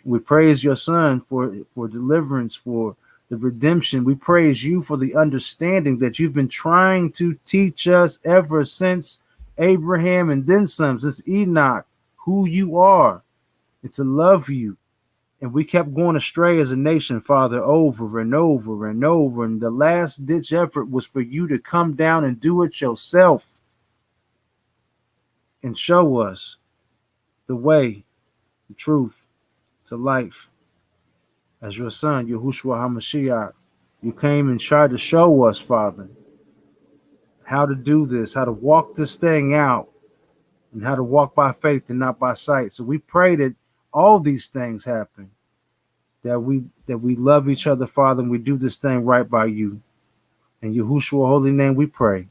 We praise your Son for deliverance, for the redemption. We praise you for the understanding that you've been trying to teach us ever since Abraham and then some, since Enoch, who you are, and to love you. And we kept going astray as a nation, Father, over and over and over. And the last ditch effort was for you to come down and do it yourself and show us the way, the truth to life. As your Son, Yahushua HaMashiach, you came and tried to show us, Father, how to do this, how to walk this thing out, and how to walk by faith and not by sight. So we pray that all these things happen, that we love each other, Father, and we do this thing right by you. In Yahushua holy name we pray.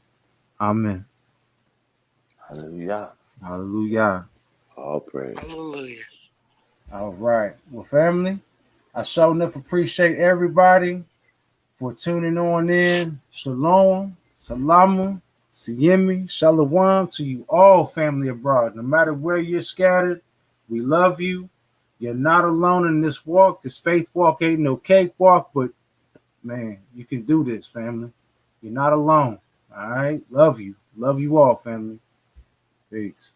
Amen. Hallelujah. Hallelujah. All praise. Hallelujah. All right. Well, family, I sure enough appreciate everybody for tuning on in. Shalom, salamu, siyemi, shalom to you all, family abroad. No matter where you're scattered, we love you. You're not alone in this walk. This faith walk ain't no cakewalk, but man, you can do this, family. You're not alone. All right. Love you. Love you all, family. Peace.